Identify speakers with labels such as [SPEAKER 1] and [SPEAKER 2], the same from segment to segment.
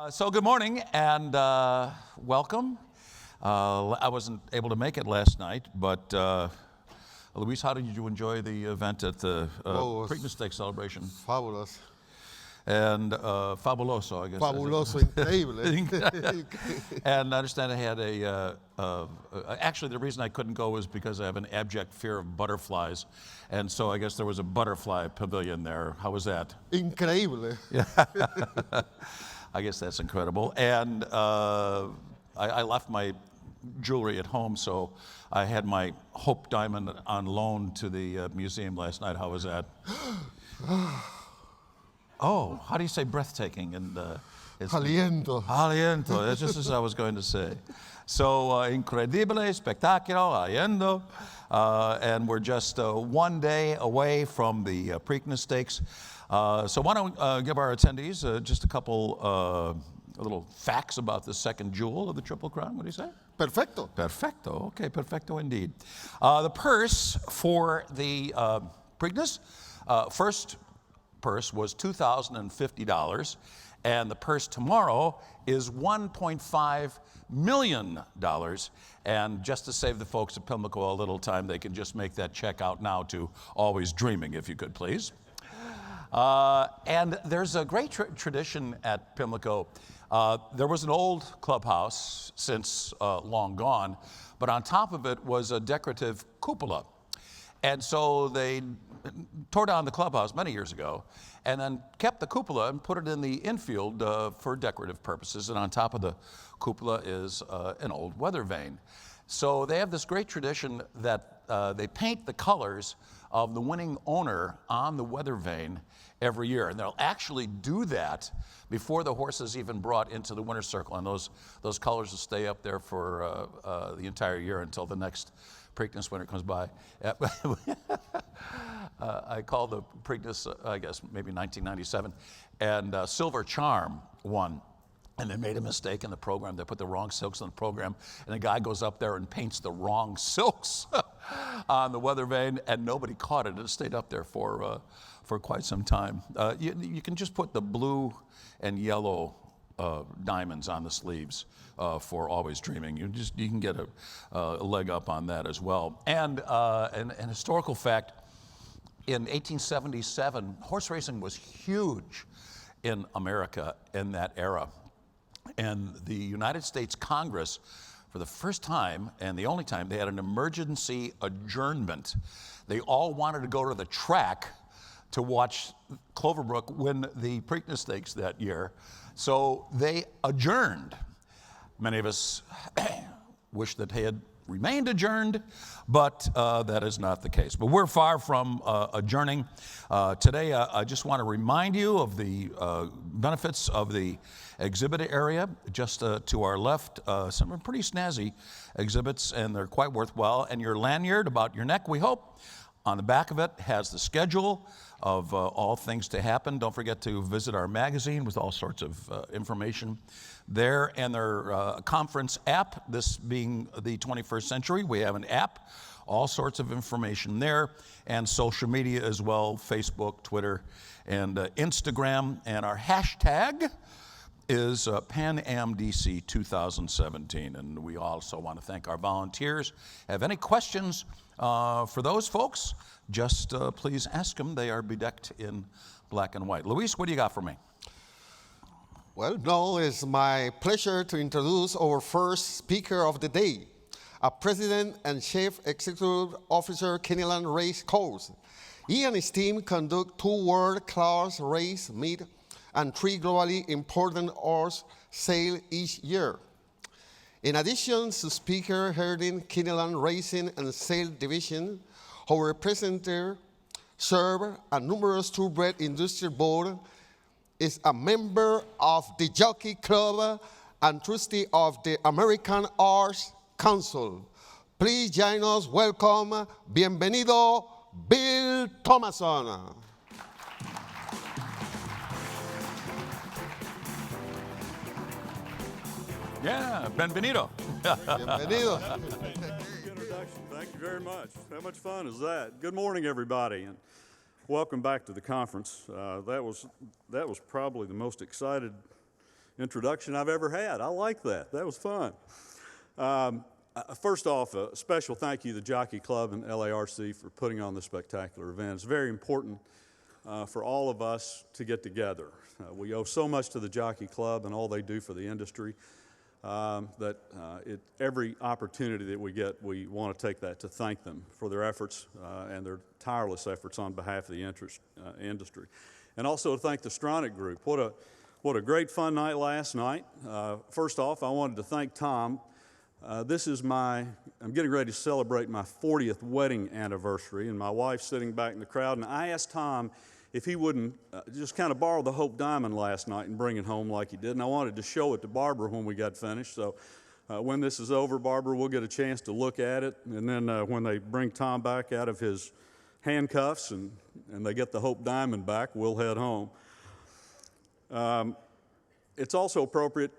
[SPEAKER 1] So good morning and welcome. I wasn't able to make it last night, but Luis, how did you enjoy the event at the Preakness Steak celebration?
[SPEAKER 2] Fabulous.
[SPEAKER 1] And fabuloso, I guess.
[SPEAKER 2] Fabuloso, increíble.
[SPEAKER 1] And I understand I had actually the reason I couldn't go was because I have an abject fear of butterflies. And so I guess there was a butterfly pavilion there. How was that?
[SPEAKER 2] Increíble.
[SPEAKER 1] Yeah. I guess that's incredible. And I left my jewelry at home, so I had my Hope diamond on loan to the museum last night. How was that? Oh, how do you say breathtaking?
[SPEAKER 2] Aliento.
[SPEAKER 1] Aliento, that's just as I was going to say. So, incredibile, spectacular, aliento. And we're just one day away from the Preakness Steaks. So why don't we give our attendees just a couple little facts about the second jewel of the Triple Crown. What do you say?
[SPEAKER 2] Perfecto.
[SPEAKER 1] Perfecto. Okay, perfecto indeed. The purse for the Preakness, first purse was $2,050, and the purse tomorrow is $1.5 million. And just to save the folks at Pimlico a little time, they can just make that check out now to Always Dreaming, if you could please. And there's a great tradition at Pimlico. There was an old clubhouse, since long gone, but on top of it was a decorative cupola. And so they tore down the clubhouse many years ago and then kept the cupola and put it in the infield for decorative purposes. And on top of the cupola is an old weather vane. So they have this great tradition that they paint the colors of the winning owner on the weather vane every year. And they'll actually do that before the horse is even brought into the winner's circle. And those colors will stay up there for the entire year until the next Preakness winner comes by. I called the Preakness, I guess, maybe 1997, and Silver Charm won. And they made a mistake in the program. They put the wrong silks in the program, and a guy goes up there and paints the wrong silks on the weather vane, and nobody caught it. It stayed up there for quite some time. You can just put the blue and yellow diamonds on the sleeves for Always Dreaming. You can get a leg up on that as well. And an historical fact, in 1877, horse racing was huge in America in that era. And the United States Congress, for the first time and the only time, they had an emergency adjournment. They all wanted to go to the track to watch Cloverbrook win the Preakness Stakes that year. So they adjourned. Many of us wish that they had remained adjourned, but that is not the case. But we're far from adjourning. Today, I just want to remind you of the benefits of the exhibit area. Just to our left, some pretty snazzy exhibits, and they're quite worthwhile. And your lanyard about your neck, we hope, on the back of it has the schedule of all things to happen. Don't forget to visit our magazine with all sorts of information there, and their conference app. This being the 21st century, we have an app, all sorts of information there, and social media as well, Facebook, Twitter, and Instagram. And our hashtag is PanAmDC 2017, and we also want to thank our volunteers. Have any questions for those folks? Just please ask them. They are bedecked in black and white. Luis, what do you got for me?
[SPEAKER 2] Well, now it's my pleasure to introduce our first speaker of the day, a President and Chief Executive Officer, Kennyland Race Course. He and his team conduct 2 world-class race meet and 3 globally important horse sales each year. In addition to speaker heading Kennyland Racing and Sales Division, our representative serves a numerous thoroughbred industry board, is a member of the Jockey Club and trustee of the American Arts Council. Please join us. Welcome, bienvenido, Bill Thomason.
[SPEAKER 1] Yeah, bienvenido.
[SPEAKER 2] Bienvenido.
[SPEAKER 3] Introduction. Thank you very much. How much fun is that? Good morning, everybody, and welcome back to the conference. That was probably the most excited introduction I've ever had. I like that. That was fun. First off, a special thank you to the Jockey Club and LARC for putting on this spectacular event. It's very important for all of us to get together. We owe so much to the Jockey Club and all they do for the industry that every opportunity that we get, we want to take that to thank them for their efforts and their tireless efforts on behalf of the industry. And also to thank the Stronach Group. What a great fun night last night. First off, I wanted to thank Tom. I'm getting ready to celebrate my 40th wedding anniversary, and my wife's sitting back in the crowd, and I asked Tom if he wouldn't just kind of borrow the Hope Diamond last night and bring it home like he did, and I wanted to show it to Barbara when we got finished. So when this is over, Barbara, we'll get a chance to look at it, and then when they bring Tom back out of his handcuffs and they get the Hope Diamond back, we'll head home. It's also appropriate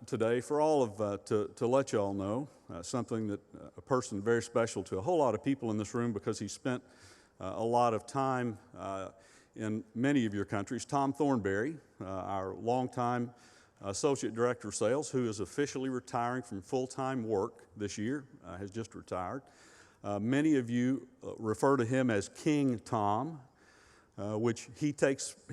[SPEAKER 3] today for all of to let you all know something that a person very special to a whole lot of people in this room because he spent a lot of time in many of your countries. Tom Thornberry, our longtime Associate Director of Sales, who is officially retiring from full-time work this year, has just retired. Many of you refer to him as King Tom, which he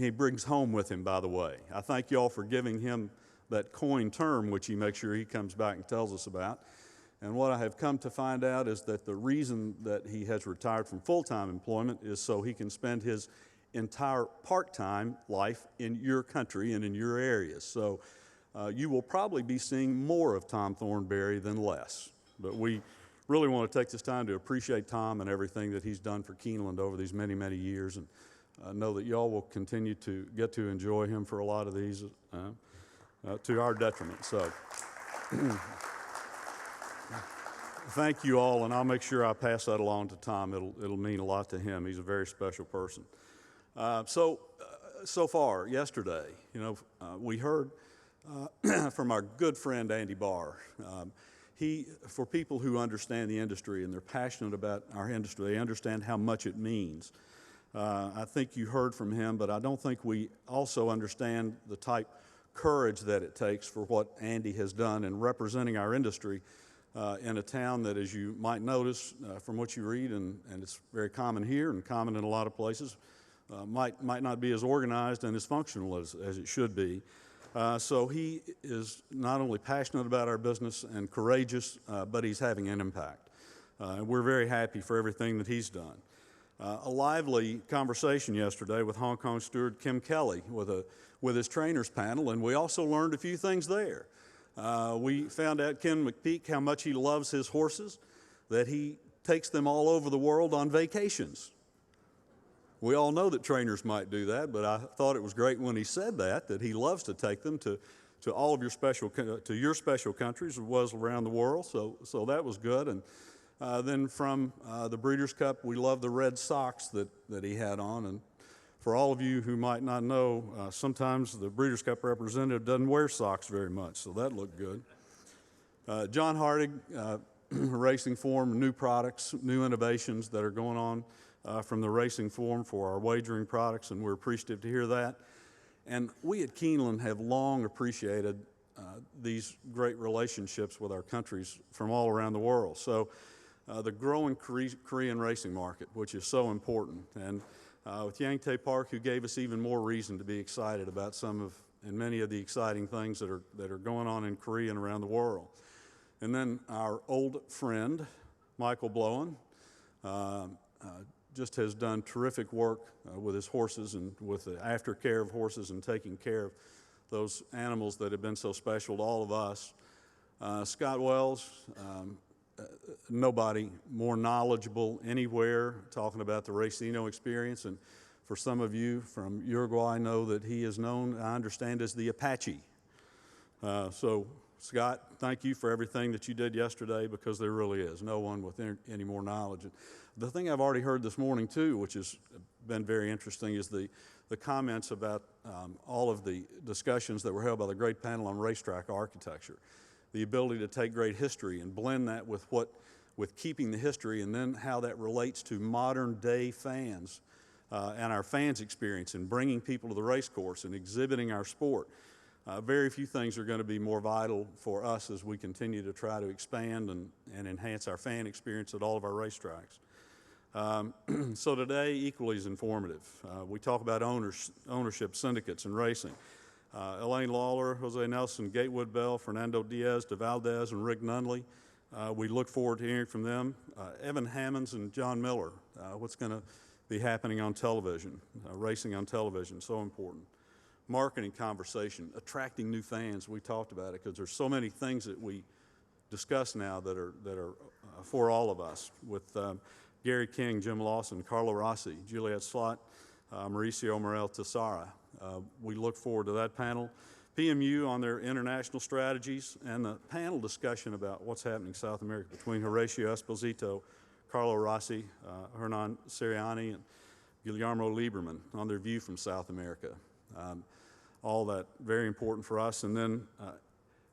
[SPEAKER 3] brings home with him, by the way. I thank you all for giving him that coined term, which he makes sure he comes back and tells us about. And what I have come to find out is that the reason that he has retired from full-time employment is so he can spend his entire part-time life in your country and in your areas. So you will probably be seeing more of Tom Thornberry than less. But we really want to take this time to appreciate Tom and everything that he's done for Keeneland over these many, many years, and know that y'all will continue to get to enjoy him for a lot of these to our detriment. So thank you all, and I'll make sure I pass that along to Tom. It'll mean a lot to him. He's a very special person. So far, yesterday, we heard from our good friend Andy Barr. For people who understand the industry and they're passionate about our industry, they understand how much it means. I think you heard from him, but I don't think we also understand the type courage that it takes for what Andy has done in representing our industry in a town that, as you might notice from what you read, and it's very common here and common in a lot of places, might not be as organized and as functional as it should be. So he is not only passionate about our business and courageous, but he's having an impact. We're very happy for everything that he's done. A lively conversation yesterday with Hong Kong steward Kim Kelly with his trainers panel, and we also learned a few things there. We found out Ken McPeak how much he loves his horses, that he takes them all over the world on vacations. We all know that trainers might do that, but I thought it was great when he said that he loves to take them to all of your special countries as well as around the world. So that was good. And then from the Breeders' Cup, we love the red socks that he had on. And for all of you who might not know, sometimes the Breeders' Cup representative doesn't wear socks very much, so that looked good. John Hardig, Racing Form, new products, new innovations that are going on from the Racing Form for our wagering products, and we're appreciative to hear that. And we at Keeneland have long appreciated these great relationships with our countries from all around the world. So the growing Korean racing market, which is so important, and with Yangtae Park, who gave us even more reason to be excited about many of the exciting things that are going on in Korea and around the world. And then our old friend, Michael Blowen, just has done terrific work with his horses and with the aftercare of horses and taking care of those animals that have been so special to all of us. Scott Wells, nobody more knowledgeable anywhere talking about the Racino experience. And for some of you from Uruguay know that he is known, I understand, as the Apache. So Scott, thank you for everything that you did yesterday, because there really is no one with any more knowledge. And the thing I've already heard this morning too, which has been very interesting, is the comments about all of the discussions that were held by the great panel on racetrack architecture. The ability to take great history and blend that with keeping the history, and then how that relates to modern day fans and our fans' experience, and bringing people to the race course and exhibiting our sport. very few things are going to be more vital for us as we continue to try to expand and enhance our fan experience at all of our racetracks. So today, equally as informative. We talk about ownership, syndicates, and racing. Elaine Lawler, Jose Nelson, Gatewood Bell, Fernando Diaz, De Valdez, and Rick Nunley. We look forward to hearing from them. Evan Hammonds and John Miller, what's going to be happening on television, racing on television, so important. Marketing conversation, attracting new fans. We talked about it because there's so many things that we discuss now that are for all of us with Gary King, Jim Lawson, Carlo Rossi, Juliet Slot, Mauricio Morel Tessara. We look forward to that panel. PMU on their international strategies and the panel discussion about what's happening in South America between Horacio Esposito, Carlo Rossi, Hernan Siriani, and Guillermo Lieberman on their view from South America. All that very important for us. And then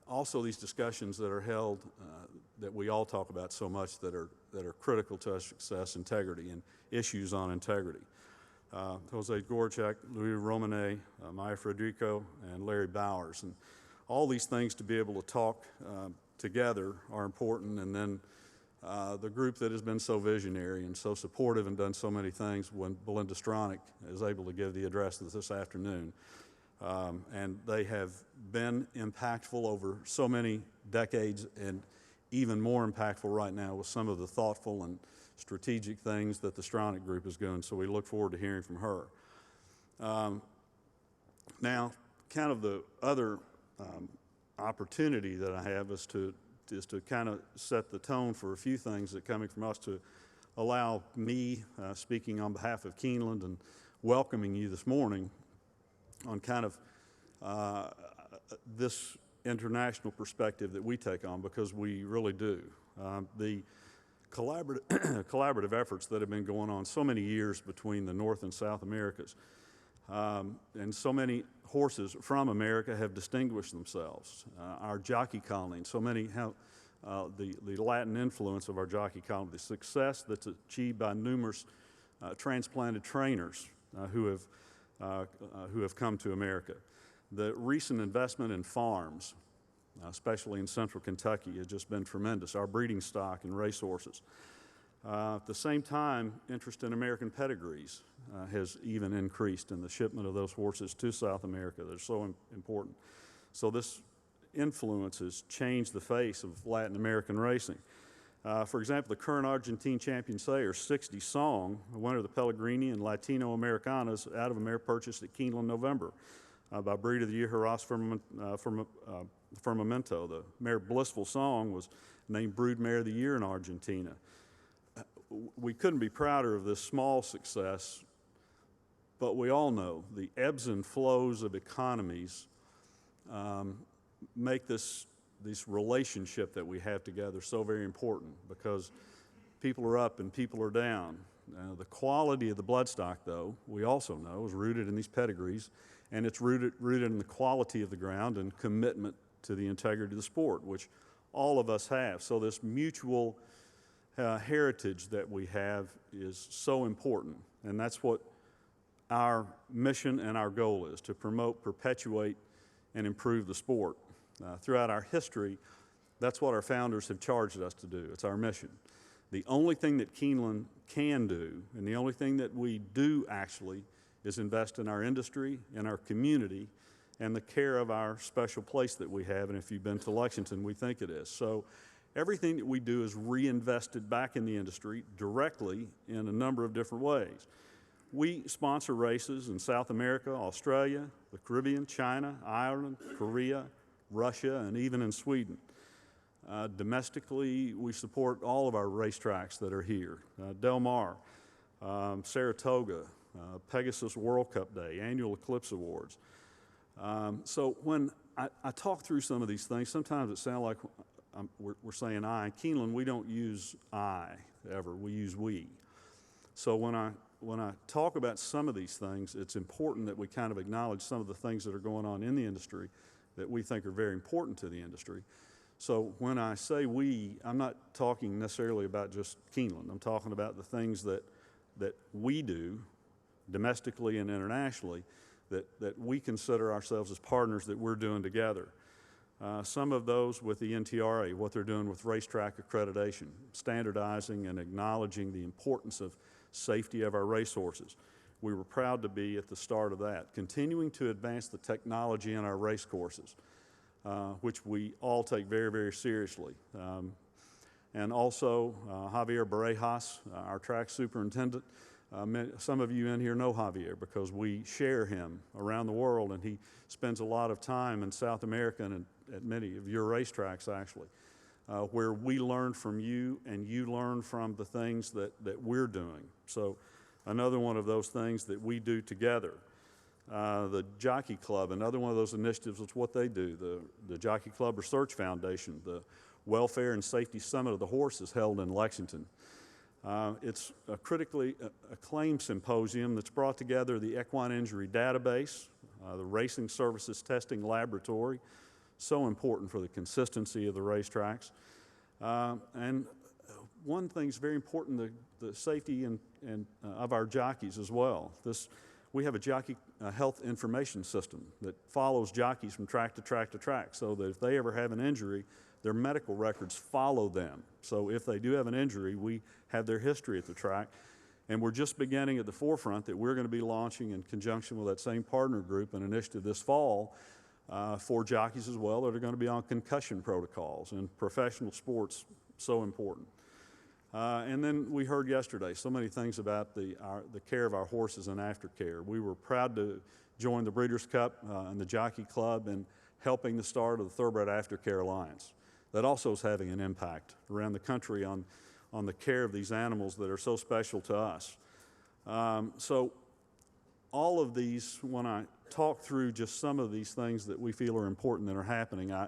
[SPEAKER 3] also these discussions that are held that we all talk about so much that are critical to our success, integrity, and issues on integrity. Jose Gorchak, Louis Romanet, Maya Federico, and Larry Bowers. And all these things to be able to talk together are important. And then the group that has been so visionary and so supportive and done so many things when Belinda Stronach is able to give the address this afternoon. And they have been impactful over so many decades and even more impactful right now with some of the thoughtful and strategic things that the Stronach Group is doing. So we look forward to hearing from her. Now, kind of the other opportunity that I have is to kind of set the tone for a few things that are coming from us to allow me, speaking on behalf of Keeneland and welcoming you this morning on kind of this international perspective that we take on, because we really do. The collaborative efforts that have been going on so many years between the North and South Americas, and so many horses from America have distinguished themselves. Our jockey colony, so many have the Latin influence of our jockey colony, the success that's achieved by numerous transplanted trainers who have come to America. The recent investment in farms, especially in central Kentucky, has just been tremendous. Our breeding stock and racehorses. At the same time, interest in American pedigrees has even increased in the shipment of those horses to South America. They're so important. So this influence has changed the face of Latin American racing. For example, the current Argentine champion sayer, 60 Song, winner of the Pellegrini and Latino Americanas out of America, purchased at Keeneland November by Breed of the Year Horace Firmamento. The mare Blissful Song was named Brood Mare of the Year in Argentina. We couldn't be prouder of this small success, but we all know the ebbs and flows of economies make this relationship that we have together so very important, because people are up and people are down. The quality of the bloodstock, though, we also know is rooted in these pedigrees, and it's rooted in the quality of the ground and commitment to the integrity of the sport, which all of us have. So this mutual heritage that we have is so important, and that's what our mission and our goal is, to promote, perpetuate, and improve the sport. Throughout our history, that's what our founders have charged us to do. It's our mission. The only thing that Keeneland can do, and the only thing that we do actually, is invest in our industry, in our community, and the care of our special place that we have. And if you've been to Lexington, we think it is. So everything that we do is reinvested back in the industry directly in a number of different ways. We sponsor races in South America, Australia, the Caribbean, China, Ireland, Korea, Russia, and even in Sweden. Domestically, we support all of our racetracks that are here. Del Mar, Saratoga, Pegasus World Cup Day, Annual Eclipse Awards. So when I talk through some of these things, sometimes it sounds like we're saying I. Keeneland, we don't use I ever, we use we. So when I talk about some of these things, it's important that we kind of acknowledge some of the things that are going on in the industry that we think are very important to the industry. So when I say we, I'm not talking necessarily about just Keeneland. I'm talking about the things that we do domestically and internationally that we consider ourselves as partners that we're doing together. Some of those with the NTRA, what they're doing with racetrack accreditation, standardizing and acknowledging the importance of safety of our racehorses. We were proud to be at the start of that. Continuing to advance the technology in our race courses, which we all take very, very seriously. And also Javier Barejas, our track superintendent. Some of you in here know Javier because we share him around the world, and he spends a lot of time in South America and at many of your racetracks, actually, where we learn from you and you learn from the things that we're doing. So another one of those things that we do together. The Jockey Club, another one of those initiatives is what they do. The Jockey Club Research Foundation, the Welfare and Safety Summit of the Horse is held in Lexington. It's a critically acclaimed symposium that's brought together the equine injury database, the Racing Services Testing Laboratory, so important for the consistency of the racetracks. And one thing's very important, the safety of our jockeys as well. We have a jockey health information system that follows jockeys from track to track to track, so that if they ever have an injury, their medical records follow them. So if they do have an injury, we have their history at the track. And we're just beginning at the forefront that we're going to be launching in conjunction with that same partner group an initiative this fall for jockeys as well that are going to be on concussion protocols. And professional sports, so important. And then we heard yesterday so many things about the care of our horses and aftercare. We were proud to join the Breeders' Cup and the Jockey Club in helping the start of the Thoroughbred Aftercare Alliance. That also is having an impact around the country on the care of these animals that are so special to us. So all of these, when I talk through just some of these things that we feel are important that are happening, I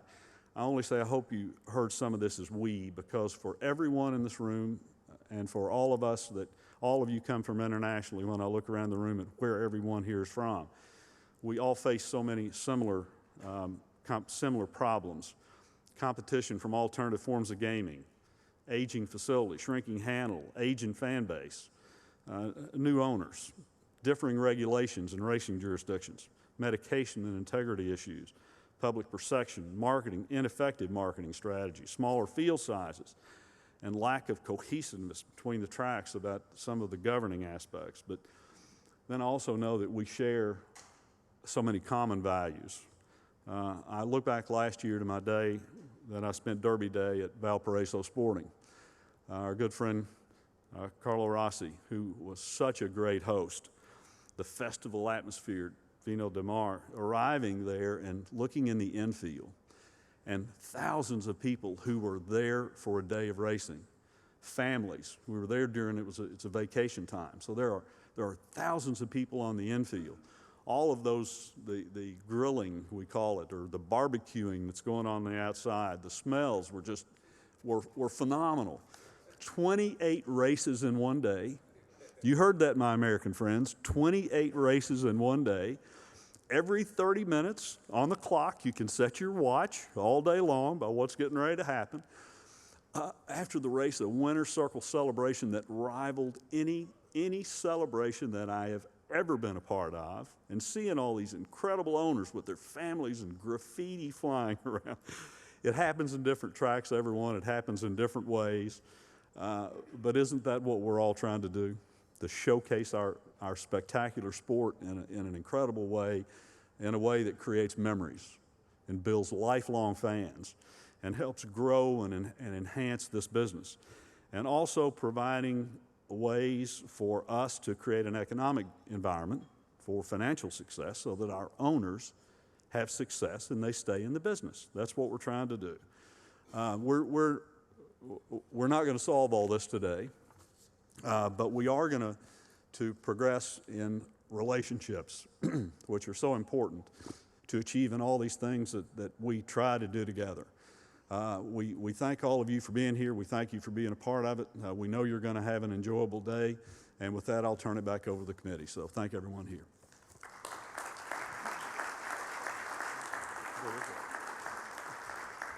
[SPEAKER 3] only say I hope you heard some of this as we, because for everyone in this room and for all of us, that all of you come from internationally, when I look around the room at where everyone here is from, we all face so many similar problems. Competition from alternative forms of gaming, aging facilities, shrinking handle, aging fan base, new owners, differing regulations in racing jurisdictions, medication and integrity issues, public perception, marketing, ineffective marketing strategies, smaller field sizes, and lack of cohesiveness between the tracks about some of the governing aspects. But then also know that we share so many common values. I look back last year to my day that I spent Derby Day at Valparaiso Sporting. Our good friend Carlo Rossi, who was such a great host, the festival atmosphere, Vino de Mar, arriving there and looking in the infield, and thousands of people who were there for a day of racing, families. We were there during, it's a vacation time, so there are thousands of people on the infield. All of those, the grilling, we call it, or the barbecuing that's going on the outside, the smells were phenomenal. 28 races in one day. You heard that, my American friends, 28 races in one day. Every 30 minutes on the clock, you can set your watch all day long by what's getting ready to happen. After the race, a winner's circle celebration that rivaled any celebration that I have ever been a part of, and seeing all these incredible owners with their families and graffiti flying around. It happens in different tracks, everyone. It happens in different ways. But isn't that what we're all trying to do? To showcase our spectacular sport in an incredible way, in a way that creates memories and builds lifelong fans and helps grow and enhance this business. And also providing ways for us to create an economic environment for financial success so that our owners have success and they stay in the business. That's what we're trying to do. We're not going to solve all this today, but we are going to progress in relationships, which are so important to achieving all these things that we try to do together. We thank all of you for being here. We thank you for being a part of it. We know you're going to have an enjoyable day. And with that, I'll turn it back over to the committee. So thank everyone here.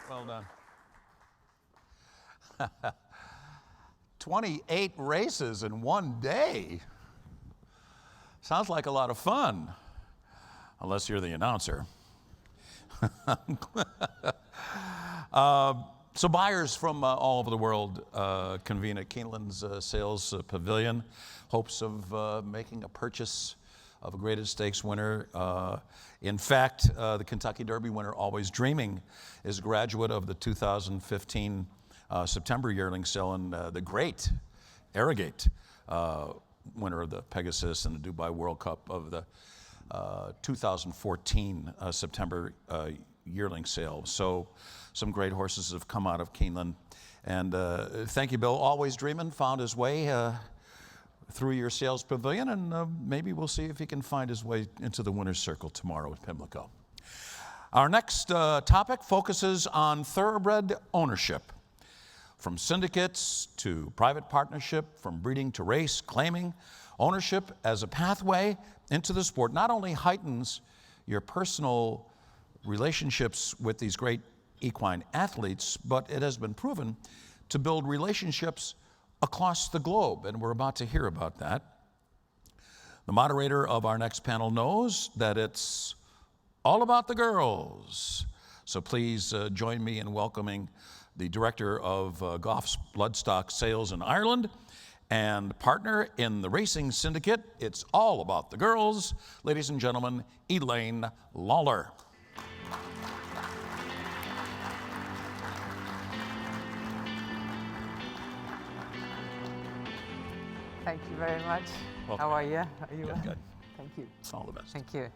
[SPEAKER 1] Well done. 28 races in one day. Sounds like a lot of fun. unless you're the announcer. So buyers from all over the world convene at Keeneland's sales pavilion, hopes of making a purchase of a graded stakes winner. In fact, the Kentucky Derby winner, Always Dreaming, is a graduate of the 2015 September yearling sale, and the great Arrogate, winner of the Pegasus and the Dubai World Cup of the 2014 September yearling sale. So some great horses have come out of Keeneland. And thank you, Bill. Always Dreamin' found his way through your sales pavilion, and maybe we'll see if he can find his way into the winner's circle tomorrow at Pimlico. Our next topic focuses on thoroughbred ownership. From syndicates to private partnership, from breeding to race, claiming ownership as a pathway into the sport not only heightens your personal relationships with these great equine athletes, but it has been proven to build relationships across the globe, and we're about to hear about that. The moderator of our next panel knows that it's all about the girls. So please join me in welcoming the director of Goff's Bloodstock Sales in Ireland and partner in the Racing Syndicate. It's all about the girls. Ladies and gentlemen, Elaine Lawler.
[SPEAKER 4] Thank you very much.
[SPEAKER 1] Welcome.
[SPEAKER 4] How are you? Are you
[SPEAKER 1] Good,
[SPEAKER 4] well?
[SPEAKER 1] good.
[SPEAKER 4] Thank you.
[SPEAKER 1] All the best.
[SPEAKER 4] Thank you.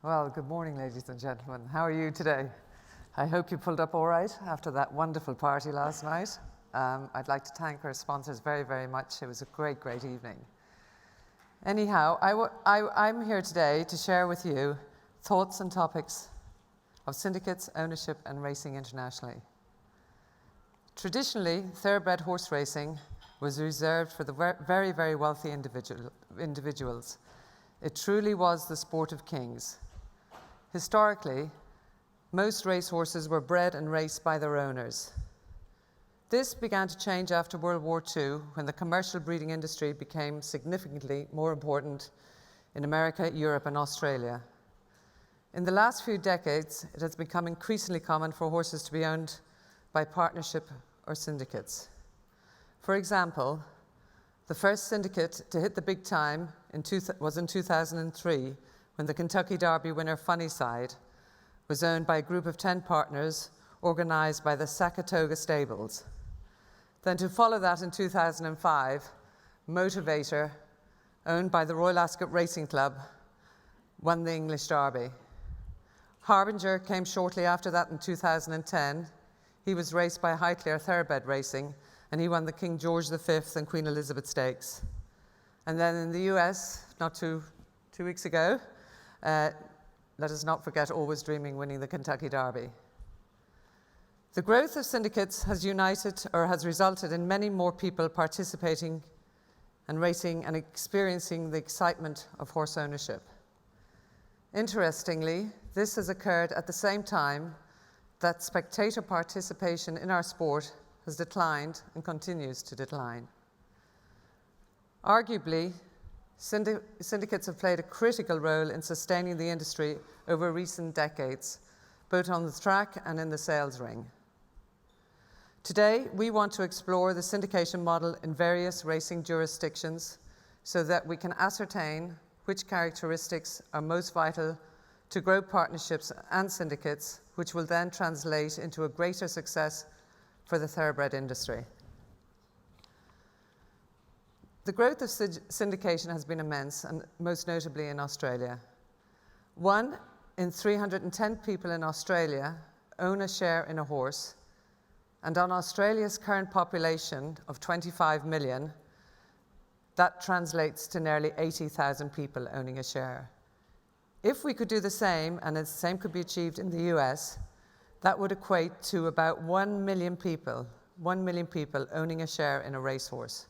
[SPEAKER 4] Well, good morning, ladies and gentlemen. How are you today? I hope you pulled up all right after that wonderful party last night. I'd like to thank our sponsors very, very much. It was a great, great evening. Anyhow, I'm here today to share with you thoughts and topics of syndicates, ownership, and racing internationally. Traditionally, thoroughbred horse racing was reserved for the very, very wealthy individuals. It truly was the sport of kings. Historically, most racehorses were bred and raced by their owners. This began to change after World War II, when the commercial breeding industry became significantly more important in America, Europe, and Australia. In the last few decades, it has become increasingly common for horses to be owned by partnership or syndicates. For example, the first syndicate to hit the big time was in 2003, when the Kentucky Derby winner Funnyside was owned by a group of 10 partners organized by the Saratoga Stables. Then to follow that in 2005, Motivator, owned by the Royal Ascot Racing Club, won the English Derby. Harbinger came shortly after that in 2010. He was raced by Highclere Thoroughbred Racing, and he won the King George V and Queen Elizabeth Stakes. And then in the US, not two weeks ago, let us not forget Always Dreaming winning the Kentucky Derby. The growth of syndicates has resulted in many more people participating and racing and experiencing the excitement of horse ownership. Interestingly, this has occurred at the same time that spectator participation in our sport has declined and continues to decline. Arguably, syndicates have played a critical role in sustaining the industry over recent decades, both on the track and in the sales ring. Today, we want to explore the syndication model in various racing jurisdictions so that we can ascertain which characteristics are most vital to grow partnerships and syndicates, which will then translate into a greater success for the thoroughbred industry. The growth of syndication has been immense, and most notably in Australia. 1 in 310 people in Australia own a share in a horse, and on Australia's current population of 25 million, that translates to nearly 80,000 people owning a share. If we could do the same, and the same could be achieved in the US, that would equate to about 1 million people owning a share in a racehorse.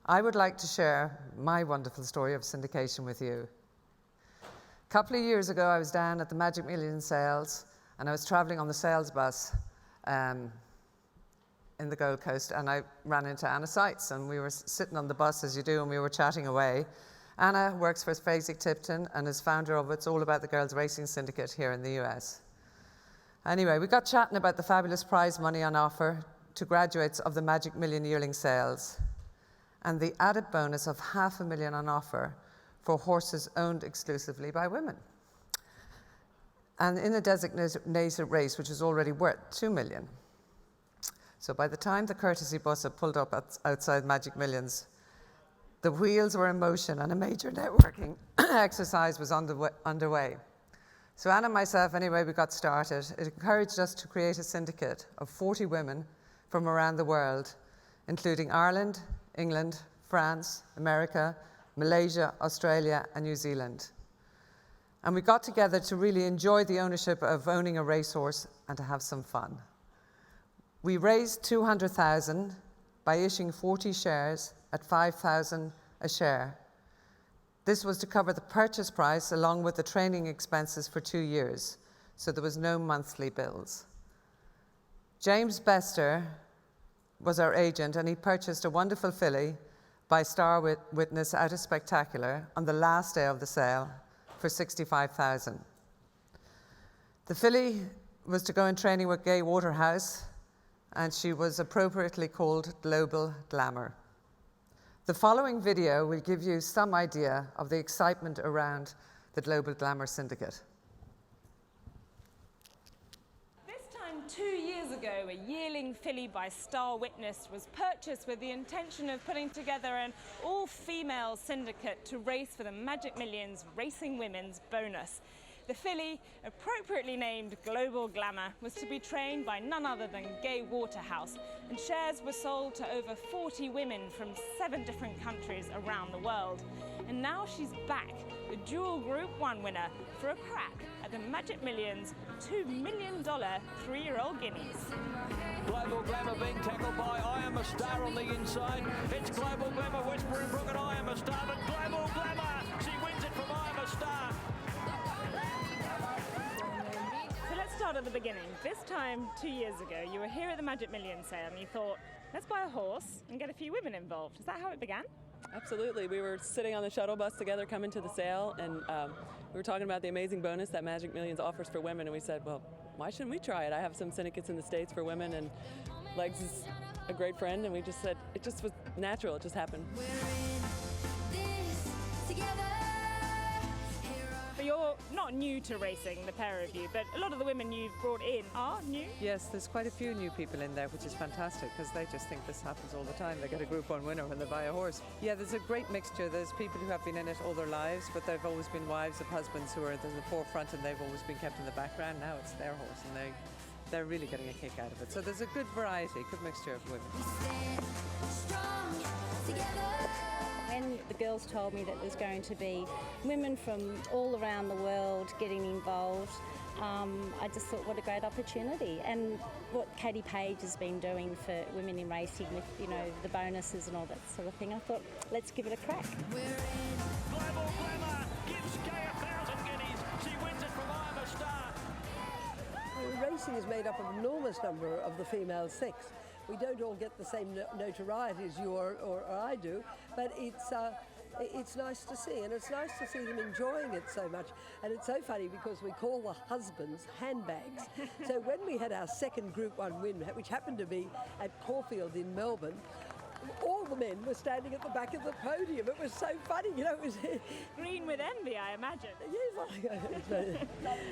[SPEAKER 4] I would like to share my wonderful story of syndication with you. A couple of years ago, I was down at the Magic Million sales, and I was traveling on the sales bus in the Gold Coast, and I ran into Anna Seitz, and we were sitting on the bus, as you do, and we were chatting away. Anna works for Fasig-Tipton and is founder of It's All About the Girls Racing Syndicate here in the US. Anyway, we got chatting about the fabulous prize money on offer to graduates of the Magic Million yearling sales and the added bonus of $500,000 on offer for horses owned exclusively by women. And in a designated race, which is already worth $2 million. So by the time the courtesy bus had pulled up outside Magic Millions, the wheels were in motion and a major networking exercise was underway. So Anna and myself, anyway, we got started. It encouraged us to create a syndicate of 40 women from around the world, including Ireland, England, France, America, Malaysia, Australia, and New Zealand. And we got together to really enjoy the ownership of owning a racehorse and to have some fun. We raised $200,000 by issuing 40 shares at $5,000 a share. This was to cover the purchase price along with the training expenses for 2 years, so there was no monthly bills. James Bester was our agent, and he purchased a wonderful filly by Star Witness out of Spectacular on the last day of the sale for $65,000. The filly was to go in training with Gay Waterhouse, and she was appropriately called Global Glamour. The following video will give you some idea of the excitement around the Global Glamour Syndicate.
[SPEAKER 5] This time 2 years ago, a yearling filly by Star Witness was purchased with the intention of putting together an all-female syndicate to race for the Magic Millions Racing Women's bonus. The filly, appropriately named Global Glamour, was to be trained by none other than Gay Waterhouse, and shares were sold to over 40 women from 7 different countries around the world. And now she's back, the dual Group 1 winner, for a crack at the Magic Millions $2 million 3-year-old guineas.
[SPEAKER 6] Global Glamour being tackled by I Am a Star on the inside. It's Global Glamour, Whispering Brook and I Am a Star, but Global Glamour, she wins it from I Am a Star.
[SPEAKER 5] So let's start at the beginning. This time, 2 years ago, you were here at the Magic Millions sale and you thought, let's buy a horse and get a few women involved. Is that how it began?
[SPEAKER 7] Absolutely. We were sitting on the shuttle bus together coming to the sale, and we were talking about the amazing bonus that Magic Millions offers for women, and we said, well, why shouldn't we try it? I have some syndicates in the States for women, and Legs is a great friend, and we just said, it just was natural, it just happened.
[SPEAKER 5] But you're not new to racing, the pair of you, but a lot of the women you've brought in are new.
[SPEAKER 4] Yes, there's quite a few new people in there, which is fantastic because they just think this happens all the time. They get a Group 1 winner when they buy a horse. Yeah, there's a great mixture. There's people who have been in it all their lives, but they've always been wives of husbands who are at the forefront, and they've always been kept in the background. Now it's their horse, and they're really getting a kick out of it. So there's a good variety, good mixture of women.
[SPEAKER 8] When the girls told me that there's going to be women from all around the world getting involved, I just thought what a great opportunity. And what Katie Page has been doing for women in racing with, you know, the bonuses and all that sort of thing, I thought, let's give it a crack.
[SPEAKER 6] Global Glamour gives Gay 1,000 guineas. She wins it from I Am a Star.
[SPEAKER 9] Racing is made up of an enormous number of the female sex. We don't all get the same notoriety as you or I do, but it's nice to see, and it's nice to see them enjoying it so much. And it's so funny because we call the husbands handbags. So when we had our second Group 1 win, which happened to be at Caulfield in Melbourne, all the men were standing at the back of the podium. It was so funny, you know. It was
[SPEAKER 5] Green with envy, I imagine.
[SPEAKER 9] yes,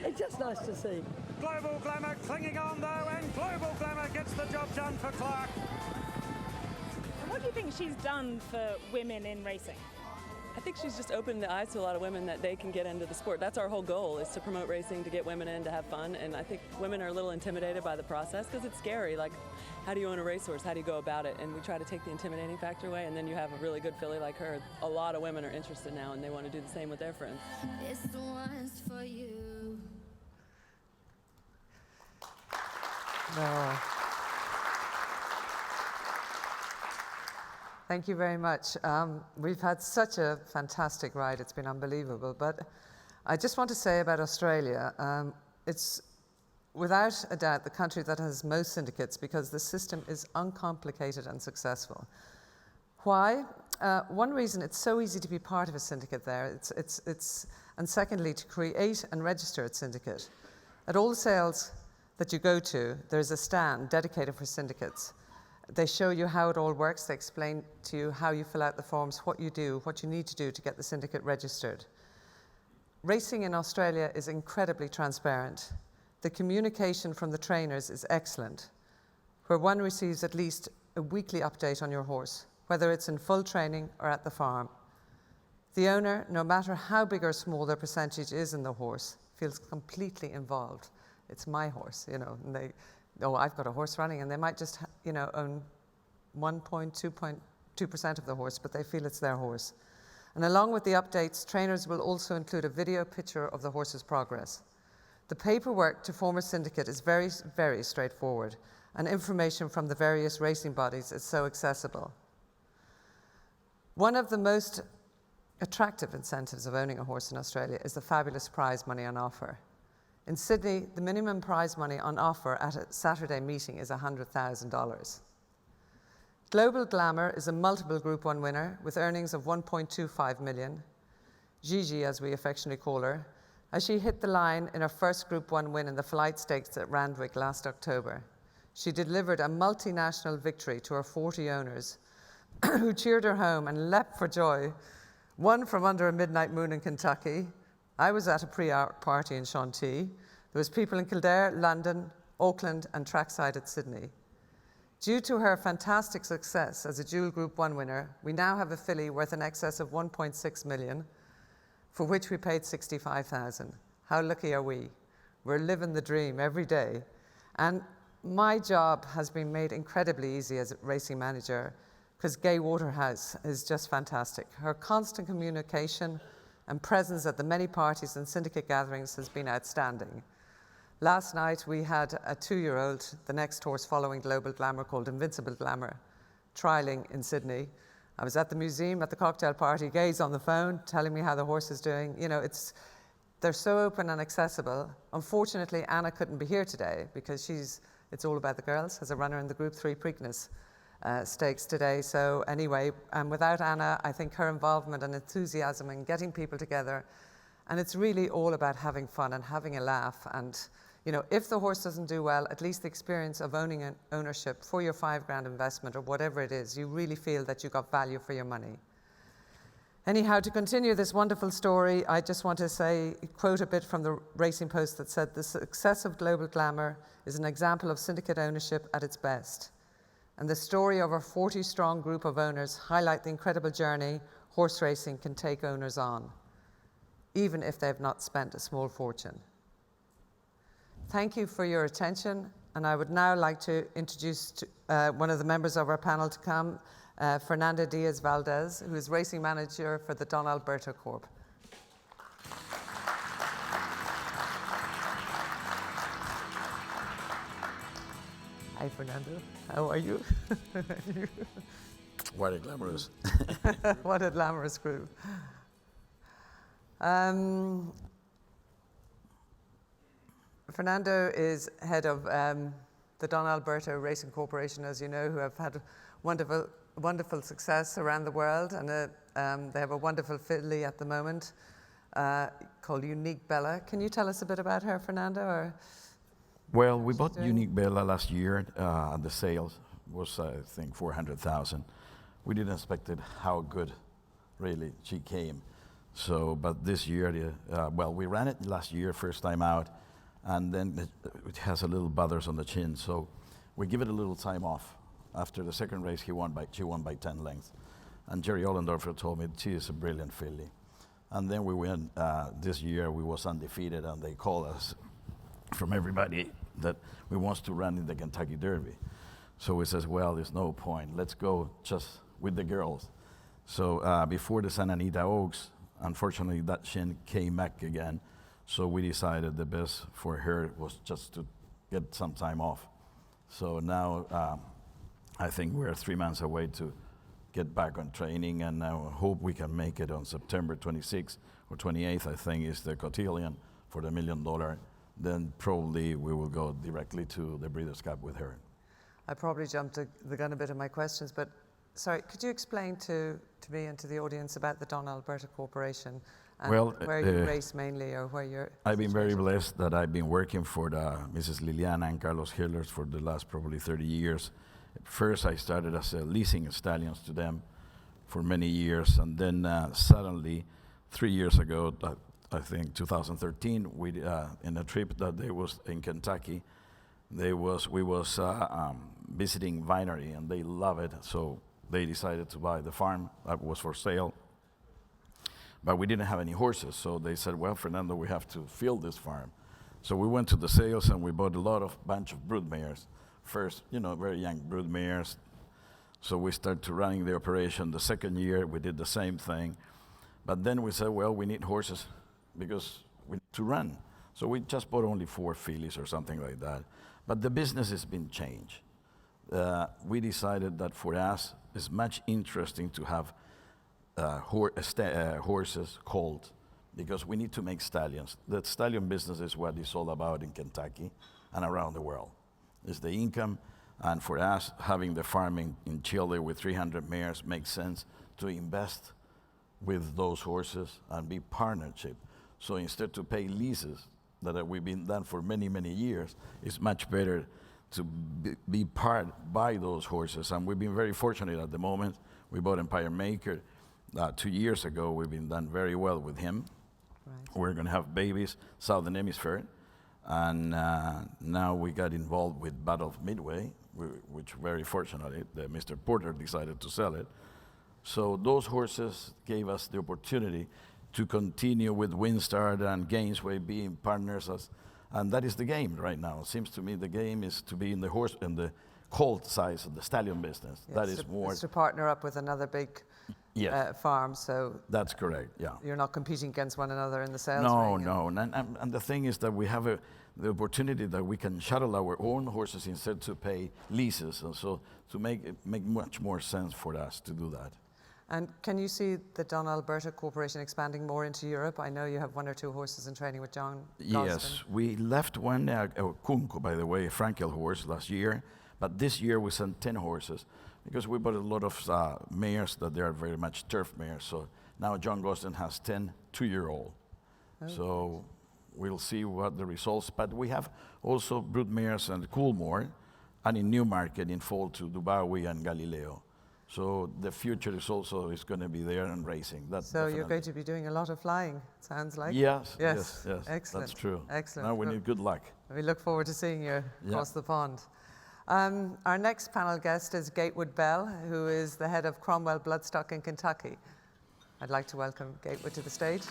[SPEAKER 9] it's just nice to see.
[SPEAKER 6] Global Glamour clinging on though, and Global Glamour gets the job done for Clark.
[SPEAKER 5] And what do you think she's done for women in racing?
[SPEAKER 7] I think she's just opened the eyes to a lot of women that they can get into the sport. That's our whole goal, is to promote racing, to get women in, to have fun. And I think women are a little intimidated by the process because it's scary. Like, how do you own a racehorse? How do you go about it? And we try to take the intimidating factor away, and then you have a really good filly like her. A lot of women are interested now, and they want to do the same with their friends.
[SPEAKER 10] It's the ones for you.
[SPEAKER 4] No. Thank you very much. We've had such a fantastic ride. It's been unbelievable. But I just want to say about Australia, it's without a doubt the country that has most syndicates because the system is uncomplicated and successful. Why? one reason it's so easy to be part of a syndicate there, and secondly, to create and register a syndicate. At all the sales that you go to, there's a stand dedicated for syndicates. They show you how it all works. They explain to you how you fill out the forms, what you do, what you need to do to get the syndicate registered. Racing in Australia is incredibly transparent. The communication from the trainers is excellent, where one receives at least a weekly update on your horse, whether it's in full training or at the farm. The owner, no matter how big or small their percentage is in the horse, feels completely involved. It's my horse, you know, and I've got a horse running, and they might just, own 1.2% of the horse, but they feel it's their horse. And along with the updates, trainers will also include a video picture of the horse's progress. The paperwork to form a syndicate is very, very straightforward, and information from the various racing bodies is so accessible. One of the most attractive incentives of owning a horse in Australia is the fabulous prize money on offer. In Sydney, the minimum prize money on offer at a Saturday meeting is $100,000. Global Glamour is a multiple Group 1 winner with earnings of $1.25 million. Gigi, as we affectionately call her, as she hit the line in her first Group 1 win in the Flight Stakes at Randwick last October. She delivered a multinational victory to her 40 owners who cheered her home and leapt for joy. One from under a midnight moon in Kentucky. I was at a pre-party in Shanty. There was people in Kildare, London, Auckland, and trackside at Sydney. Due to her fantastic success as a dual Group 1 winner, we now have a filly worth in excess of $1.6 million, for which we paid $65,000. How lucky are we? We're living the dream every day. And my job has been made incredibly easy as a racing manager, because Gay Waterhouse is just fantastic. Her constant communication and presence at the many parties and syndicate gatherings has been outstanding. Last night we had a 2-year-old, the next horse following Global Glamour called Invincible Glamour, trialling in Sydney. I was at the museum at the cocktail party, Gay's on the phone telling me how the horse is doing. You know, they're so open and accessible. Unfortunately, Anna couldn't be here today because it's all about the girls as a runner in the Group 3 Preakness stakes today. So anyway, without Anna, I think her involvement and enthusiasm and getting people together, and it's really all about having fun and having a laugh. And you know, if the horse doesn't do well, at least the experience of owning an ownership for your $5,000 investment or whatever it is, you really feel that you got value for your money. Anyhow, to continue this wonderful story, I just want to quote a bit from the Racing Post that said, "The success of Global Glamour is an example of syndicate ownership at its best. And the story of our 40-strong group of owners highlight the incredible journey horse racing can take owners on, even if they've not spent a small fortune." Thank you for your attention, and I would now like to introduce one of the members of our panel to come, Fernando Diaz-Valdez, who is racing manager for the Don Alberto Corp. Hi, Fernando. How are you?
[SPEAKER 1] What a glamorous.
[SPEAKER 4] What a glamorous group. Fernando is head of the Don Alberto Racing Corporation, as you know, who have had wonderful success around the world, and they have a wonderful filly at the moment called Unique Bella. Can you tell us a bit about her, Fernando? Or
[SPEAKER 11] well, we bought Unique Bella last year. The sales was, I think, 400,000. We didn't expect how good, really, she came. So, but this year, we ran it last year, first time out, and then it has a little butters on the chin. So we give it a little time off. After the second race, she won by 10 lengths. And Jerry Ollendorfer told me she is a brilliant filly. And then we went, this year we was undefeated, and they called us from everybody that we wants to run in the Kentucky Derby. So we says, well, there's no point. Let's go just with the girls. So before the Santa Anita Oaks, unfortunately that shin came back again. So we decided the best for her was just to get some time off. So now I think we're 3 months away to get back on training, and I hope we can make it on September 26th or 28th, I think, is the cotillion for the $1 million. Then probably we will go directly to the Breeders' Cup with her.
[SPEAKER 4] I probably jumped the gun a bit in my questions, but sorry, could you explain to me and to the audience about the Don Alberta Corporation and
[SPEAKER 11] Well,
[SPEAKER 4] where you race mainly, or where you're...
[SPEAKER 11] I've been very blessed that I've been working for the Mrs. Liliana and Carlos Hillers for the last probably 30 years. First, I started as leasing stallions to them for many years, and then suddenly, 3 years ago, I think 2013, we in a trip that they was in Kentucky, we was visiting winery, and they love it, so they decided to buy the farm that was for sale. But we didn't have any horses, so they said, well, Fernando, we have to fill this farm. So we went to the sales and we bought a bunch of brood mares. First, very young brood mares. So we started running the operation. The second year, we did the same thing. But then we said, well, we need horses because we need to run. So we just bought only 4 fillies or something like that. But the business has been changed. We decided that for us, it's much interesting to have horses colt, because we need to make stallions. The stallion business is what it's all about in Kentucky and around the world. It's the income, and for us, having the farming in Chile with 300 mares makes sense to invest with those horses and be partnership. So instead to pay leases that we've been done for many, many years, it's much better to be by those horses. And we've been very fortunate at the moment. We bought Empire Maker 2 years ago. We've been done very well with him. Right. We're going to have babies, Southern Hemisphere. And now we got involved with Battle of Midway, which very fortunately, Mr. Porter decided to sell it. So those horses gave us the opportunity to continue with Winstart and Gainesway being partners, and that is the game right now. It seems to me the game is to be in the colt size of the stallion business.
[SPEAKER 4] Yes,
[SPEAKER 11] that is more.
[SPEAKER 4] It's to partner up with another big farm, so.
[SPEAKER 11] That's correct, yeah.
[SPEAKER 4] You're not competing against one another in the sales ring.
[SPEAKER 11] No. And the thing is that we have the opportunity that we can shuttle our own horses instead to pay leases, and so to make much more sense for us to do that.
[SPEAKER 4] And can you see the Don Alberta Corporation expanding more into Europe? I know you have 1 or 2 horses in training with John Gosden.
[SPEAKER 11] Yes, we left one, Kunko, by the way, a Frankel horse last year, but this year we sent 10 horses because we bought a lot of mares that they are very much turf mares. So now John Gosden has 10 2-year-old. Oh. So we'll see what the results, but we have also brood mares and Coolmore, and in Newmarket in fall to Dubawi and Galileo. So the future is also going to be there and racing. That's
[SPEAKER 4] so definitely. You're going to be doing a lot of flying, sounds like.
[SPEAKER 11] Yes.
[SPEAKER 4] Excellent.
[SPEAKER 11] That's true.
[SPEAKER 4] Excellent.
[SPEAKER 11] Now we need good luck.
[SPEAKER 4] We look forward to seeing you across the pond. Our next panel guest is Gatewood Bell, who is the head of Cromwell Bloodstock in Kentucky. I'd like to welcome Gatewood to the stage.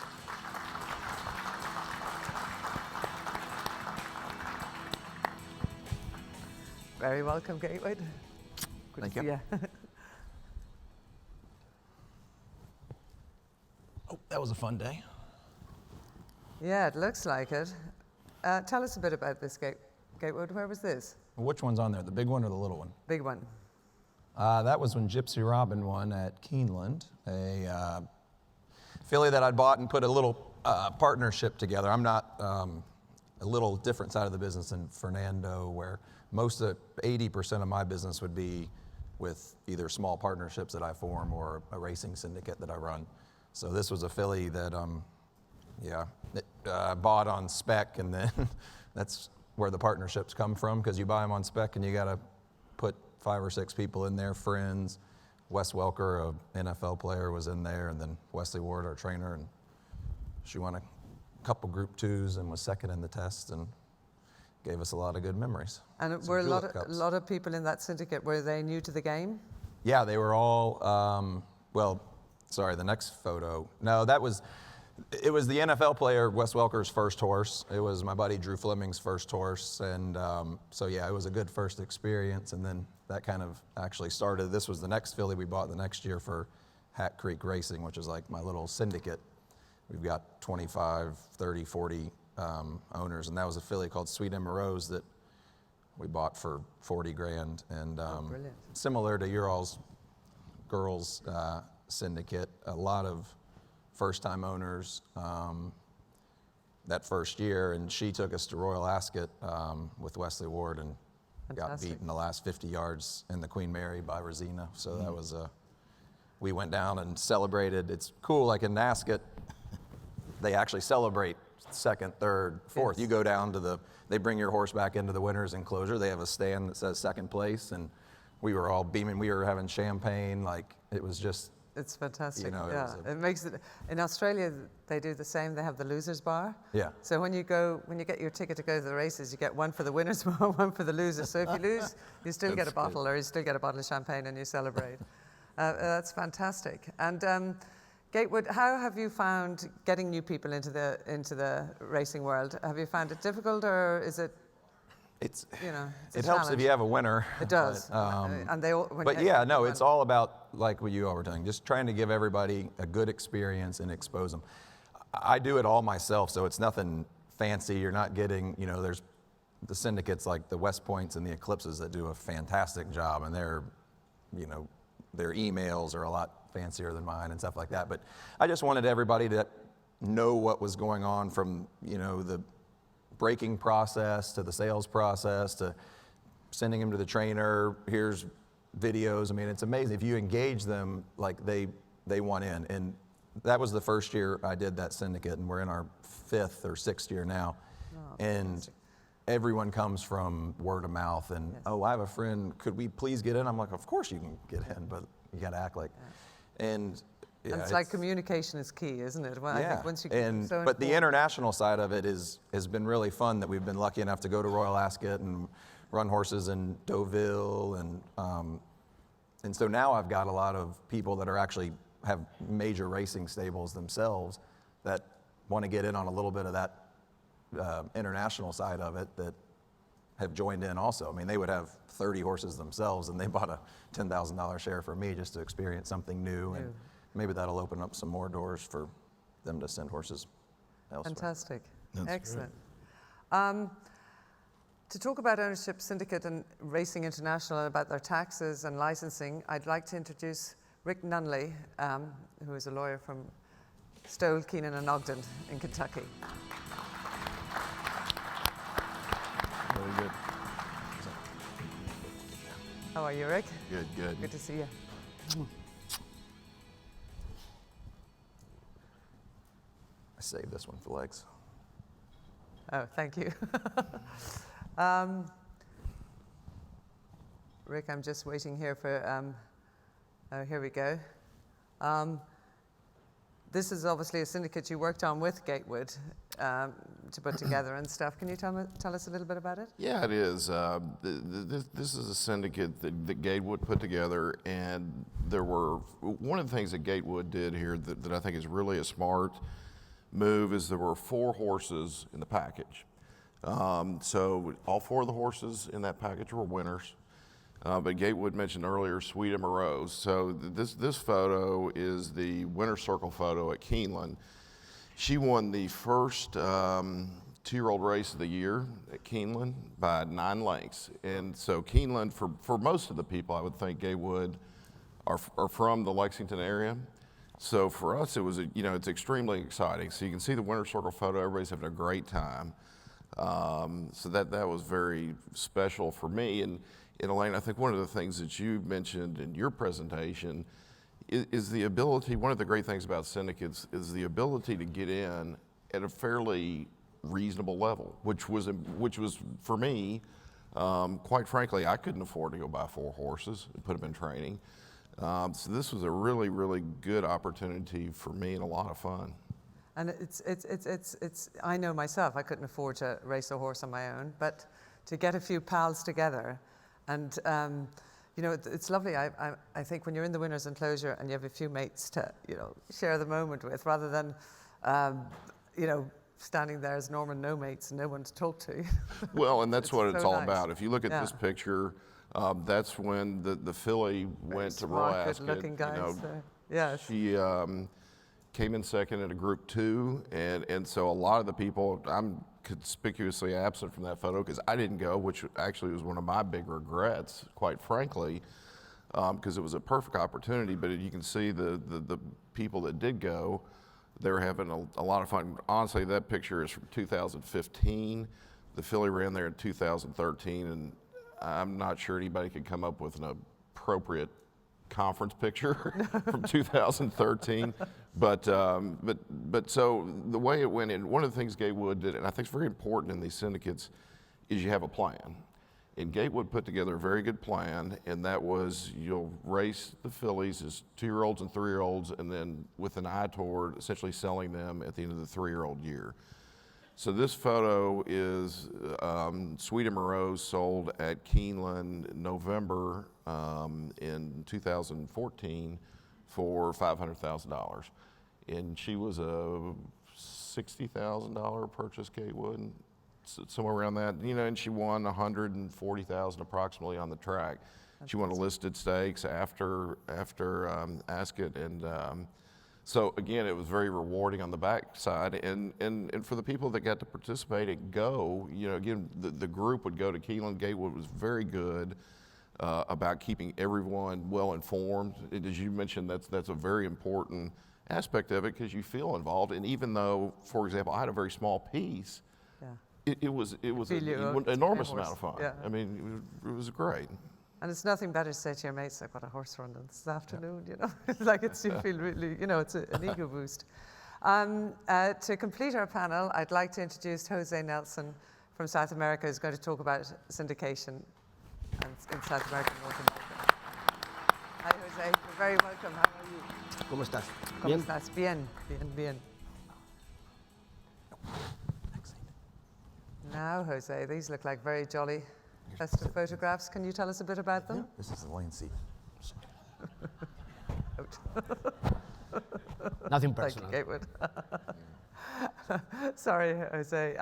[SPEAKER 4] Very welcome, Gatewood. Good
[SPEAKER 12] Thank
[SPEAKER 4] to see
[SPEAKER 12] you. Oh, that was a fun day.
[SPEAKER 4] Yeah, it looks like it. Tell us a bit about this Gatewood. Where was this?
[SPEAKER 12] Which one's on there, the big one or the little one?
[SPEAKER 4] Big one.
[SPEAKER 12] That was when Gypsy Robin won at Keeneland, a filly that I'd bought and put a little partnership together. I'm not a little different side of the business than Fernando, where most of 80% of my business would be with either small partnerships that I form or a racing syndicate that I run. So this was a filly that, bought on spec, and then that's where the partnerships come from, because you buy them on spec and you got to put 5 or 6 people in there, friends. Wes Welker, an NFL player, was in there, and then Wesley Ward, our trainer, and she won a couple Group 2s and was second in the test and gave us a lot of good memories.
[SPEAKER 4] And were a lot of people in that syndicate, were they new to the game?
[SPEAKER 12] Yeah, they were all, the next photo. No, it was the NFL player, Wes Welker's first horse. It was my buddy Drew Fleming's first horse. And it was a good first experience. And then that kind of actually started. This was the next filly we bought the next year for Hat Creek Racing, which is like my little syndicate. We've got 25, 30, 40 owners. And that was a filly called Sweet Emma Rose that we bought for 40 grand. And similar to your all's girls syndicate, a lot of first-time owners that first year, and she took us to Royal Ascot with Wesley Ward, and got
[SPEAKER 4] Fantastic.
[SPEAKER 12] beat in the last 50 yards in the Queen Mary by Rosina. So that was we went down and celebrated. It's cool, like in Nasket, they actually celebrate second, third, fourth.
[SPEAKER 4] Yes.
[SPEAKER 12] You go down to they bring your horse back into the winner's enclosure. They have a stand that says second place, and we were all beaming. We were having champagne. Like, it was just,
[SPEAKER 4] It's fantastic.
[SPEAKER 12] You know, it
[SPEAKER 4] yeah,
[SPEAKER 12] was
[SPEAKER 4] it makes it. In Australia, they do the same. They have the losers bar.
[SPEAKER 12] Yeah.
[SPEAKER 4] So when you get your ticket to go to the races, you get one for the winners bar, one for the losers. So if you lose, you still get a bottle, or you still get a bottle of champagne, and you celebrate. That's fantastic. And Gatewood, how have you found getting new people into the racing world? Have you found it difficult, or is it?
[SPEAKER 12] it's
[SPEAKER 4] It's
[SPEAKER 12] it
[SPEAKER 4] a
[SPEAKER 12] helps if
[SPEAKER 4] challenge.
[SPEAKER 12] you have a winner.
[SPEAKER 4] It does.
[SPEAKER 12] But,
[SPEAKER 4] And they all. when
[SPEAKER 12] but
[SPEAKER 4] you-
[SPEAKER 12] yeah, no, it's all about, like what you all were doing, just trying to give everybody a good experience and expose them. I do it all myself, so it's nothing fancy. You're not getting, there's the syndicates like the West Points and the Eclipses that do a fantastic job, and their emails are a lot fancier than mine and stuff like that. But I just wanted everybody to know what was going on from, the breaking process to the sales process to sending them to the trainer. Here's videos. I mean, it's amazing. If you engage them, like they want in. And that was the first year I did that syndicate, and we're in our 5th or 6th year now. And everyone comes from word of mouth and, oh, I have a friend, could we please get in? I'm like, of course you can get in, but you got to act like. And yeah,
[SPEAKER 4] And it's like communication is key, isn't it? Well, I
[SPEAKER 12] yeah,
[SPEAKER 4] think once you
[SPEAKER 12] but the international side of it has been really fun, that we've been lucky enough to go to Royal Ascot and run horses in Deauville, and so now I've got a lot of people that are actually have major racing stables themselves that want to get in on a little bit of that international side of it, that have joined in also. I mean, they would have 30 horses themselves, and they bought a $10,000 share for me just to experience something new. And maybe that'll open up some more doors for them to send horses elsewhere.
[SPEAKER 4] Fantastic.
[SPEAKER 11] That's
[SPEAKER 4] Excellent. To talk about ownership, syndicate, and Racing International, and about their taxes and licensing, I'd like to introduce Rick Nunley, who is a lawyer from Stowell, Keenan, and Ogden in Kentucky.
[SPEAKER 11] Very good.
[SPEAKER 4] How are you, Rick?
[SPEAKER 11] Good, good.
[SPEAKER 4] Good to see you.
[SPEAKER 12] I saved this one for legs.
[SPEAKER 4] Oh, thank you. Rick, I'm just waiting here for, here we go. This is obviously a syndicate you worked on with Gatewood to put together and stuff. Can you tell us a little bit about it?
[SPEAKER 13] Yeah, it is. This is a syndicate that Gatewood put together, and one of the things that Gatewood did here that I think is really a smart move is there were 4 horses in the package. So all 4 of the horses in that package were winners. But Gatewood mentioned earlier Sweeta Moreau. So this photo is the winner's circle photo at Keeneland. She won the first 2-year-old race of the year at Keeneland by 9 lengths. And so Keeneland, for most of the people, I would think Gatewood are from the Lexington area. So for us, it was it's extremely exciting. So you can see the winner's circle photo. Everybody's having a great time. So that was very special for me. And Elaine, I think one of the things that you mentioned in your presentation is the ability. One of the great things about syndicates is the ability to get in at a fairly reasonable level, which was for me, quite frankly, I couldn't afford to go buy 4 horses and put them in training. So this was a really, really good opportunity for me and a lot of fun.
[SPEAKER 4] And it's I know myself, I couldn't afford to race a horse on my own, but to get a few pals together, and it's lovely. I think when you're in the winner's enclosure and you have a few mates to share the moment with, rather than standing there as Norman, no mates and no one to talk to.
[SPEAKER 13] Well, and that's what it's all
[SPEAKER 4] nice.
[SPEAKER 13] about. If you look at this picture, that's when the filly went to Royal Ascot.
[SPEAKER 4] Good-looking guys. Yes.
[SPEAKER 13] She came in second at a Group 2, and so a lot of the people, I'm conspicuously absent from that photo because I didn't go, which actually was one of my big regrets, quite frankly, because it was a perfect opportunity. But you can see the people that did go, they were having a lot of fun. Honestly, that picture is from 2015. The filly ran there in 2013, and I'm not sure anybody could come up with an appropriate conference picture from 2013. But so the way it went in, one of the things Gatewood did, and I think it's very important in these syndicates, is you have a plan. And Gatewood put together a very good plan, and that was you'll race the fillies as 2-year-olds and 3-year-olds, and then with an eye toward essentially selling them at the end of the 3-year-old year. So this photo is Sweet and Moreau sold at Keeneland in November in 2014 for $500,000. And she was a $60,000 purchase, Gatewood, somewhere around that. You know, and she won $140,000 approximately on the track. She won a listed stakes after Ascot, and so again, it was very rewarding on the backside, and for the people that got to participate at Go, you know, again, the group would go to Keeneland. Gatewood was very good about keeping everyone well informed. As you mentioned, that's a very important aspect of it because you feel involved, and even though, for example, I had a very small piece, it was an enormous amount of fun.
[SPEAKER 4] Yeah.
[SPEAKER 13] I mean, it was great.
[SPEAKER 4] And it's nothing better to say to your mates, like, what a horse run this afternoon, you know? It's like, you feel really, you know, it's an ego boost. To complete our panel, I'd like to introduce Jose Nelson from South America, who's going to talk about syndication in South America and North America. Hi, Jose. You're very welcome. How are you?
[SPEAKER 14] ¿Cómo estás?
[SPEAKER 4] ¿Cómo
[SPEAKER 14] Bien.
[SPEAKER 4] estás? Bien, bien, bien. Now, Jose, these look like very jolly festive photographs. Can you tell us a bit about them?
[SPEAKER 15] This is the lane seat.
[SPEAKER 14] Nothing personal.
[SPEAKER 4] Thank you, Gatewood. Sorry, Jose.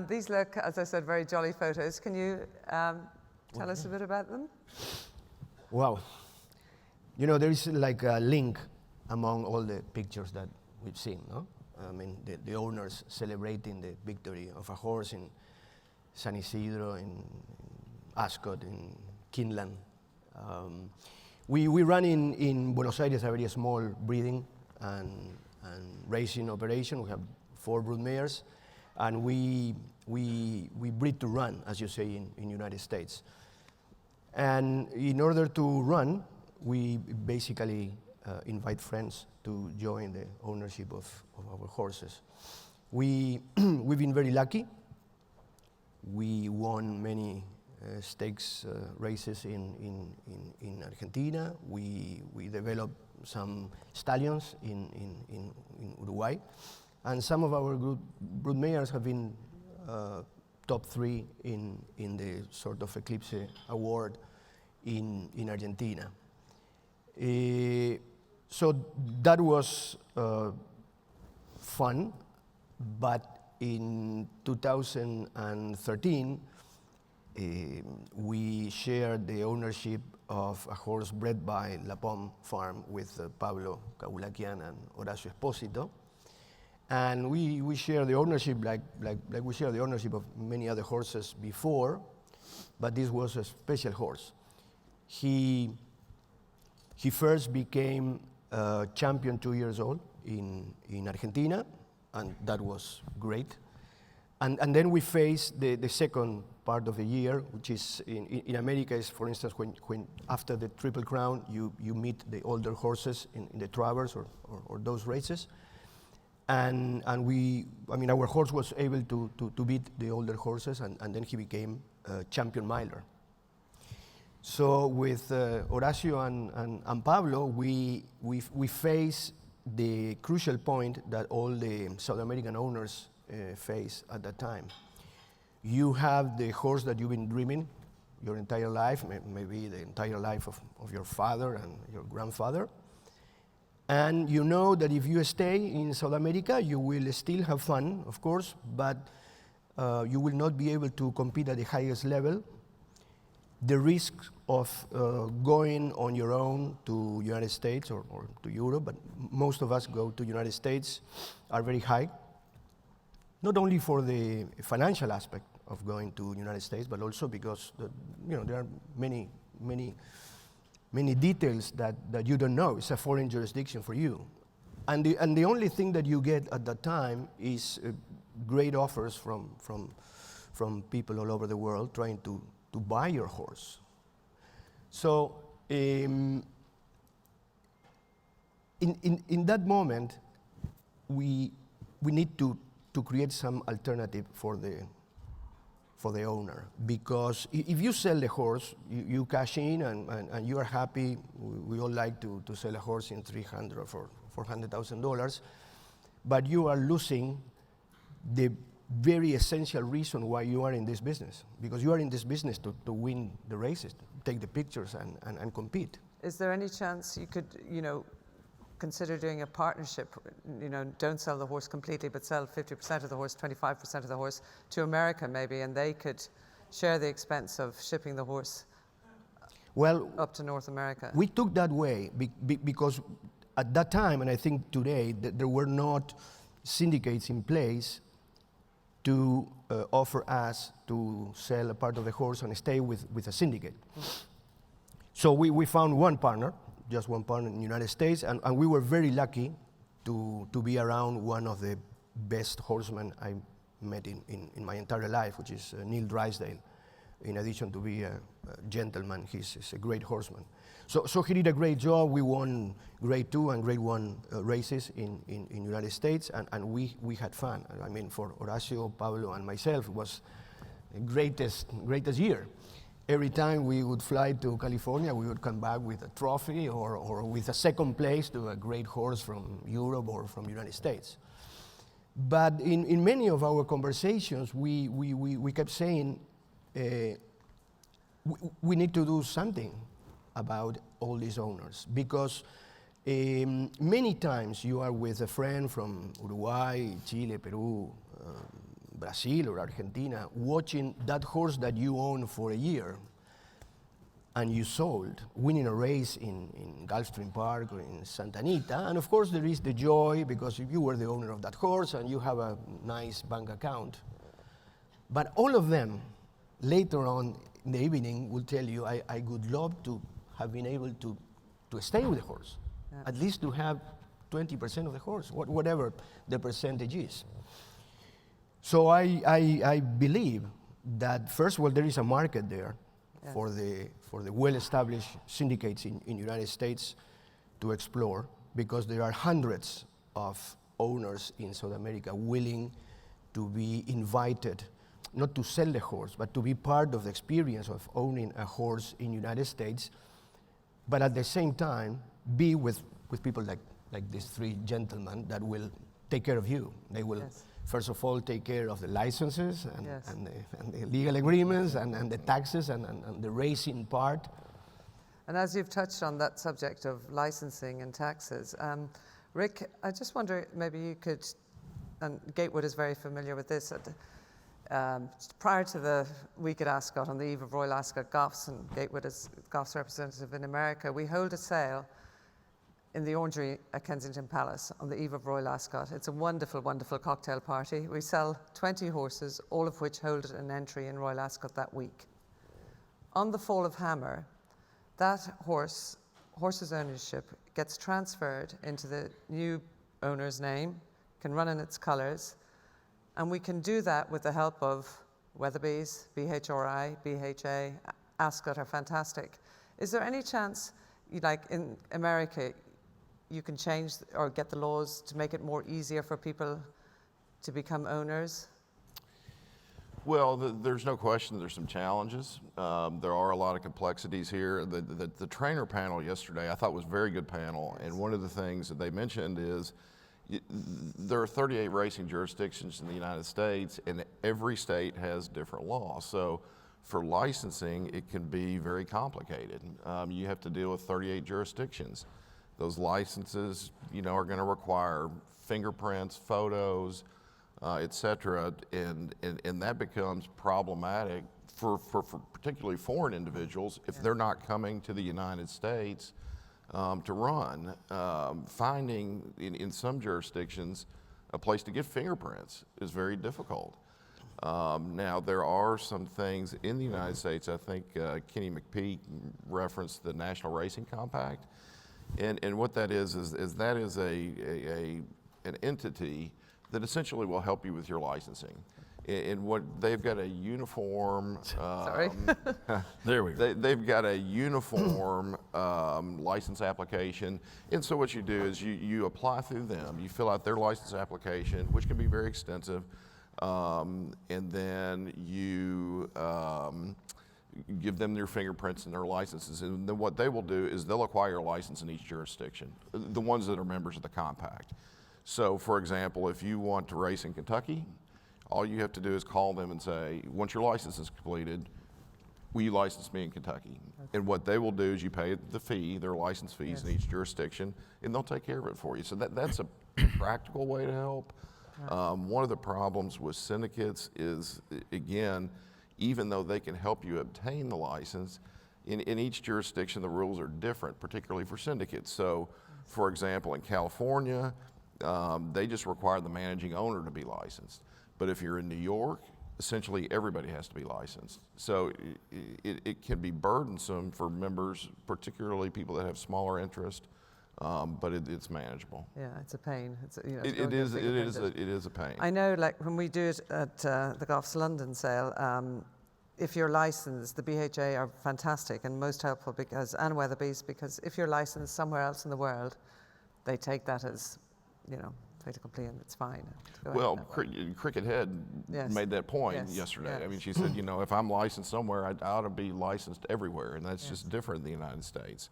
[SPEAKER 4] These look, as I said, very jolly photos. Can you tell us a bit about them?
[SPEAKER 14] Wow. You know, there is like a link among all the pictures that we've seen, no? I mean, the owners celebrating the victory of a horse in San Isidro, in Ascot, in Keeneland. We run in Buenos Aires a very small breeding and racing operation. We have 4 brood mares, and we breed to run, as you say, in United States. And in order to run, we basically invite friends to join the ownership of our horses. We've been very lucky. We won many stakes races in Argentina. We developed some stallions in Uruguay. And some of our brood mares have been top 3 in the sort of Eclipse Award in Argentina. So that was fun, but in 2013, we shared the ownership of a horse bred by La Pomme Farm with Pablo Cabulaquian and Horacio Espósito. And we share the ownership like we share the ownership of many other horses before, but this was a special horse. He first became champion 2 years old in Argentina, and that was great. And then we face the second part of the year, which is in America is, for instance, when after the Triple Crown, you meet the older horses in the Travers or those races. And our horse was able to beat the older horses, and then he became champion miler. So with Horacio and Pablo, we face the crucial point that all the South American owners face at that time. You have the horse that you've been dreaming your entire life, maybe the entire life of your father and your grandfather. And you know that if you stay in South America, you will still have fun, of course, but you will not be able to compete at the highest level. The risk of going on your own to United States or to Europe, but most of us go to United States, are very high. Not only for the financial aspect of going to United States, but also because there are many details that you don't know. It's a foreign jurisdiction for you. And the only thing that you get at that time is great offers from people all over the world trying to buy your horse. So in that moment, we need to create some alternative for the owner, because if you sell the horse, you cash in and you are happy. We all like to sell a horse in $300,000 or $400,000, but you are losing the very essential reason why you are in this business, because you are in this business to win the races, take the pictures and compete.
[SPEAKER 4] Is there any chance you could, consider doing a partnership, don't sell the horse completely, but sell 50% of the horse, 25% of the horse to America maybe, and they could share the expense of shipping the horse up to North America?
[SPEAKER 14] We took that way because at that time, and I think today, there were not syndicates in place to offer us to sell a part of the horse and stay with a syndicate. So we found one partner, just one partner in the United States, and we were very lucky to be around one of the best horsemen I met in my entire life, which is Neil Drysdale. In addition to be a gentleman, he's a great horseman. So he did a great job. We won Grade 2 and Grade 1 races in United States, and we had fun. I mean, for Horacio, Pablo, and myself, it was the greatest year. Every time we would fly to California, we would come back with a trophy or with a second place to a great horse from Europe or from the United States. But in many of our conversations, we kept saying, we need to do something about all these owners, because many times you are with a friend from Uruguay, Chile, Peru, Brazil or Argentina, watching that horse that you own for a year and you sold, winning a race in Gulfstream Park or in Santa Anita. And of course there is the joy, because if you were the owner of that horse and you have a nice bank account. But all of them later on in the evening will tell you, I would love to have been able to stay with the horse, at least to have 20% of the horse, whatever the percentage is. So I believe that, first of all, there is a market there for the well-established syndicates in the United States to explore, because there are hundreds of owners in South America willing to be invited, not to sell the horse, but to be part of the experience of owning a horse in the United States, but at the same time be with people like these three gentlemen that will take care of you. They will first of all take care of the licenses and the legal agreements and the taxes and the racing part.
[SPEAKER 4] And as you've touched on that subject of licensing and taxes, Rick, I just wonder, maybe you could, and Gatewood is very familiar with this, prior to the week at Ascot, on the eve of Royal Ascot Goffs, and Gatewood is Goffs representative in America, we hold a sale in the Orangery at Kensington Palace on the eve of Royal Ascot. It's a wonderful, wonderful cocktail party. We sell 20 horses, all of which hold an entry in Royal Ascot that week. On the Fall of Hammer, that horse's ownership gets transferred into the new owner's name, can run in its colours, and we can do that with the help of Weatherby's, BHRI, BHA, Ascot are fantastic. Is there any chance, like in America, you can change or get the laws to make it more easier for people to become owners?
[SPEAKER 13] Well, there's no question there's some challenges. There are a lot of complexities here. The trainer panel yesterday I thought was a very good panel, and one of the things that they mentioned is there are 38 racing jurisdictions in the United States, and every state has different laws. So for licensing, it can be very complicated. You have to deal with 38 jurisdictions. Those licenses, are going to require fingerprints, photos, et cetera, and that becomes problematic for particularly foreign individuals if they're not coming to the United States to run. Finding in some jurisdictions a place to get fingerprints is very difficult. Now, there are some things in the United States. I think Kenny McPeak referenced the National Racing Compact. And what that is that is an entity that essentially will help you with your licensing. And what they've got a uniform.
[SPEAKER 4] Sorry.
[SPEAKER 11] There we go.
[SPEAKER 13] They've got a uniform license application, and so what you do is you apply through them. You fill out their license application, which can be very extensive, and then you give them their fingerprints and their licenses, and then what they will do is they'll acquire a license in each jurisdiction, the ones that are members of the compact. So, for example, if you want to race in Kentucky, all you have to do is call them and say, once your license is completed, will you license me in Kentucky? And what they will do is you pay the fee, their license fees in each jurisdiction, and they'll take care of it for you. So that's a practical way to help. One of the problems with syndicates is, again, even though they can help you obtain the license, in each jurisdiction the rules are different, particularly for syndicates. So, for example, in California, they just require the managing owner to be licensed. But if you're in New York, essentially everybody has to be licensed. So it can be burdensome for members, particularly people that have smaller interest, but it's manageable.
[SPEAKER 4] Yeah, it's a pain.
[SPEAKER 13] It is a pain.
[SPEAKER 4] I know, like when we do it at the Golf's London sale, if you're licensed, the BHA are fantastic and most helpful and Weatherby's, because if you're licensed somewhere else in the world, they take that as, fait accompli, and it's fine.
[SPEAKER 13] Well, Cricket Head made that point yesterday.
[SPEAKER 4] Yes.
[SPEAKER 13] I mean, she said, if I'm licensed somewhere, I ought to be licensed everywhere, and that's just different in the United States.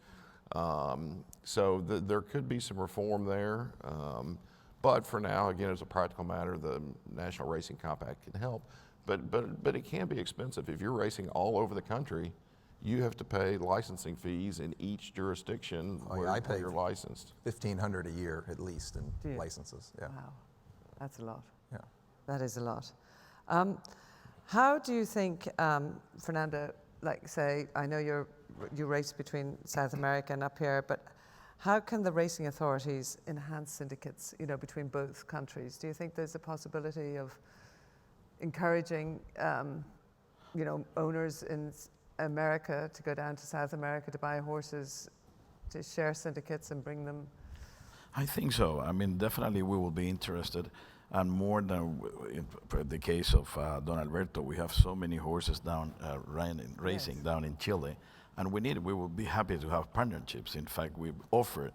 [SPEAKER 13] So there could be some reform there, but for now, again, as a practical matter, the National Racing Compact can help. But it can be expensive. If you're racing all over the country, you have to pay licensing fees in each jurisdiction where you're licensed.
[SPEAKER 12] $1,500 a year at least in licenses. Yeah.
[SPEAKER 4] Wow, that's a lot.
[SPEAKER 12] Yeah,
[SPEAKER 4] that is a lot. How do you think, Fernando? Like, say, I know you race between South America and up here, but how can the racing authorities enhance syndicates, between both countries? Do you think there's a possibility of encouraging, owners in America to go down to South America to buy horses, to share syndicates and bring them?
[SPEAKER 11] I think so. I mean, definitely we will be interested, and more than in the case of Don Alberto, we have so many horses down racing down in Chile, and we will be happy to have partnerships. In fact, we offer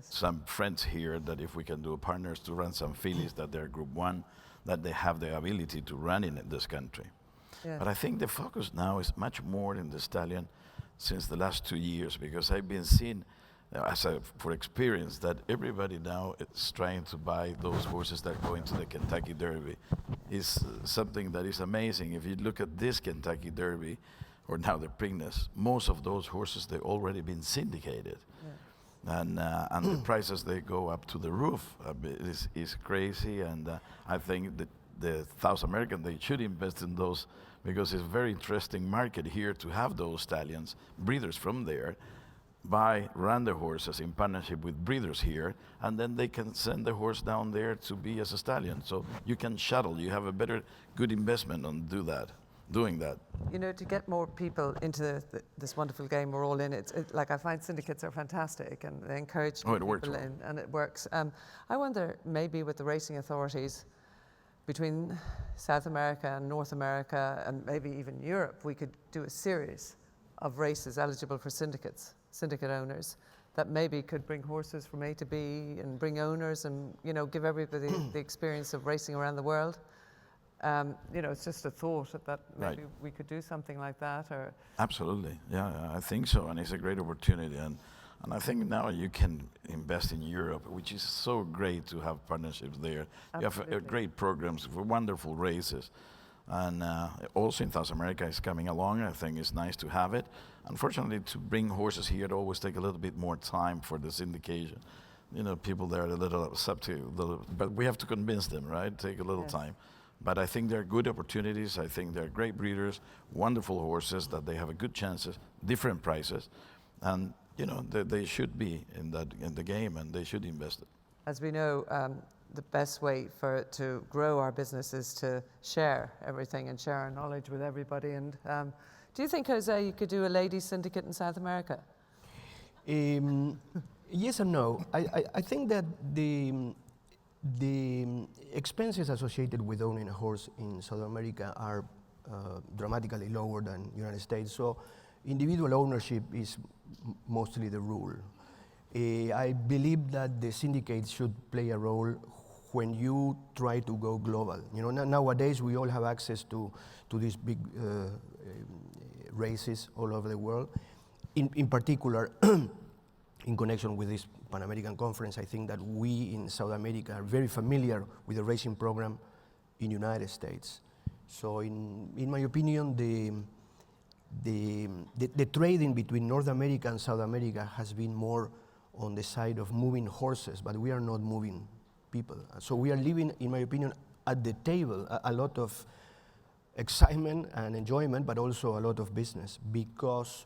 [SPEAKER 11] some friends here that if we can do partners to run some fillies that they're Group 1, that they have the ability to run in this country. Yeah. But I think the focus now is much more in the stallion since the last 2 years, because I've been seeing, for experience, that everybody now is trying to buy those horses that go into the Kentucky Derby. It's something that is amazing. If you look at this Kentucky Derby, or now the Preakness, most of those horses, they've already been syndicated. Yeah. And the prices, they go up to the roof. It's crazy, and I think that the South American, they should invest in those, because it's a very interesting market here to have those stallions, breeders from there, run the horses in partnership with breeders here, and then they can send the horse down there to be as a stallion. So you can shuttle, you have a good investment on doing that.
[SPEAKER 4] To get more people into this wonderful game, we're all in it. Like, I find syndicates are fantastic, and they encourage people in, and it works. I wonder, maybe with the racing authorities, between South America and North America, and maybe even Europe, we could do a series of races eligible for syndicate owners, that maybe could bring horses from A to B and bring owners and, give everybody the experience of racing around the world. It's just a thought that maybe we could do something like that. Or Absolutely,
[SPEAKER 11] yeah, I think so, and it's a great opportunity. And I think now you can invest in Europe, which is so great to have partnerships there. Absolutely. You have great programs for wonderful races. And also in South America is coming along. I think it's nice to have it. Unfortunately, to bring horses here, it always takes a little bit more time for the syndication. People there are a little susceptible, but we have to convince them, right? Take a little time. But I think there are good opportunities. I think they're great breeders, wonderful horses, that they have a good chances, different prices. And they should be in the game, and they should invest it.
[SPEAKER 4] As we know, the best way to grow our business is to share everything and share our knowledge with everybody. And do you think, Jose, you could do a ladies syndicate in South America?
[SPEAKER 14] Yes and no. I think that the the expenses associated with owning a horse in South America are dramatically lower than United States. So individual ownership is mostly the rule. I believe that the syndicates should play a role when you try to go global. You know, nowadays we all have access to these big races all over the world. In particular, in connection with this Pan American Conference, I think that we in South America are very familiar with the racing program in United States. So in my opinion, the trading between North America and South America has been more on the side of moving horses, but we are not moving people. So we are living, in my opinion, at the table, a lot of excitement and enjoyment, but also a lot of business, because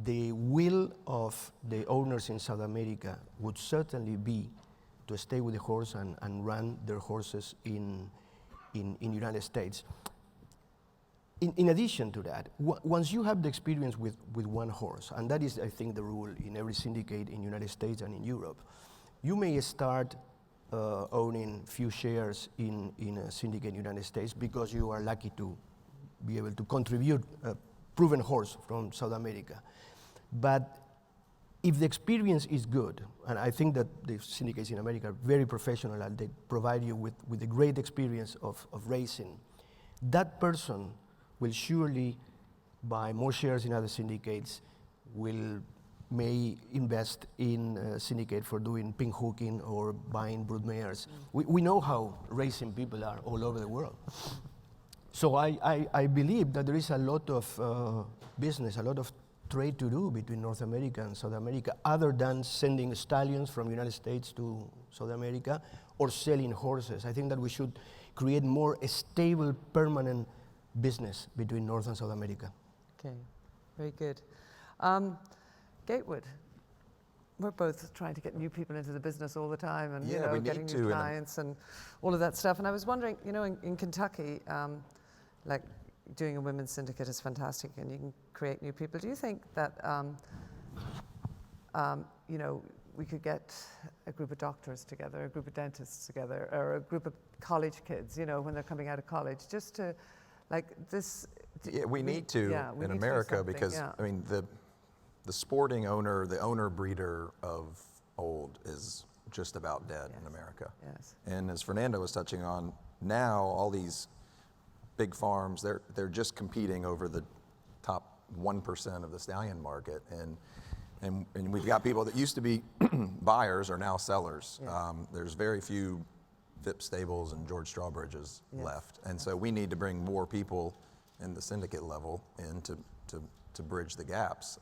[SPEAKER 14] the will of the owners in South America would certainly be to stay with the horse and run their horses in United States. In addition to that, once you have the experience with one horse, and that is, I think, the rule in every syndicate in United States and in Europe, you may start owning few shares in a syndicate in United States because you are lucky to be able to contribute a proven horse from South America. But if the experience is good, and I think that the syndicates in America are very professional and they provide you with a great experience of racing, that person will surely buy more shares in other syndicates, may invest in a syndicate for doing pin hooking or buying brood mares. We know how racing people are all over the world. So I believe that there is a lot of business, a lot of trade to do between North America and South America, other than sending stallions from the United States to South America or selling horses. I think that we should create more stable, permanent business between North and South America.
[SPEAKER 4] Okay, very good. Gatewood, we're both trying to get new people into the business all the time, and
[SPEAKER 12] yeah, we
[SPEAKER 4] getting
[SPEAKER 12] need
[SPEAKER 4] new
[SPEAKER 12] to,
[SPEAKER 4] clients and all of that stuff. And I was wondering, in Kentucky, like doing a women's syndicate is fantastic, and you can create new people. Do you think that we could get a group of doctors together, a group of dentists together, or a group of college kids, when they're coming out of college, just to like this?
[SPEAKER 12] Yeah, we need to in America because I mean the sporting owner, the owner breeder of old is just about dead in America.
[SPEAKER 4] Yes.
[SPEAKER 12] And as Fernando was touching on, now all these big farms, they're just competing over the top 1% of the stallion market, and we've got people that used to be buyers are now sellers.
[SPEAKER 4] Yeah.
[SPEAKER 12] There's very few Phipps Stables and George Strawbridges left, and so we need to bring more people in the syndicate level in to bridge the gaps.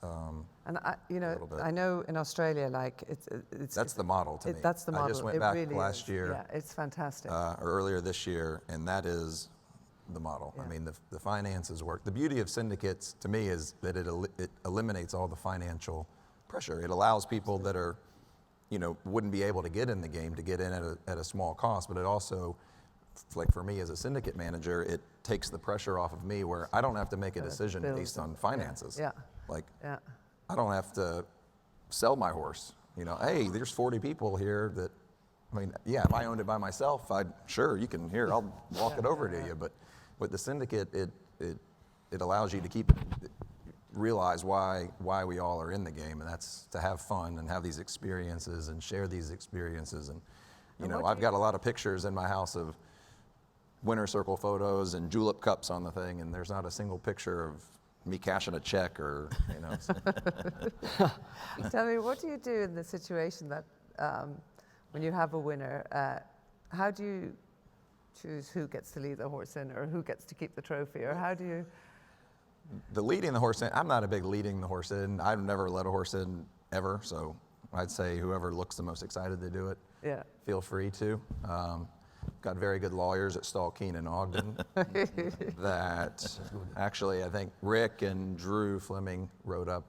[SPEAKER 4] And I know in Australia, like
[SPEAKER 12] that's the model to me.
[SPEAKER 4] That's the model.
[SPEAKER 12] I just went
[SPEAKER 4] it
[SPEAKER 12] back
[SPEAKER 4] really
[SPEAKER 12] last year.
[SPEAKER 4] Yeah, it's fantastic.
[SPEAKER 12] Or earlier this year, and that is the model. I mean, the finances work. The beauty of syndicates to me is that it eliminates all the financial pressure. It allows people that are, wouldn't be able to get in the game to get in at a small cost, but it also, like for me as a syndicate manager, it takes the pressure off of me where I don't have to make a decision based on finances.
[SPEAKER 4] Yeah.
[SPEAKER 12] Like, I don't have to sell my horse. Hey, there's 40 people here that, if I owned it by myself, sure, you can, here, I'll walk it over to you. But with the syndicate, it allows you to realize why we all are in the game, and that's to have fun and have these experiences and share these experiences. And I've got a lot of pictures in my house of winner circle photos and julep cups on the thing, and there's not a single picture of me cashing a check or,
[SPEAKER 4] Tell me, what do you do in the situation that when you have a winner, how do you choose who gets to lead the horse in, or who gets to keep the trophy, or how do you?
[SPEAKER 12] The leading the horse in, I'm not a big leading the horse in. I've never let a horse in ever, so I'd say whoever looks the most excited to do it, feel free to. Got very good lawyers at Stall Keene in Ogden that actually, I think Rick and Drew Fleming wrote up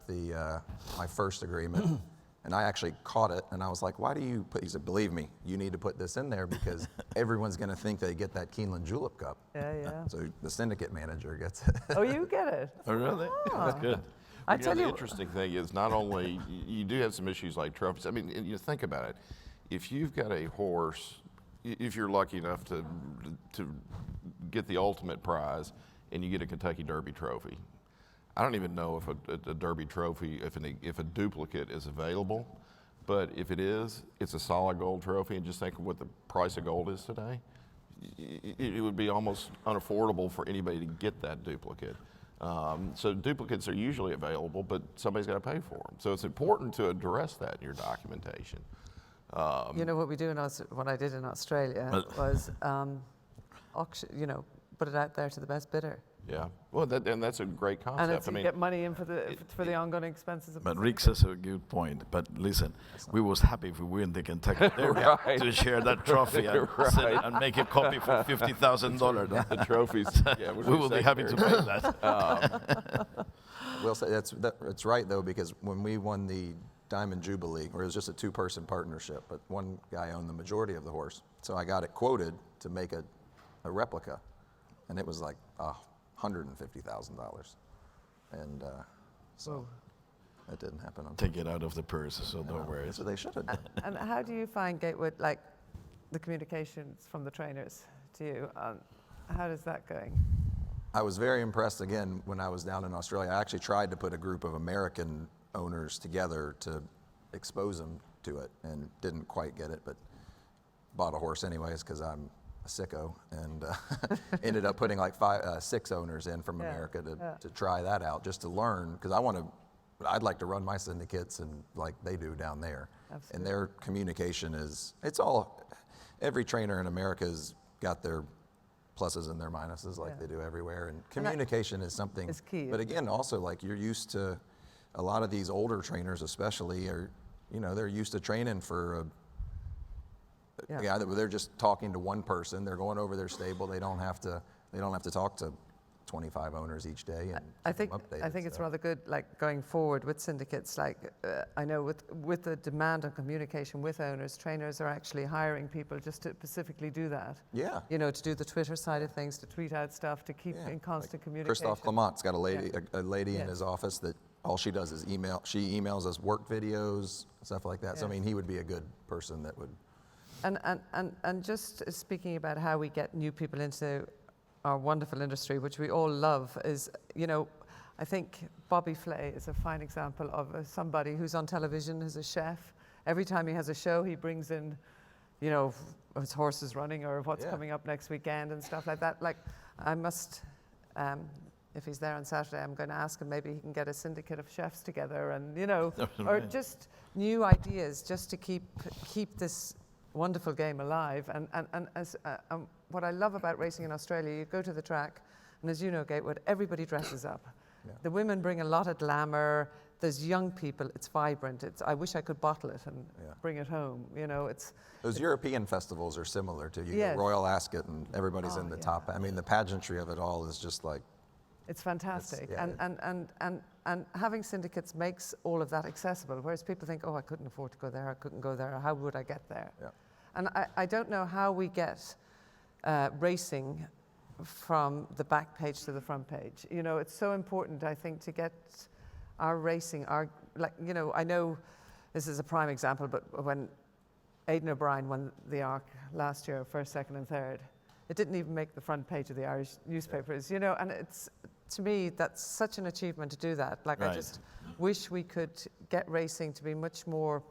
[SPEAKER 12] my first agreement, and I actually caught it, and I was like, why do you put, he said, believe me, you need to put this in there because everyone's gonna think they get that Keeneland Julep Cup.
[SPEAKER 4] Yeah.
[SPEAKER 12] So the syndicate manager gets it.
[SPEAKER 4] Oh, you get it?
[SPEAKER 13] Oh, really?
[SPEAKER 4] Oh.
[SPEAKER 13] That's good.
[SPEAKER 4] I tell
[SPEAKER 13] the
[SPEAKER 4] you,
[SPEAKER 13] interesting thing is not only, you do have some issues like trophies. I mean, you think about it. If you've got a horse if you're lucky enough to get the ultimate prize and you get a Kentucky Derby trophy. I don't even know if a Derby trophy, if a duplicate is available, but if it is, it's a solid gold trophy, and just think of what the price of gold is today. It would be almost unaffordable for anybody to get that duplicate. So duplicates are usually available, but somebody's got to pay for them. So it's important to address that in your documentation.
[SPEAKER 4] You know what we do what I did in Australia was auction. You know, put it out there to the best bidder.
[SPEAKER 13] Yeah, well, and that's a great concept.
[SPEAKER 4] And get money in for the ongoing expenses.
[SPEAKER 11] But Rick says a good point. But listen, we was happy if we win the Kentucky Derby to share that trophy and, sell it and make a copy for $50,000.
[SPEAKER 13] The trophies. Yeah,
[SPEAKER 11] we will be happy to pay that.
[SPEAKER 12] We'll say that's right though, because when we won the Diamond Jubilee, where it was just a two-person partnership, but one guy owned the majority of the horse, so I got it quoted to make a replica, and it was like $150,000, and so that didn't happen.
[SPEAKER 11] Take it out of the purse, so don't worry.
[SPEAKER 12] So they should have done.
[SPEAKER 4] And how do you find Gatewood, like the communications from the trainers to you? How is that going?
[SPEAKER 12] I was very impressed again when I was down in Australia. I actually tried to put a group of American owners together to expose them to it, and didn't quite get it, but bought a horse anyways because I'm a sicko, and ended up putting like 6 owners in from America to try that out, just to learn, because I'd like to run my syndicates and like they do down there. Absolutely. And their communication every trainer in America has got their pluses and their minuses like they do everywhere, and communication is something.
[SPEAKER 4] It's key.
[SPEAKER 12] But again, also like you're used to, a lot of these older trainers especially are, they're used to training for they're just talking to one person. They're going over their stable. They don't have to talk to 25 owners each day. And
[SPEAKER 4] I think it's rather good, like going forward with syndicates. Like I know with the demand on communication with owners, trainers are actually hiring people just to specifically do that.
[SPEAKER 12] Yeah.
[SPEAKER 4] To do the Twitter side of things, to tweet out stuff, to keep in constant communication.
[SPEAKER 12] Christophe Clement's got a lady in his office that all she does is email. She emails us work videos, stuff like that. So I mean, he would be a good person that would.
[SPEAKER 4] And just speaking about how we get new people into our wonderful industry, which we all love, is, I think Bobby Flay is a fine example of somebody who's on television as a chef. Every time he has a show, he brings in, his horses running or what's coming up next weekend and stuff like that. Like, I must, if he's there on Saturday, I'm going to ask him, maybe he can get a syndicate of chefs together and, or just new ideas just to keep this wonderful game alive. And as what I love about racing in Australia, you go to the track, and as you know, Gatewood, everybody dresses up. Yeah. The women bring a lot of glamour. There's young people. It's vibrant. I wish I could bottle it and bring it home. Those
[SPEAKER 12] European festivals are similar to Royal Ascot, and everybody's in the top. I mean, the pageantry of it all is just like.
[SPEAKER 4] It's fantastic, and having syndicates makes all of that accessible. Whereas people think, oh, I couldn't afford to go there. I couldn't go there. How would I get there? Yeah. And I don't know how we get racing from the back page to the front page. It's so important, I think, to get our racing, I know this is a prime example, but when Aidan O'Brien won the ARC last year, first, second, and third, it didn't even make the front page of the Irish newspapers, and it's, to me, that's such an achievement to do that. Like, right. I just wish we could get racing to be much more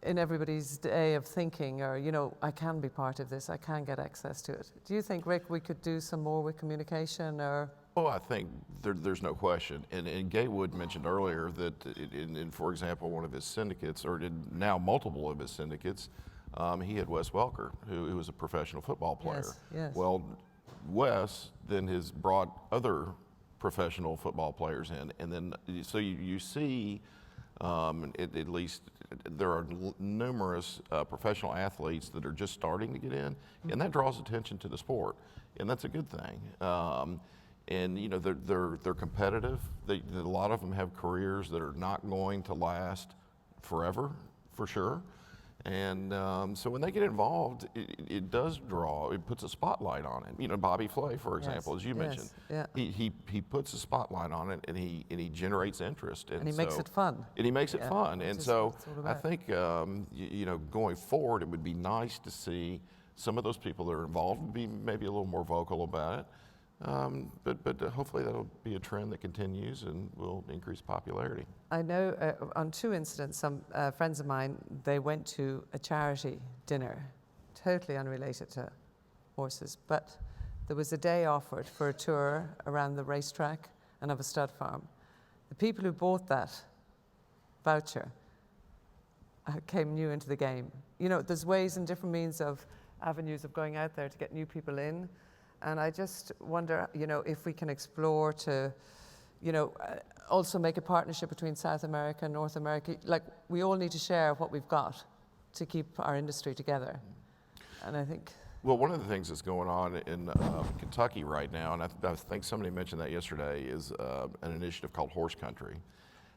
[SPEAKER 4] in everybody's day of thinking, or, I can be part of this, I can get access to it. Do you think, Rick, we could do some more with communication, or?
[SPEAKER 13] Oh, I think there's no question. And Gatewood mentioned earlier that, for example, one of his syndicates, or now multiple of his syndicates, he had Wes Welker, who was a professional football player.
[SPEAKER 4] Yes.
[SPEAKER 13] Well, Wes then has brought other professional football players in, and then so you see, at least there are numerous professional athletes that are just starting to get in, and that draws attention to the sport, and that's a good thing. And they're competitive. A lot of them have careers that are not going to last forever, for sure. And so when they get involved, it does draw, it puts a spotlight on it. You know, Bobby Flay, for example, as you mentioned, he puts a spotlight on it, and he generates interest.
[SPEAKER 4] And he makes it fun.
[SPEAKER 13] And he makes it fun. And so I think, you know, going forward, it would be nice to see some of those people that are involved be maybe a little more vocal about it. But hopefully that'll be a trend that continues and will increase popularity.
[SPEAKER 4] I know on 2 incidents, some friends of mine, they went to a charity dinner, totally unrelated to horses, but there was a day offered for a tour around the racetrack and of a stud farm. The people who bought that voucher came new into the game. You know, there's ways and different means of avenues of going out there to get new people in. And I just wonder, you know, if we can explore to, you know, also make a partnership between South America and North America. Like, we all need to share what we've got to keep our industry together. And I think...
[SPEAKER 13] Well, one of the things that's going on in Kentucky right now, and I think somebody mentioned that yesterday, is an initiative called Horse Country.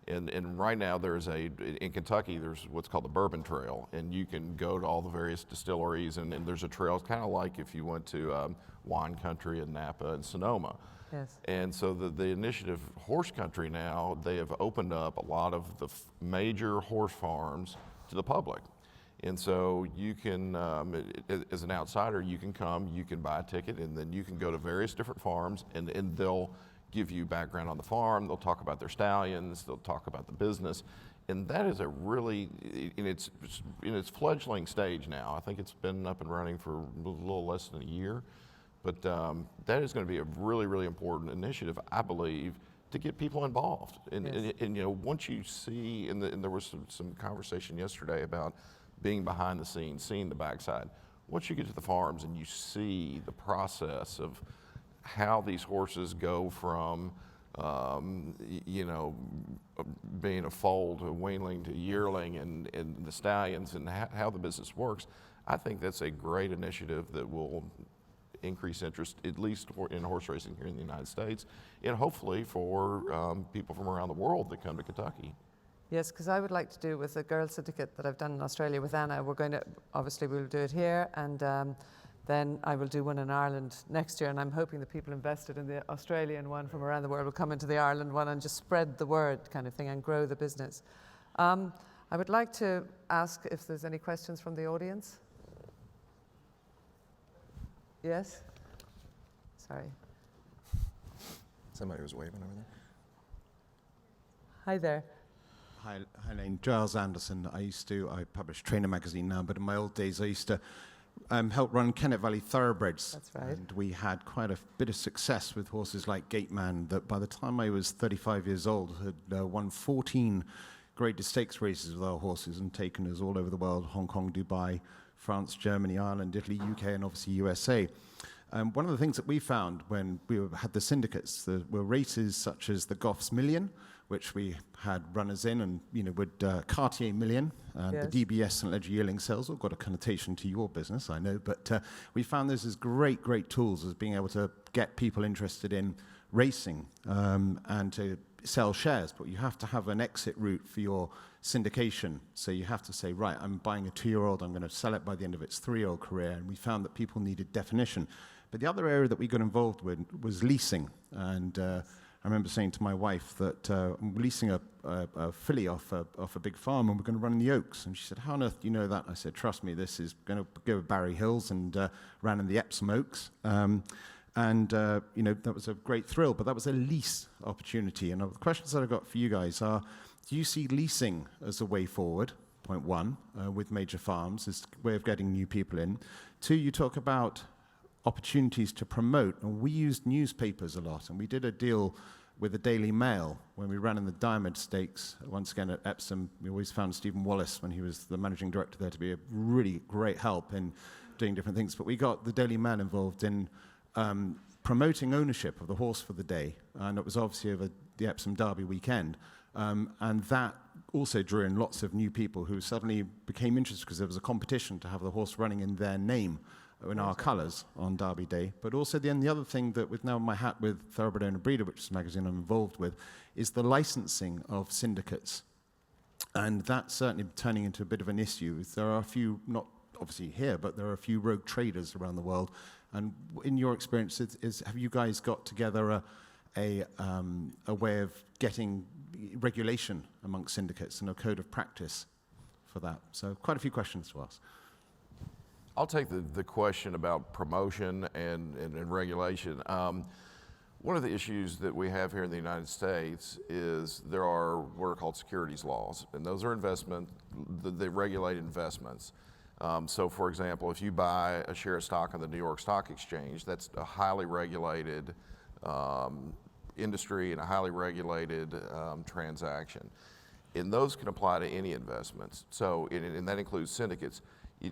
[SPEAKER 13] And right now in Kentucky, there's what's called the Bourbon Trail, and you can go to all the various distilleries, and there's a trail kind of like if you went to wine country in Napa and Sonoma.
[SPEAKER 4] Yes.
[SPEAKER 13] And so the initiative Horse Country now, they have opened up a lot of the major horse farms to the public. And so you can, as an outsider, you can come, you can buy a ticket, and then you can go to various different farms, and they'll give you background on the farm, they'll talk about their stallions, they'll talk about the business. And that is a really, in its fledgling stage now. I think it's been up and running for a little less than a year. But that is going to be a really, really important initiative, I believe, to get people involved. And you know, once you see, and there was some conversation yesterday about being behind the scenes, seeing the backside. Once you get to the farms and you see the process of how these horses go from, you know, being a foal to weanling to yearling, and the stallions, and how the business works, I think that's a great initiative that will increase interest, at least in horse racing here in the United States, and hopefully for people from around the world that come to Kentucky.
[SPEAKER 4] Yes, because I would like to do with the Girls Syndicate that I've done in Australia with Anna. We're going to, obviously we'll do it here, and then I will do one in Ireland next year, and I'm hoping the people invested in the Australian one from around the world will come into the Ireland one and just spread the word kind of thing and grow the business. I would like to ask if there's any questions from the audience. Yes? Sorry.
[SPEAKER 15] Somebody was waving over there.
[SPEAKER 4] Hi there.
[SPEAKER 16] Hi, Lane. Giles Anderson. I publish Trainer Magazine now, but in my old days I used to help run Kennet Valley Thoroughbreds.
[SPEAKER 4] That's right.
[SPEAKER 16] And we had quite a bit of success with horses like Gateman, that by the time I was 35 years old had won 14 Great Stakes races with our horses and taken us all over the world: Hong Kong, Dubai, France, Germany, Ireland, Italy, UK, and obviously USA. One of the things that we found when we had the syndicates, there were races such as the Goffs Million, which we had runners in, and would Cartier Million, and the DBS St. Ledger Yearling Sales, all got a connotation to your business, I know, but we found those as great tools as being able to get people interested in racing and to sell shares. But you have to have an exit route for your syndication. So you have to say, right, I'm buying a 2-year-old, I'm going to sell it by the end of its 3-year-old career, and we found that people needed definition. But the other area that we got involved with was leasing, and I remember saying to my wife that I'm leasing a filly off a big farm, and we're going to run in the Oaks. And she said, how on earth do you know that? I said, trust me, this is going to go to Barry Hills, and ran in the Epsom Oaks. That was a great thrill, but that was a lease opportunity. And the questions that I've got for you guys are, do you see leasing as a way forward, point one, with major farms, as a way of getting new people in? 2, you talk about opportunities to promote, and we used newspapers a lot, and we did a deal with the Daily Mail when we ran in the Diamond Stakes, once again at Epsom. We always found Stephen Wallace, when he was the managing director there, to be a really great help in doing different things. But we got the Daily Mail involved in promoting ownership of the horse for the day, and it was obviously over the Epsom Derby weekend, and that also drew in lots of new people who suddenly became interested because there was a competition to have the horse running in their name, in our colours on Derby Day. But also the other thing that, with now my hat with Thoroughbred Owner Breeder, which is a magazine I'm involved with, is the licensing of syndicates. And that's certainly turning into a bit of an issue. There are a few, not obviously here, but there are a few rogue traders around the world. And in your experience, have you guys got together a way of getting regulation amongst syndicates and a code of practice for that? So quite a few questions to ask.
[SPEAKER 13] I'll take the question about promotion and regulation. One of the issues that we have here in the United States is there are what are called securities laws, and those are they regulate investments. So for example, if you buy a share of stock on the New York Stock Exchange, that's a highly regulated industry and a highly regulated transaction. And those can apply to any investments. So, and that includes syndicates.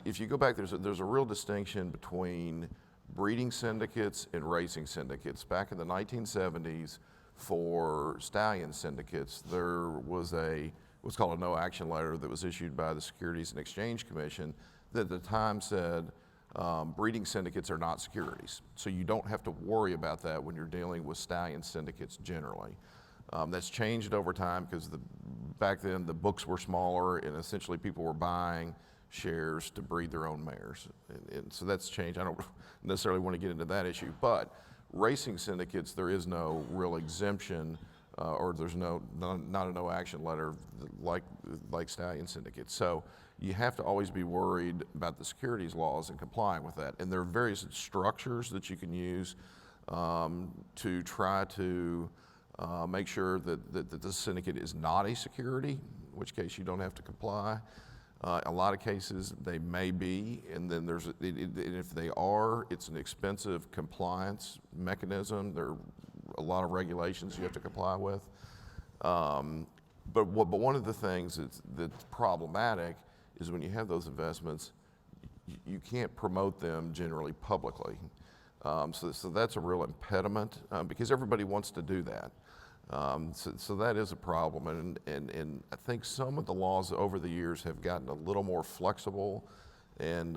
[SPEAKER 13] If you go back, there's a real distinction between breeding syndicates and racing syndicates. Back in the 1970s, for stallion syndicates, there was what's called a no action letter that was issued by the Securities and Exchange Commission that at the time said breeding syndicates are not securities. So you don't have to worry about that when you're dealing with stallion syndicates generally. That's changed over time because back then the books were smaller and essentially people were buying shares to breed their own mares. And so that's changed. I don't necessarily want to get into that issue, but racing syndicates, there is no real exemption or there's not a no action letter like stallion syndicates. So you have to always be worried about the securities laws and complying with that. And there are various structures that you can use to try to make sure that the syndicate is not a security, in which case you don't have to comply. A lot of cases they may be, and then if they are, it's an expensive compliance mechanism. There are a lot of regulations you have to comply with. But one of the things that's problematic is when you have those investments, you can't promote them generally publicly. So that's a real impediment because everybody wants to do that. So that is a problem, and I think some of the laws over the years have gotten a little more flexible and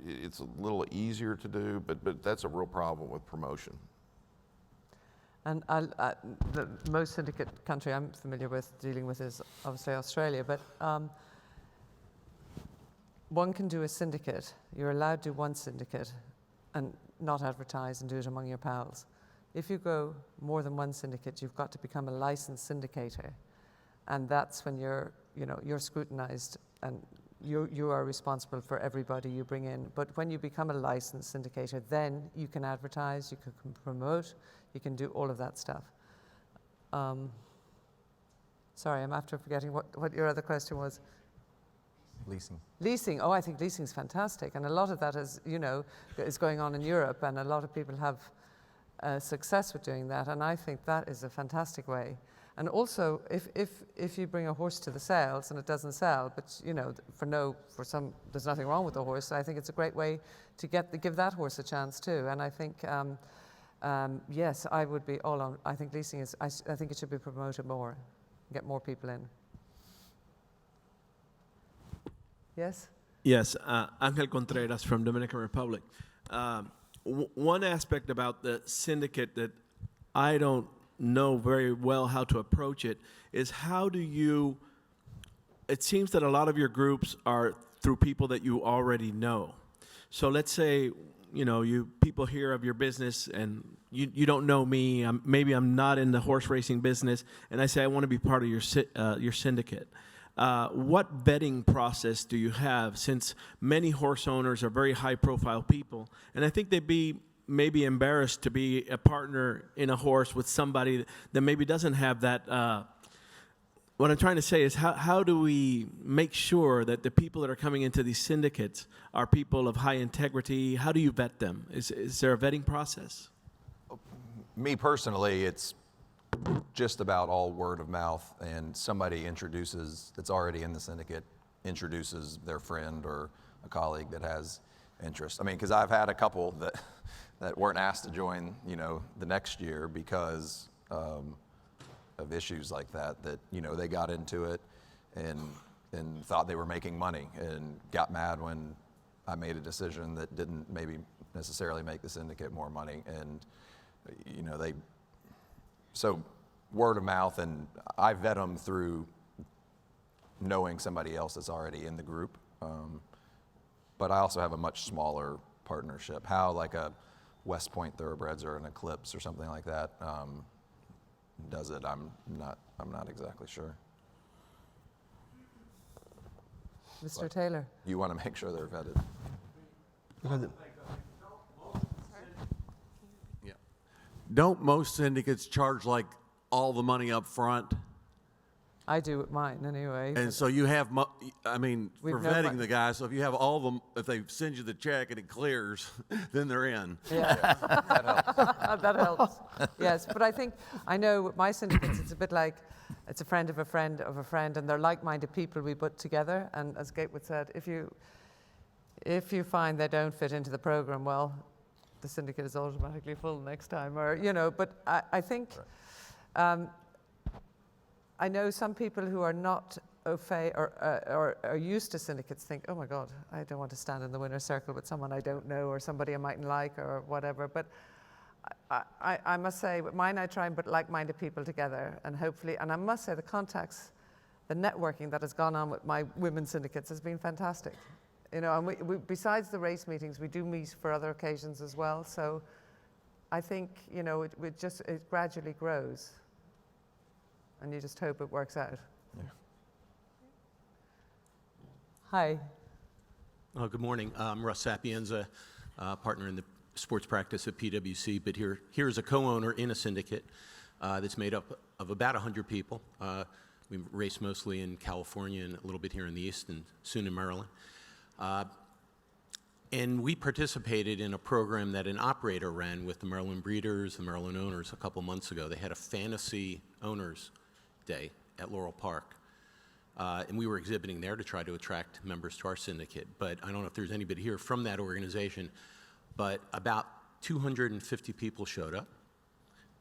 [SPEAKER 13] it's a little easier to do, but that's a real problem with promotion.
[SPEAKER 4] And the most syndicate country I'm familiar with dealing with is obviously Australia, but one can do a syndicate. You're allowed to do one syndicate and not advertise and do it among your pals. If you go more than one syndicate, you've got to become a licensed syndicator, and that's when you're scrutinized and you are responsible for everybody you bring in. But when you become a licensed syndicator, then you can advertise, you can promote, you can do all of that stuff. Sorry, I'm after forgetting what your other question was.
[SPEAKER 12] Leasing.
[SPEAKER 4] Leasing. Oh, I think leasing is fantastic, and a lot of that is going on in Europe, and a lot of people have success with doing that, and I think that is a fantastic way. And also, if you bring a horse to the sales and it doesn't sell, but for some there's nothing wrong with the horse, I think it's a great way to give that horse a chance too. And I think yes, I would be all on. I think leasing is. I think it should be promoted more, get more people in. Yes.
[SPEAKER 15] Yes, Angel Contreras from Dominican Republic. One aspect about the syndicate that I don't know very well how to approach it is how do you, it seems that a lot of your groups are through people that you already know. So let's say, people hear of your business and you don't know me, maybe I'm not in the horse racing business, and I say I want to be part of your syndicate. What vetting process do you have, since many horse owners are very high-profile people, and I think they'd be maybe embarrassed to be a partner in a horse with somebody that maybe doesn't have that. What I'm trying to say is how do we make sure that the people that are coming into these syndicates are people of high integrity? How do you vet them? Is there a vetting process?
[SPEAKER 12] Me personally, it's just about all word of mouth, and somebody that's already in the syndicate introduces their friend or a colleague that has interest. I mean, because I've had a couple that weren't asked to join, the next year because of issues like that, they got into it and thought they were making money and got mad when I made a decision that didn't maybe necessarily make the syndicate more money. And, so word of mouth, and I vet them through knowing somebody else that's already in the group. But I also have a much smaller partnership. How like a West Point Thoroughbreds or an Eclipse or something like that does it, I'm not exactly sure.
[SPEAKER 4] Mr.
[SPEAKER 12] But
[SPEAKER 4] Taylor.
[SPEAKER 12] You want to make sure they're vetted.
[SPEAKER 17] Yeah. Don't most syndicates charge like all the money up front?
[SPEAKER 4] I do with mine anyway.
[SPEAKER 17] And so you have, I mean,
[SPEAKER 4] We've
[SPEAKER 17] for
[SPEAKER 4] no
[SPEAKER 17] vetting
[SPEAKER 4] mon-
[SPEAKER 17] the guys, so if you have all of them, if they send you the check and it clears, then they're in.
[SPEAKER 4] Yeah, that helps. Yes, but I know with my syndicates, it's a bit like, it's a friend of a friend of a friend, and they're like-minded people we put together. And as Gatewood said, if you find they don't fit into the program, well, the syndicate is automatically full next time, or But I think. I know some people who are not au fait or are used to syndicates think, oh my God, I don't want to stand in the winner's circle with someone I don't know or somebody I mightn't like or whatever. But I must say, with mine, I try and put like-minded people together, and hopefully, and I must say the contacts, the networking that has gone on with my women's syndicates has been fantastic. And we besides the race meetings, we do meet for other occasions as well. So I think, it gradually grows. And you just hope it works out.
[SPEAKER 12] Yeah.
[SPEAKER 4] Hi.
[SPEAKER 18] Oh, good morning. I'm Russ Sapienza, partner in the sports practice at PwC, but here's a co-owner in a syndicate that's made up of about 100 people. We race mostly in California and a little bit here in the East and soon in Maryland. And we participated in a program that an operator ran with the Maryland Breeders, the Maryland Owners a couple months ago. They had a fantasy owners day at Laurel Park. And we were exhibiting there to try to attract members to our syndicate. But I don't know if there's anybody here from that organization, but about 250 people showed up.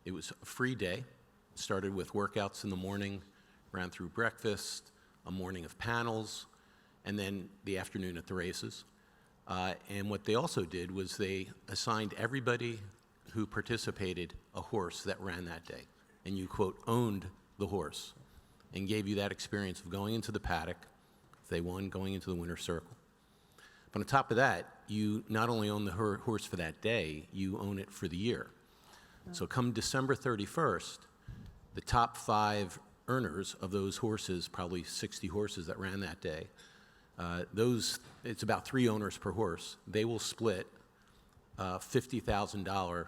[SPEAKER 18] It was a free day. It started with workouts in the morning, ran through breakfast, a morning of panels, and then the afternoon at the races. And what they also did was they assigned everybody who participated a horse that ran that day. And you, quote, owned the horse and gave you that experience of going into the paddock, if they won, going into the winner's circle. But on top of that, you not only own the horse for that day, you own it for the year. So come December 31st, the top 5 earners of those horses, probably 60 horses that ran that day, it's about 3 owners per horse. They will split a $50,000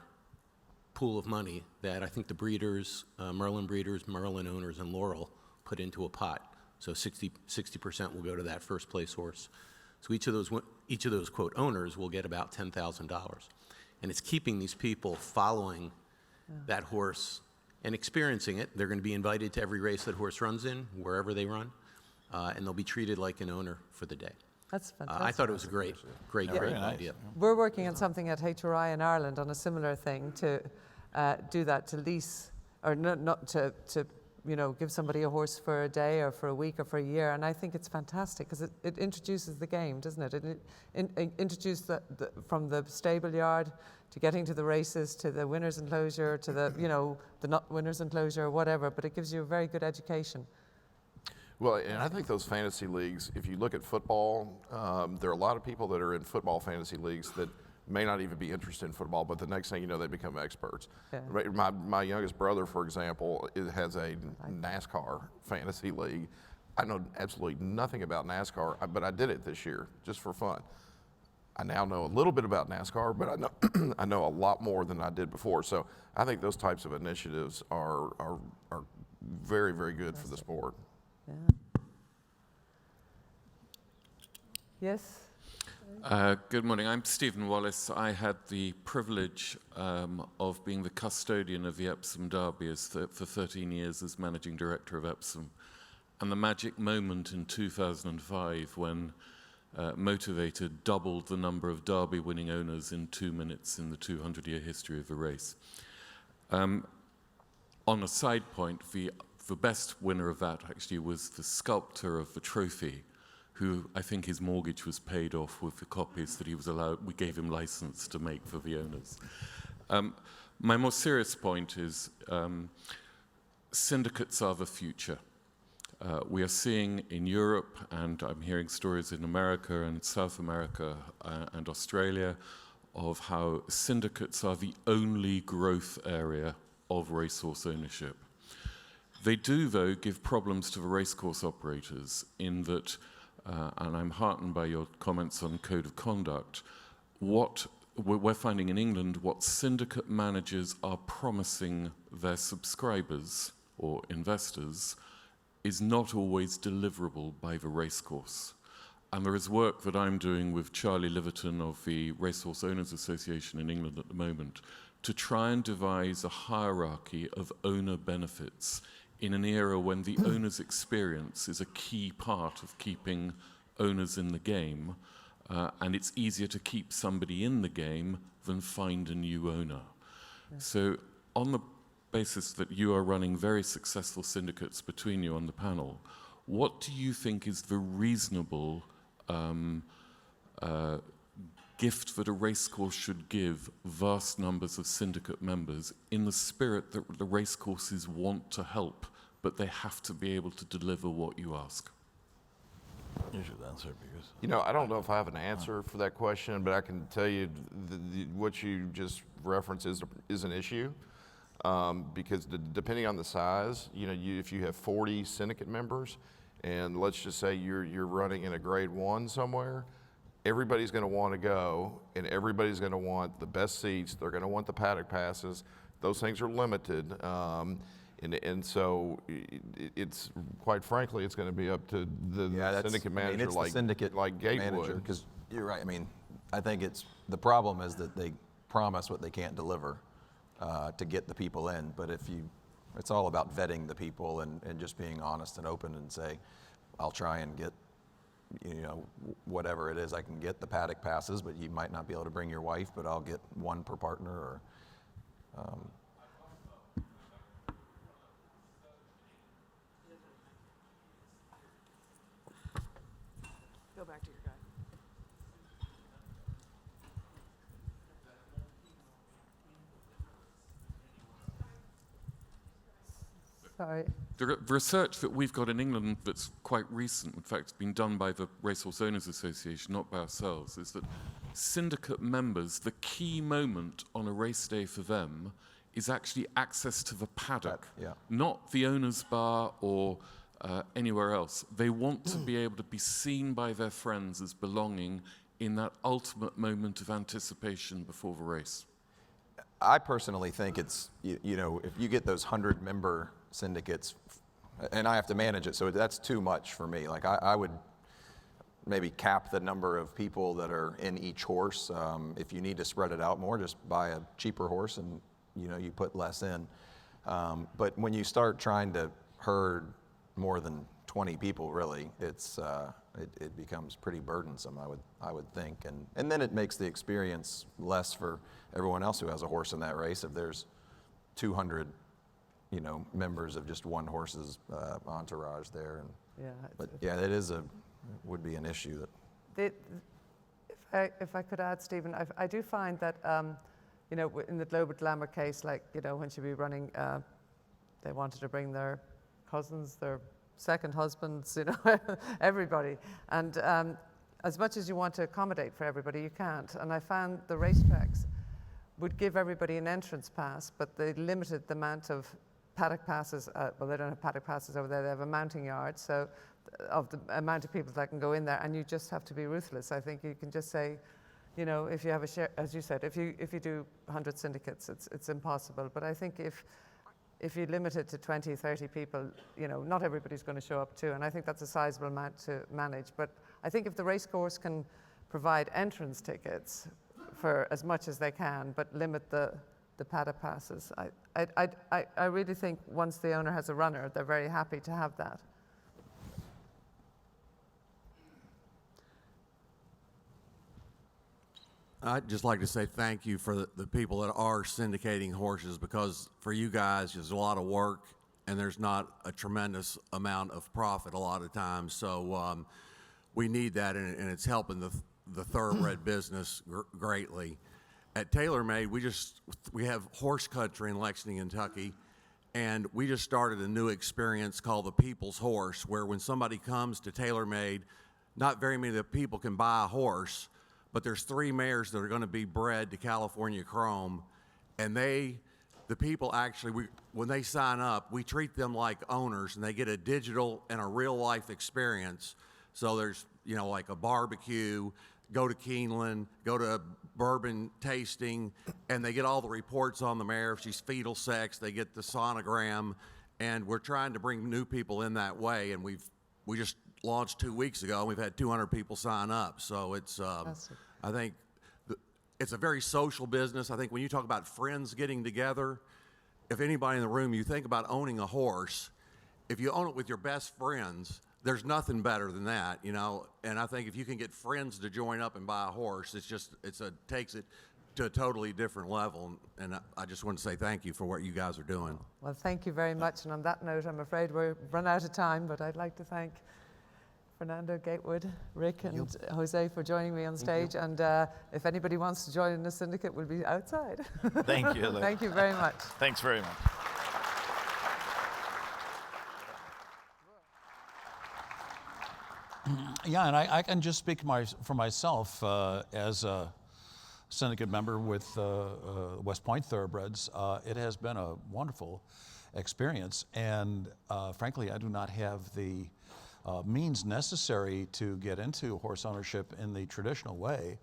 [SPEAKER 18] pool of money that I think the breeders, Maryland Breeders, Maryland Owners, and Laurel put into a pot. So 60% will go to that first place horse. So each of those quote owners will get about $10,000, and it's keeping these people following that horse and experiencing it. They're going to be invited to every race that horse runs in, wherever they run, and they'll be treated like an owner for the day.
[SPEAKER 4] That's fantastic.
[SPEAKER 18] I thought it was a great idea.
[SPEAKER 4] We're working on something at HRI in Ireland on a similar thing to do that, to lease, or not to give somebody a horse for a day or for a week or for a year. And I think it's fantastic because it introduces the game, doesn't it? It introduces from the stable yard to getting to the races, to the winners enclosure, to the not winners enclosure or whatever, but it gives you a very good education.
[SPEAKER 13] Well, and I think those fantasy leagues, if you look at football, there are a lot of people that are in football fantasy leagues that may not even be interested in football, but the next thing you know, they become experts. Yeah. My youngest brother, for example, has a NASCAR fantasy league. I know absolutely nothing about NASCAR, but I did it this year just for fun. I now know a little bit about NASCAR, but I know a lot more than I did before. So I think those types of initiatives are very, very good for the sport.
[SPEAKER 4] Yeah. Yes?
[SPEAKER 19] Good morning. I'm Stephen Wallace. I had the privilege of being the custodian of the Epsom Derby for 13 years as managing director of Epsom. And the magic moment in 2005 when Motivated doubled the number of Derby winning owners in 2 minutes in the 200-year history of the race. On a side point, the best winner of that actually was the sculptor of the trophy, who I think his mortgage was paid off with the copies that he was allowed, we gave him license to make for the owners. My more serious point is syndicates are the future. We are seeing in Europe, and I'm hearing stories in America and South America and Australia, of how syndicates are the only growth area of racehorse ownership. They do, though, give problems to the racecourse operators in that, and I'm heartened by your comments on code of conduct, what we're finding in England, what syndicate managers are promising their subscribers or investors is not always deliverable by the racecourse. And there is work that I'm doing with Charlie Liverton of the Racehorse Owners Association in England at the moment to try and devise a hierarchy of owner benefits in an era when the owner's experience is a key part of keeping owners in the game, and it's easier to keep somebody in the game than find a new owner. So on the basis that you are running very successful syndicates between you on the panel, what do you think is the reasonable gift that a racecourse should give vast numbers of syndicate members in the spirit that the racecourses want to help, but they have to be able to deliver what you ask?
[SPEAKER 11] You should answer because...
[SPEAKER 13] You know, I don't know if I have an answer for that question, but I can tell you what you just referenced is an issue. Because depending on the size, you know, if you have 40 syndicate members, and let's just say you're running in a grade 1 somewhere, everybody's going to want to go, and everybody's going to want the best seats. They're going to want the paddock passes. Those things are limited, and so it's quite frankly, it's going to be up to the syndicate manager,
[SPEAKER 12] it's the syndicate
[SPEAKER 13] like Gatewood.
[SPEAKER 12] Because you're right. I mean, I think the problem is that they promise what they can't deliver to get the people in. But it's all about vetting the people and just being honest and open and say, I'll try and get, you know, whatever it is I can get, the paddock passes, but you might not be able to bring your wife, but I'll get one per partner. Or
[SPEAKER 4] Go back to your guy. Sorry.
[SPEAKER 19] The research that we've got in England that's quite recent, in fact, it's been done by the Racehorse Owners Association, not by ourselves, is that syndicate members, the key moment on a race day for them is actually access to the paddock, not the owner's bar or anywhere else. They want to be able to be seen by their friends as belonging in that ultimate moment of anticipation before the race.
[SPEAKER 12] I personally think it's, you know, if you get those 100-member syndicates, and I have to manage it, so that's too much for me. Like I would maybe cap the number of people that are in each horse. If you need to spread it out more, just buy a cheaper horse and, you know, you put less in. But when you start trying to herd more than 20 people, really, it becomes pretty burdensome, I would think, and then it makes the experience less for everyone else who has a horse in that race. If there's 200, you know, members of just one horse's entourage there, it would be an issue that.
[SPEAKER 4] If I could add, Stephen, I do find that you know, in the Global Glamour case, like, you know, when she'd be running, they wanted to bring their cousins, their second husbands, you know, everybody. And as much as you want to accommodate for everybody, you can't. And I found the racetracks would give everybody an entrance pass, but they limited the amount of paddock passes. Well, they don't have paddock passes over there. They have a mounting yard, so of the amount of people that can go in there, and you just have to be ruthless. I think you can just say, you know, if you have a share, as you said, if you do 100 syndicates, it's impossible. But I think if you limit it to 20, 30 people, you know, not everybody's going to show up too, and I think that's a sizable amount to manage. But I think if the racecourse can provide entrance tickets for as much as they can, but limit the paddock passes, I really think once the owner has a runner, they're very happy to have that.
[SPEAKER 17] I'd just like to say thank you for the people that are syndicating horses, because for you guys, there's a lot of work and there's not a tremendous amount of profit a lot of times. So we need that, and it's helping the thoroughbred business greatly. At TaylorMade, we have horse country in Lexington, Kentucky, And we just started a new experience called the People's Horse, where when somebody comes to TaylorMade, not very many of the people can buy a horse, but there's 3 mares that are going to be bred to California Chrome, and the people actually, when they sign up, we treat them like owners, and they get a digital and a real life experience. So there's, like a barbecue, go to Keeneland, go to bourbon tasting, and they get all the reports on the mare. If she's fetal sex, they get the sonogram, and we're trying to bring new people in that way. And we just launched 2 weeks ago, and we've had 200 people sign up. So it's, I think, it's a very social business. I think when you talk about friends getting together, if anybody in the room, you think about owning a horse, if you own it with your best friends, there's nothing better than that, And I think if you can get friends to join up and buy a horse, takes it to a totally different level. And I just want to say thank you for what you guys are doing.
[SPEAKER 4] Well, thank you very much. And on that note, I'm afraid we've run out of time, but I'd like to thank Fernando, Gatewood, Rick, and Jose for joining me on stage. And if anybody wants to join in the syndicate, we'll be outside.
[SPEAKER 11] Thank you.
[SPEAKER 4] Thank you very much.
[SPEAKER 11] Thanks very much.
[SPEAKER 1] Yeah, and I can just speak for myself as a syndicate member with West Point Thoroughbreds. It has been a wonderful experience, and frankly, I do not have the means necessary to get into horse ownership in the traditional way.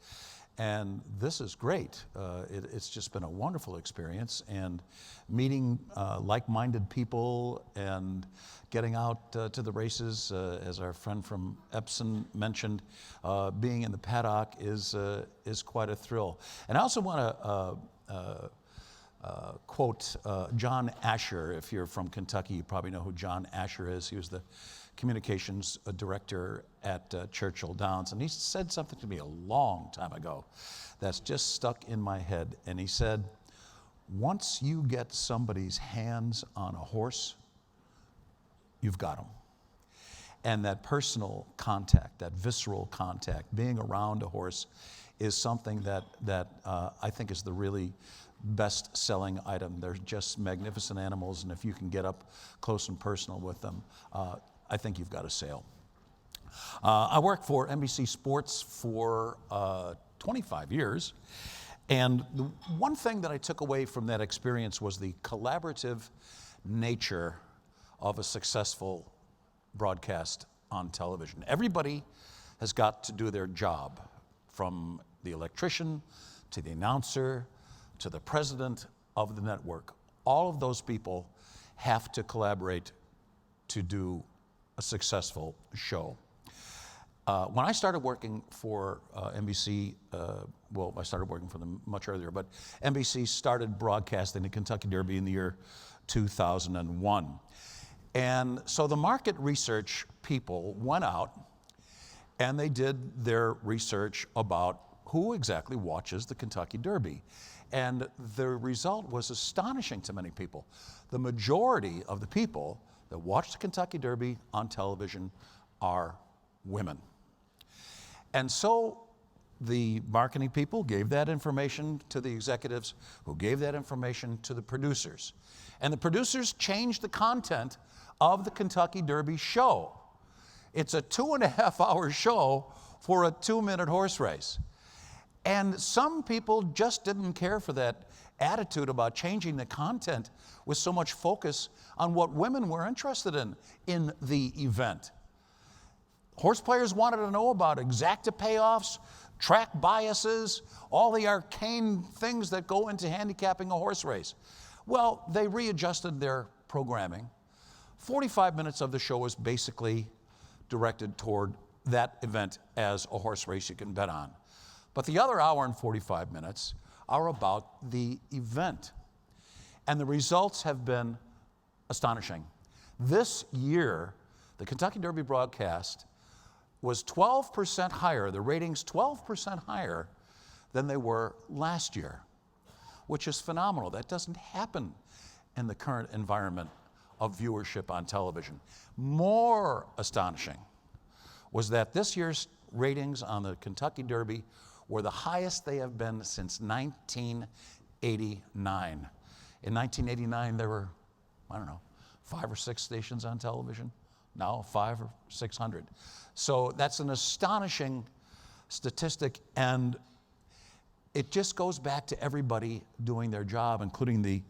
[SPEAKER 1] And this is great. It's just been a wonderful experience, and meeting like-minded people and getting out to the races, as our friend from Epsom mentioned, being in the paddock is quite a thrill. And I also want to quote John Asher. If you're from Kentucky, you probably know who John Asher is. He was the communications director at Churchill Downs, and he said something to me a long time ago that's just stuck in my head. And he said, once you get somebody's hands on a horse, you've got them. And that personal contact, that visceral contact, being around a horse is something that I think is the really best-selling item. They're just magnificent animals, and if you can get up close and personal with them, I think you've got a sale. I worked for NBC Sports for 25 years, and the one thing that I took away from that experience was the collaborative nature of a successful broadcast on television. Everybody has got to do their job, from the electrician to the announcer to the president of the network. All of those people have to collaborate to do a successful show. When I started working for NBC, I started working for them much earlier, but NBC started broadcasting the Kentucky Derby in the year 2001. And so the market research people went out and they did their research about who exactly watches the Kentucky Derby. And the result was astonishing to many people. The majority of the people that watch the Kentucky Derby on television are women. And so the marketing people gave that information to the executives, who gave that information to the producers. And the producers changed the content of the Kentucky Derby show. It's a 2.5-hour show for a 2-minute horse race. And some people just didn't care for that attitude about changing the content with so much focus on what women were interested in the event. Horse players wanted to know about exacta payoffs, track biases, all the arcane things that go into handicapping a horse race. Well, they readjusted their programming. 45 minutes of the show was basically directed toward that event as a horse race you can bet on. But the other hour and 45 minutes are about the event. And the results have been astonishing. This year, the Kentucky Derby broadcast was 12% higher, the ratings 12% higher than they were last year, which is phenomenal. That doesn't happen in the current environment of viewership on television. More astonishing was that this year's ratings on the Kentucky Derby were the highest they have been since 1989. In 1989, there were, I don't know, 5 or 6 stations on television. Now 500 or 600. So that's an astonishing statistic, and it just goes back to everybody doing their job, including the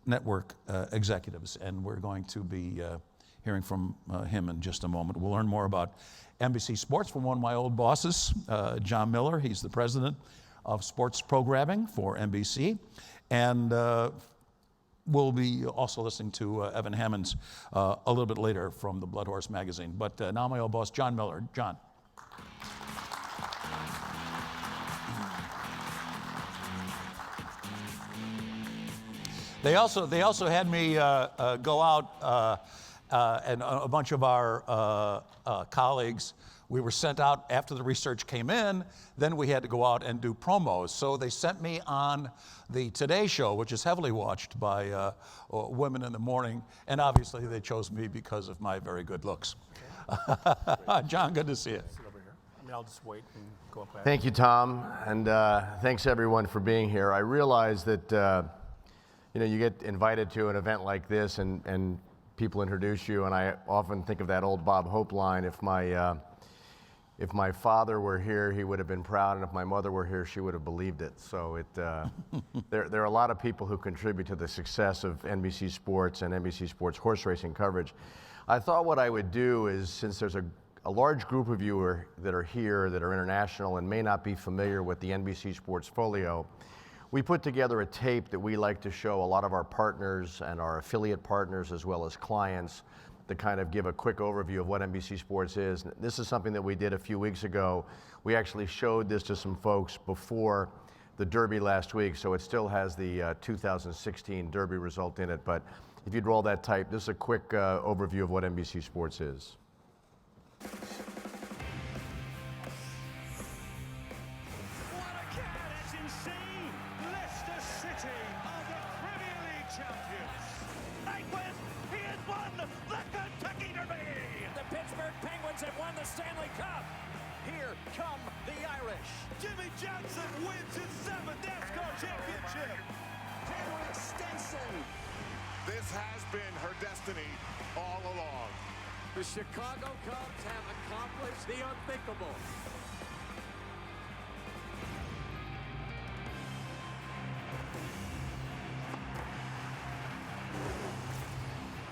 [SPEAKER 1] network executives. And we're going to be hearing from him in just a moment. We'll learn more about NBC Sports from one of my old bosses, John Miller. He's the president of sports programming for NBC. And we'll be also listening to Evan Hammonds a little bit later from the Blood Horse magazine. But now my old boss, John Miller. John. They also had me go out, and a bunch of our colleagues, we were sent out after the research came in, then we had to go out and do promos. So they sent me on the Today Show, which is heavily watched by women in the morning, and obviously they chose me because of my very good looks. Okay. John, good to see you.
[SPEAKER 20] Sit over here. I mean, I'll just wait and go up.
[SPEAKER 21] Thank you, Tom, and thanks everyone for being here. I realize that you get invited to an event like this and people introduce you, and I often think of that old Bob Hope line, if my father were here, he would have been proud, and if my mother were here, she would have believed it. So there are a lot of people who contribute to the success of NBC Sports and NBC Sports horse racing coverage. I thought what I would do is, since there's a large group of you that are here that are international and may not be familiar with the NBC Sports folio, we put together a tape that we like to show a lot of our partners and our affiliate partners as well as clients to kind of give a quick overview of what NBC Sports is. This is something that we did a few weeks ago. We actually showed this to some folks before the Derby last week, so it still has the 2016 Derby result in it. But if you'd roll that tape, this is a quick overview of what NBC Sports is.
[SPEAKER 22] This has been her destiny all along. The Chicago Cubs have accomplished the unthinkable.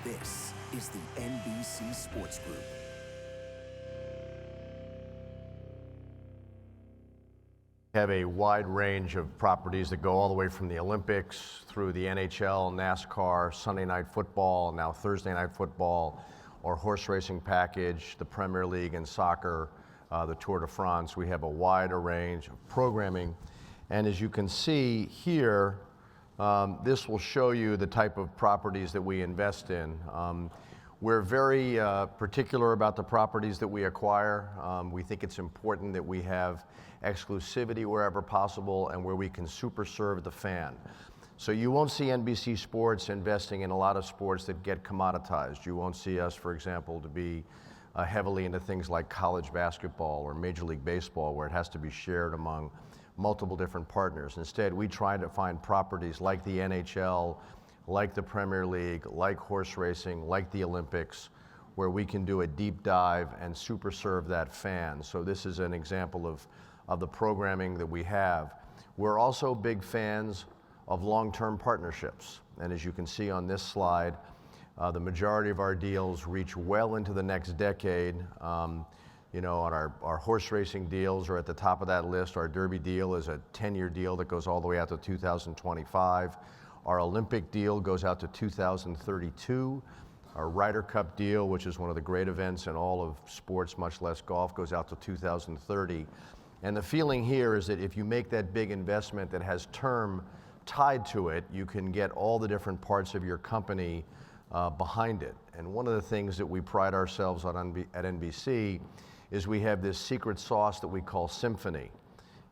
[SPEAKER 23] This is the NBC Sports Group.
[SPEAKER 21] Have a wide range of properties that go all the way from the Olympics through the NHL, NASCAR, Sunday Night Football, now Thursday Night Football, our horse racing package, the Premier League and soccer, the Tour de France. We have a wider range of programming. And as you can see here, this will show you the type of properties that we invest in. We're very particular about the properties that we acquire. We think it's important that we have exclusivity wherever possible and where we can super serve the fan. So you won't see NBC Sports investing in a lot of sports that get commoditized. You won't see us, for example, to be heavily into things like college basketball or Major League Baseball, where it has to be shared among multiple different partners. Instead, we try to find properties like the NHL, like the Premier League, like horse racing, like the Olympics, where we can do a deep dive and super serve that fan. So this is an example of the programming that we have. We're also big fans of long-term partnerships. And as you can see on this slide, the majority of our deals reach well into the next decade. On our horse racing deals are at the top of that list. Our Derby deal is a 10-year deal that goes all the way out to 2025. Our Olympic deal goes out to 2032. Our Ryder Cup deal, which is one of the great events in all of sports, much less golf, goes out to 2030. And the feeling here is that if you make that big investment that has term tied to it, you can get all the different parts of your company behind it. And one of the things that we pride ourselves on at NBC is we have this secret sauce that we call Symphony.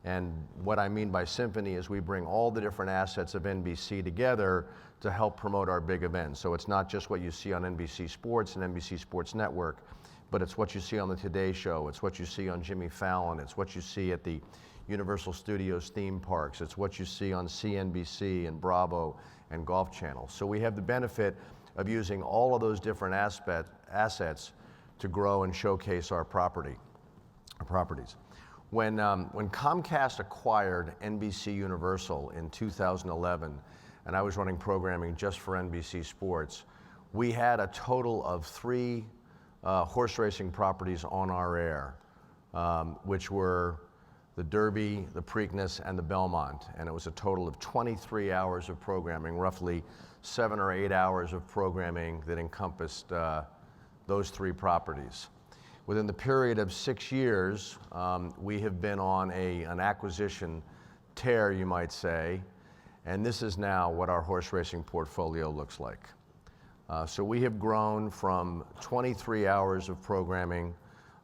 [SPEAKER 21] And what I mean by Symphony is we bring all the different assets of NBC together to help promote our big events. So it's not just what you see on NBC Sports and NBC Sports Network, but it's what you see on the Today Show, it's what you see on Jimmy Fallon, it's what you see at the Universal Studios theme parks, it's what you see on CNBC and Bravo and Golf Channel. So we have the benefit of using all of those different assets to grow and showcase our properties. When Comcast acquired NBC Universal in 2011, and I was running programming just for NBC Sports, we had a total of 3 horse racing properties on our air, which were the Derby, the Preakness, and the Belmont. And it was a total of 23 hours of programming, roughly 7 or 8 hours of programming that encompassed those 3 properties. Within the period of 6 years, we have been on an acquisition tear, you might say, and this is now what our horse racing portfolio looks like. So we have grown from 23 hours of programming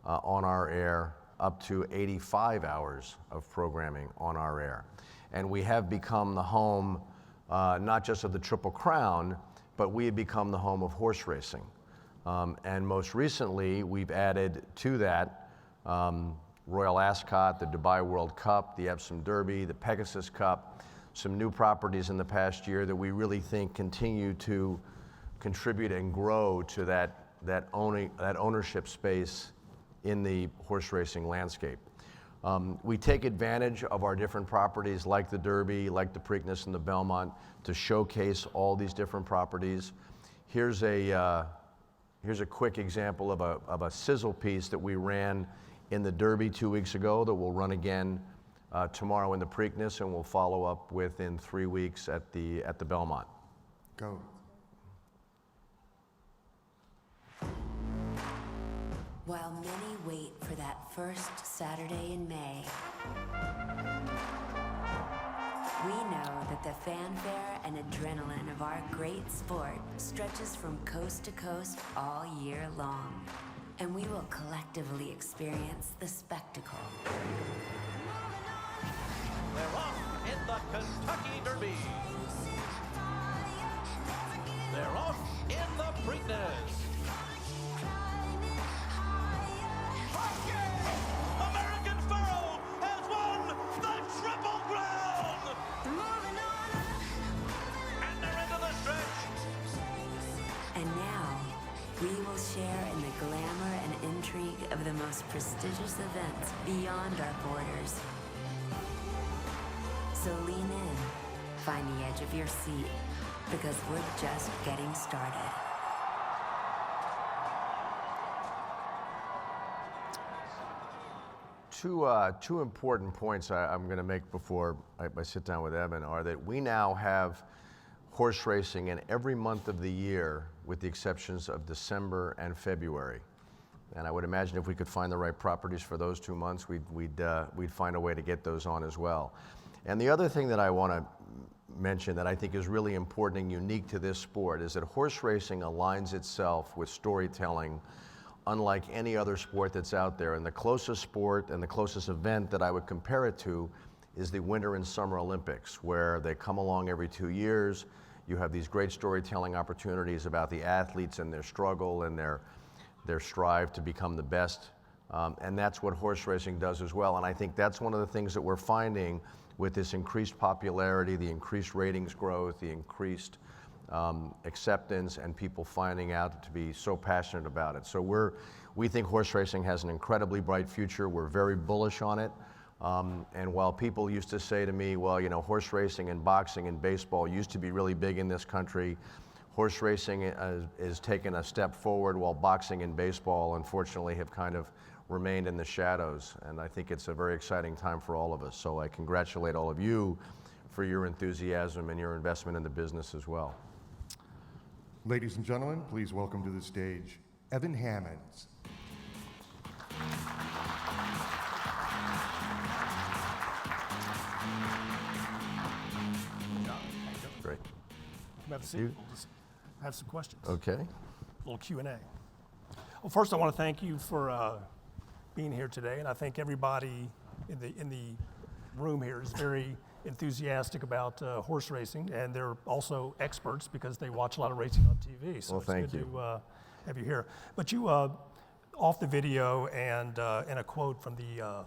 [SPEAKER 21] on our air up to 85 hours of programming on our air. And we have become the home, not just of the Triple Crown, but we have become the home of horse racing. And most recently, we've added to that Royal Ascot, the Dubai World Cup, the Epsom Derby, the Pegasus Cup, some new properties in the past year that we really think continue to contribute and grow to that ownership space in the horse racing landscape. We take advantage of our different properties like the Derby, like the Preakness and the Belmont to showcase all these different properties. Here's a quick example of a sizzle piece that we ran in the Derby 2 weeks ago that we'll run again tomorrow in the Preakness, and we'll follow up within 3 weeks at the Belmont.
[SPEAKER 16] Go.
[SPEAKER 2] While many wait for that first Saturday in May, we know that the fanfare and adrenaline of our great sport stretches from coast to coast all year long, and we will collectively experience the spectacle.
[SPEAKER 6] They're off in the Kentucky Derby. They're off in the Preakness. American Pharoah has won the Triple Crown! And they're into the stretch.
[SPEAKER 2] And now, we will share in the glamour and intrigue of the most prestigious events beyond our borders. So lean in, find the edge of your seat, because we're just getting started.
[SPEAKER 21] Two important points I'm going to make before I sit down with Evan are that we now have horse racing in every month of the year with the exceptions of December and February. And I would imagine if we could find the right properties for those 2 months, we'd find a way to get those on as well. And the other thing that I want to mention that I think is really important and unique to this sport is that horse racing aligns itself with storytelling unlike any other sport that's out there. And the closest sport and the closest event that I would compare it to is the Winter and Summer Olympics, where they come along every 2 years. You have these great storytelling opportunities about the athletes and their struggle and their strive to become the best. And that's what horse racing does as well. And I think that's one of the things that we're finding with this increased popularity, the increased ratings growth, the increased acceptance, and people finding out to be so passionate about it. So we think horse racing has an incredibly bright future. We're very bullish on it. And while people used to say to me, well, you know, horse racing and boxing and baseball used to be really big in this country, horse racing is taken a step forward while boxing and baseball, unfortunately, have kind of remained in the shadows. And I think it's a very exciting time for all of us. So I congratulate all of you for your enthusiasm and your investment in the business as well.
[SPEAKER 3] Ladies and gentlemen, please welcome to the stage Evan Hammonds.
[SPEAKER 21] Great.
[SPEAKER 20] Come have a seat. We'll just have some questions.
[SPEAKER 21] Okay.
[SPEAKER 20] A little Q&A. Well, first I want to thank you for being here today, and I think everybody in the room here is very enthusiastic about horse racing, and they're also experts because they watch a lot of racing on TV. So
[SPEAKER 21] well,
[SPEAKER 20] it's good to have you here. But you, off the video and a quote from the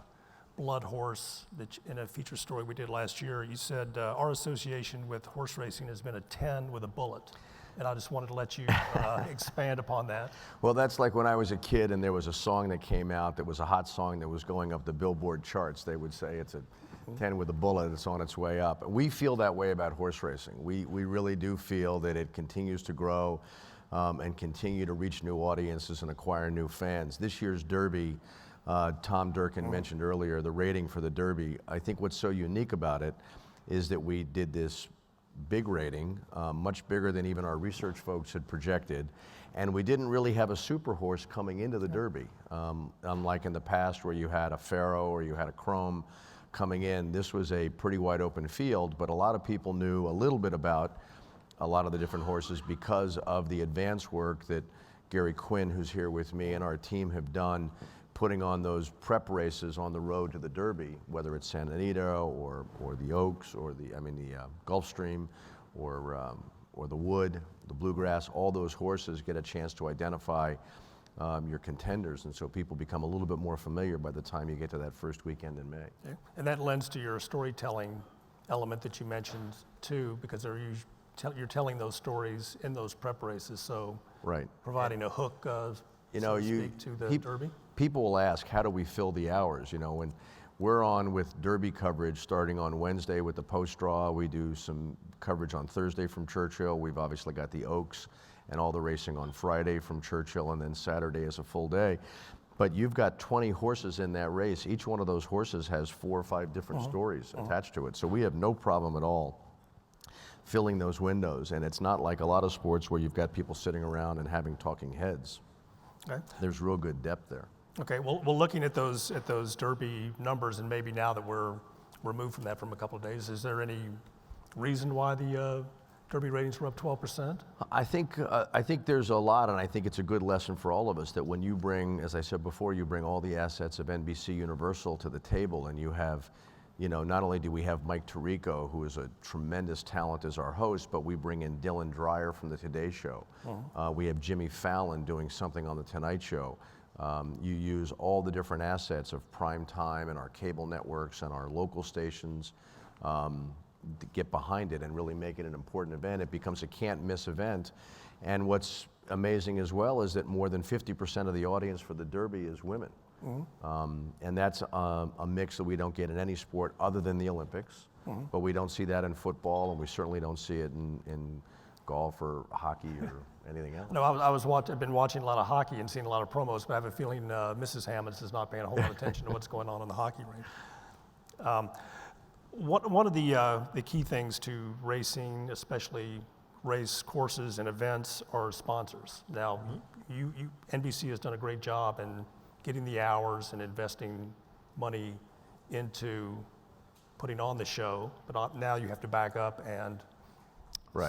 [SPEAKER 20] blood horse that in a feature story we did last year, you said our association with horse racing has been a 10 with a bullet. And I just wanted to let you expand upon that.
[SPEAKER 21] Well, that's like when I was a kid and there was a song that came out that was a hot song that was going up the Billboard charts. They would say it's a 10 with a bullet, it's on its way up. We feel that way about horse racing. We really do feel that it continues to grow and continue to reach new audiences and acquire new fans. This year's Derby, Tom Durkin mentioned earlier, the rating for the Derby. I think what's so unique about it is that we did this big rating, much bigger than even our research folks had projected. And we didn't really have a super horse coming into the Derby. Unlike in the past where you had a Pharaoh or you had a Chrome coming in, this was a pretty wide open field, but a lot of people knew a little bit about a lot of the different horses because of the advance work that Gary Quinn, who's here with me, and our team have done, putting on those prep races on the road to the Derby, whether it's Santa Anita or the Oaks or the Gulfstream or the Wood, the Bluegrass. All those horses get a chance to identify your contenders, and so people become a little bit more familiar by the time you get to that first weekend in May.
[SPEAKER 20] Okay. And that lends to your storytelling element that you mentioned too, because you're telling those stories in those prep races, so
[SPEAKER 21] right.
[SPEAKER 20] Providing a hook,
[SPEAKER 21] you know,
[SPEAKER 20] so to speak, to the Derby.
[SPEAKER 21] People will ask, how do we fill the hours? You know, when we're on with Derby coverage starting on Wednesday with the post draw, we do some coverage on Thursday from Churchill. We've obviously got the Oaks and all the racing on Friday from Churchill, and then Saturday is a full day. But you've got 20 horses in that race. Each one of those horses has 4 or 5 different stories attached to it. So we have no problem at all filling those windows. And it's not like a lot of sports where you've got people sitting around and having talking heads.
[SPEAKER 20] Okay.
[SPEAKER 21] There's real good depth there.
[SPEAKER 20] Okay, well, looking at those Derby numbers, and maybe now that we're removed from that from a couple of days, is there any reason why the Derby ratings were up 12%?
[SPEAKER 21] I think there's a lot, and I think it's a good lesson for all of us that when you bring, as I said before, you bring all the assets of NBC Universal to the table, and you have, you know, not only do we have Mike Tirico, who is a tremendous talent as our host, but we bring in Dylan Dreyer from the Today Show. We have Jimmy Fallon doing something on the Tonight Show. You use all the different assets of prime time and our cable networks and our local stations to get behind it and really make it an important event. It becomes a can't miss event. And what's amazing as well is that more than 50% of the audience for the Derby is women. And that's a mix that we don't get in any sport other than the Olympics. But we don't see that in football, and we certainly don't see it in golf or hockey or anything else.
[SPEAKER 20] No, I've been watching a lot of hockey and seeing a lot of promos, but I have a feeling Mrs. Hammonds is not paying a whole lot of attention to what's going on in the hockey rink. One of the key things to racing, especially race courses and events, are sponsors. Now, NBC has done a great job in getting the hours and investing money into putting on the show, but now you have to back up and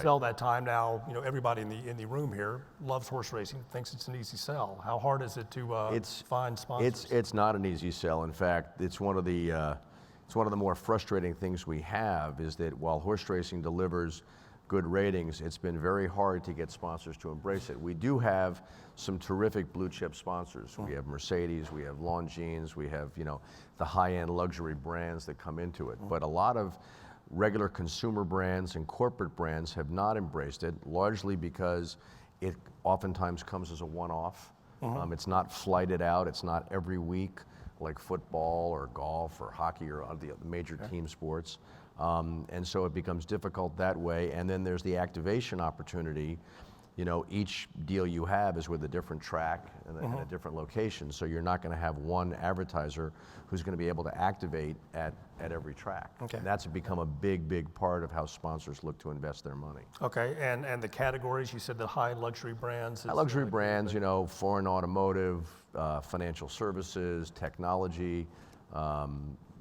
[SPEAKER 20] sell that time. Now, you know, everybody in the room here loves horse racing, thinks it's an easy sell. How hard is it to find sponsors?
[SPEAKER 21] It's not an easy sell. In fact, it's one of the more frustrating things we have is that while horse racing delivers good ratings, it's been very hard to get sponsors to embrace it. We do have some terrific blue chip sponsors. We have Mercedes, we have Longines, we have, you know, the high-end luxury brands that come into it. But a lot of regular consumer brands and corporate brands have not embraced it, largely because it oftentimes comes as a one-off. It's not flighted out, it's not every week like football or golf or hockey or the major team sports. And so it becomes difficult that way. And then there's the activation opportunity. You know, each deal you have is with a different track and a different location. So you're not going to have one advertiser who's going to be able to activate at every track. And that's become a big part of how sponsors look to invest their money.
[SPEAKER 20] Okay, and the categories, you said the high luxury brands.
[SPEAKER 21] High luxury brands, you know, foreign automotive, financial services, technology.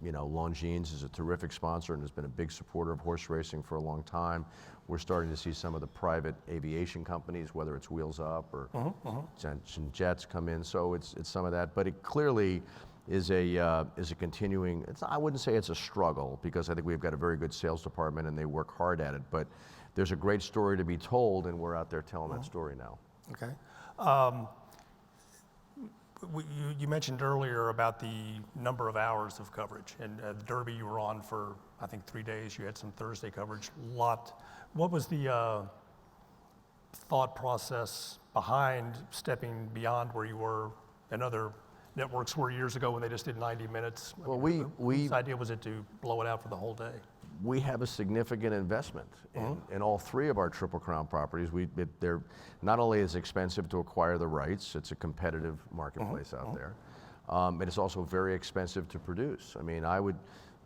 [SPEAKER 21] You know, Longines is a terrific sponsor and has been a big supporter of horse racing for a long time. We're starting to see some of the private aviation companies, whether it's Wheels Up or Jets, come in. So it's some of that, but it clearly is a continuing. I wouldn't say it's a struggle because I think we've got a very good sales department and they work hard at it. But there's a great story to be told, and we're out there telling that story now.
[SPEAKER 20] Okay. You mentioned earlier about the number of hours of coverage, and the Derby you were on for, I think, 3 days. You had some Thursday coverage. What was the thought process behind stepping beyond where you were and other networks were years ago when they just did 90 minutes?
[SPEAKER 21] Well,
[SPEAKER 20] whose idea was it to blow it out for the whole day?
[SPEAKER 21] We have a significant investment in all 3 of our Triple Crown properties. They're not only is expensive to acquire the rights, it's a competitive marketplace out there, but it's also very expensive to produce. I mean, I would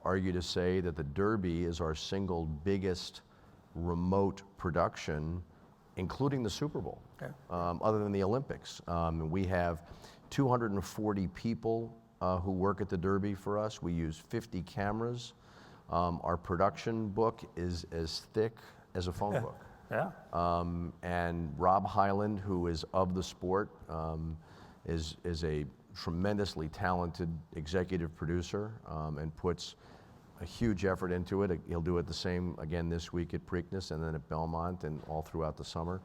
[SPEAKER 21] argue to say that the Derby is our single biggest remote production, including the Super Bowl, other than the Olympics. We have 240 people who work at the Derby for us. We use 50 cameras. Our production book is as thick as a phone book.
[SPEAKER 20] Yeah.
[SPEAKER 21] And Rob Hyland, who is of the sport, is a tremendously talented executive producer and puts a huge effort into it. He'll do it the same again this week at Preakness and then at Belmont and all throughout the summer.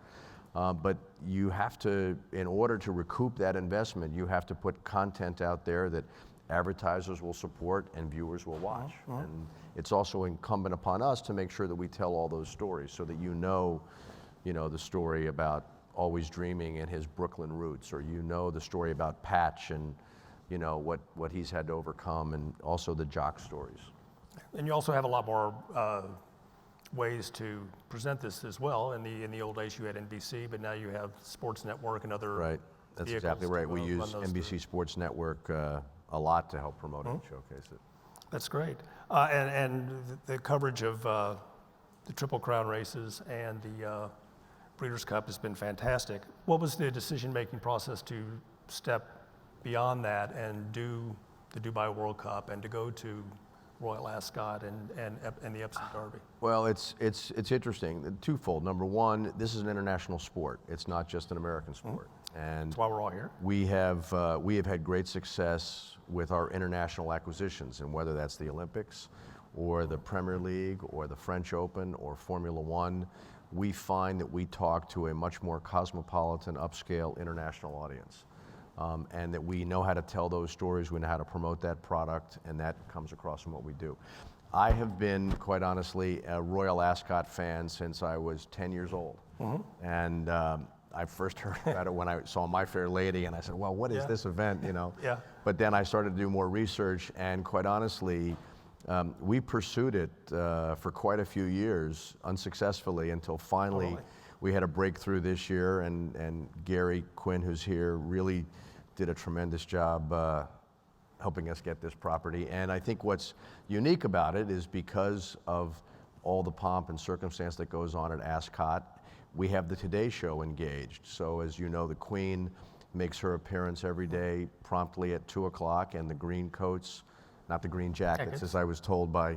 [SPEAKER 21] But you have to, in order to recoup that investment, you have to put content out there that advertisers will support and viewers will watch. And it's also incumbent upon us to make sure that we tell all those stories so that you know the story about Always Dreaming and his Brooklyn roots, or the story about Patch and what he's had to overcome, and also the jock stories.
[SPEAKER 20] And you also have a lot more ways to present this as well. In the old days, you had NBC, but now you have Sports Network and other.
[SPEAKER 21] Right, that's exactly right. We use NBC Sports Network a lot to help promote it and showcase it.
[SPEAKER 20] That's great. And the coverage of the Triple Crown races and the Breeders' Cup has been fantastic. What was the decision-making process to step beyond that and do the Dubai World Cup and to go to Royal Ascot and the Epsom Derby?
[SPEAKER 21] Well, it's interesting, twofold. Number one, this is an international sport. It's not just an American sport. And
[SPEAKER 20] that's why we're all here.
[SPEAKER 21] We have had great success with our international acquisitions, and whether that's the Olympics or the Premier League or the French Open or Formula One, we find that we talk to a much more cosmopolitan, upscale international audience. And that we know how to tell those stories, we know how to promote that product, and that comes across in what we do. I have been, quite honestly, a Royal Ascot fan since I was 10 years old. And I first heard about it when I saw My Fair Lady, and I said, well, what is this event,
[SPEAKER 20] Yeah.
[SPEAKER 21] But then I started to do more research, and quite honestly, we pursued it for quite a few years, unsuccessfully, until finally we had a breakthrough this year, and Gary Quinn, who's here, really did a tremendous job helping us get this property. And I think what's unique about it is because of all the pomp and circumstance that goes on at Ascot, we have the Today Show engaged. So as you know, the Queen makes her appearance every day promptly at 2 o'clock, and the green coats, not the green jackets, as I was told by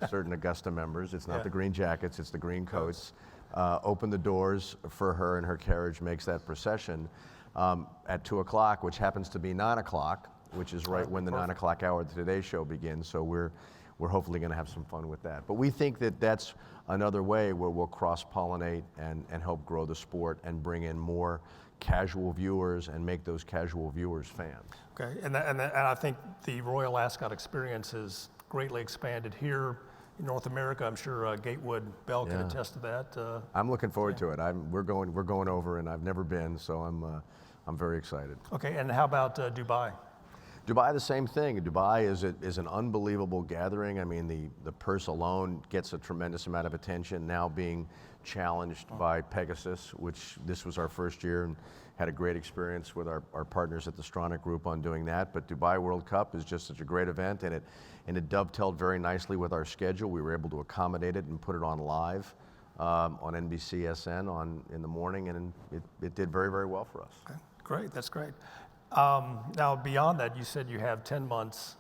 [SPEAKER 21] certain Augusta members. It's not the green jackets, it's the green coats. Open the doors for her, and her carriage makes that procession at 2 o'clock, which happens to be 9 o'clock, which is right when the 9 o'clock hour of the Today Show begins. So we're hopefully going to have some fun with that. But we think that that's another way where we'll cross-pollinate and help grow the sport and bring in more casual viewers and make those casual viewers fans.
[SPEAKER 20] Okay, and I think the Royal Ascot experience has greatly expanded here in North America. I'm sure Gatewood Bell can attest to that.
[SPEAKER 21] I'm looking forward to it. We're going over, and I've never been, so I'm very excited.
[SPEAKER 20] Okay, and how about Dubai?
[SPEAKER 21] Dubai, the same thing. Dubai is an unbelievable gathering. I mean, the purse alone gets a tremendous amount of attention, now being challenged by Pegasus, which this was our first year, and had a great experience with our partners at the Stronach Group on doing that. But Dubai World Cup is just such a great event, and it dovetailed very nicely with our schedule. We were able to accommodate it and put it on live on NBCSN in the morning, and it did very, very well for us.
[SPEAKER 20] Okay, great, that's great. Now, beyond that, you said you have 10 months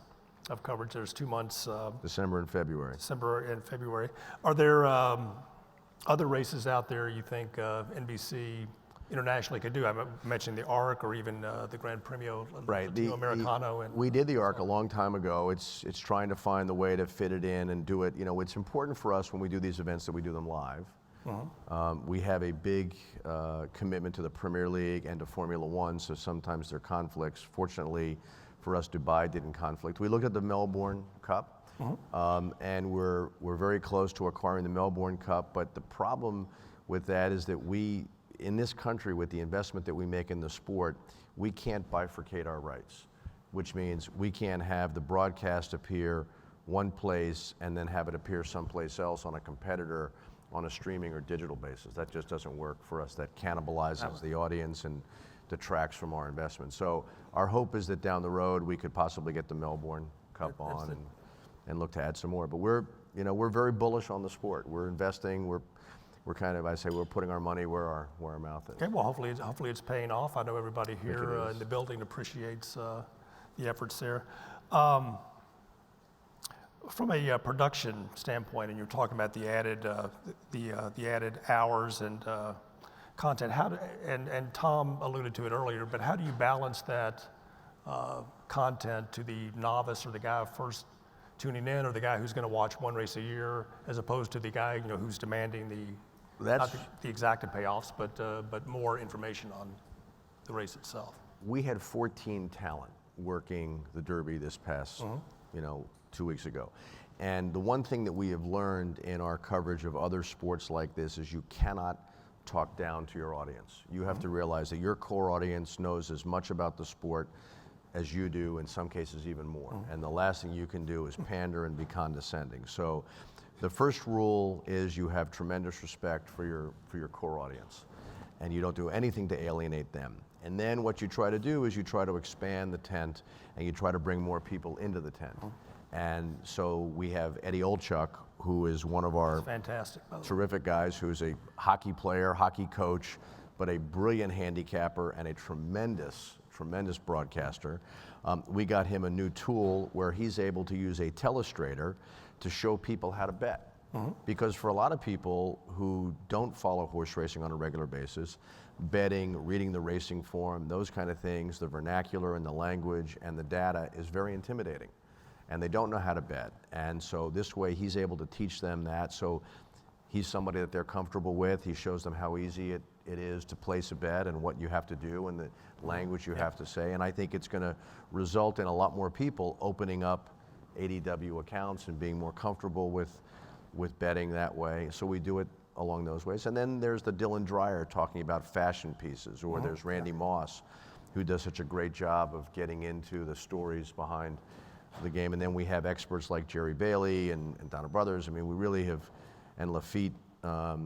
[SPEAKER 20] of coverage. There's 2 months.
[SPEAKER 21] December and February.
[SPEAKER 20] December and February. Are there other races out there you think NBC internationally could do? I mentioned the ARC or even the Grand Premio Americano.
[SPEAKER 21] We did the ARC a long time ago. It's trying to find the way to fit it in and do it. It's important for us when we do these events that we do them live. We have a big commitment to the Premier League and to Formula One, so sometimes there are conflicts. Fortunately for us, Dubai didn't conflict. We looked at the Melbourne Cup, and we're very close to acquiring the Melbourne Cup, but the problem with that is that we, in this country, with the investment that we make in the sport, we can't bifurcate our rights, which means we can't have the broadcast appear one place and then have it appear someplace else on a competitor on a streaming or digital basis. That just doesn't work for us. That cannibalizes the audience and detracts from our investment. So our hope is that down the road we could possibly get the Melbourne Cup on and look to add some more. But we're very bullish on the sport. We're investing. We're kind of, I say, we're putting our money where our mouth is.
[SPEAKER 20] Okay, well, hopefully it's paying off. I know everybody here in the building appreciates the efforts there. From a production standpoint, and you're talking about the added hours and content, and Tom alluded to it earlier, but how do you balance that content to the novice or the guy first tuning in, or the guy who's going to watch one race a year, as opposed to the guy who's demanding not the exacted payoffs, but more information on the race itself?
[SPEAKER 21] We had 14 talent working the Derby this past, 2 weeks ago. And the one thing that we have learned in our coverage of other sports like this is you cannot talk down to your audience. You have to realize that your core audience knows as much about the sport as you do, in some cases even more. And the last thing you can do is pander and be condescending. So the first rule is you have tremendous respect for your core audience, and you don't do anything to alienate them. And then what you try to do is you try to expand the tent, and you try to bring more people into the tent. And so we have Eddie Olchuk, who is one of our terrific guys, who's a hockey player, hockey coach, but a brilliant handicapper and a tremendous broadcaster. We got him a new tool where he's able to use a telestrator to show people how to bet. Because for a lot of people who don't follow horse racing on a regular basis, betting, reading the racing form, those kind of things, the vernacular and the language and the data is very intimidating. And they don't know how to bet. And so this way he's able to teach them that. So he's somebody that they're comfortable with. He shows them how easy it is to place a bet and what you have to do and the language you have to say. And I think it's going to result in a lot more people opening up ADW accounts and being more comfortable with betting that way. So we do it along those ways. And then there's the Dylan Dreyer talking about fashion pieces, or there's Randy Moss, who does such a great job of getting into the stories behind the game. And then we have experts like Jerry Bailey and Donna Brothers. I mean, we really have, and Lafitte,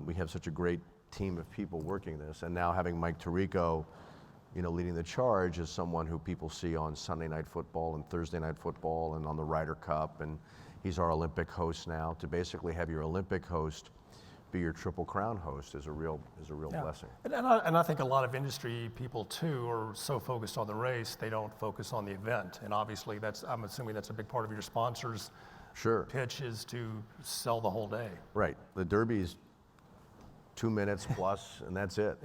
[SPEAKER 21] we have such a great team of people working this. And now having Mike Tirico, leading the charge as someone who people see on Sunday Night Football and Thursday Night Football and on the Ryder Cup, and he's our Olympic host now. To basically have your Olympic host be your Triple Crown host is a real blessing.
[SPEAKER 20] And I think a lot of industry people too are so focused on the race, they don't focus on the event. And obviously I'm assuming that's a big part of your sponsors' pitch, is to sell the whole day.
[SPEAKER 21] Right. The Derby's 2 minutes plus, and that's it.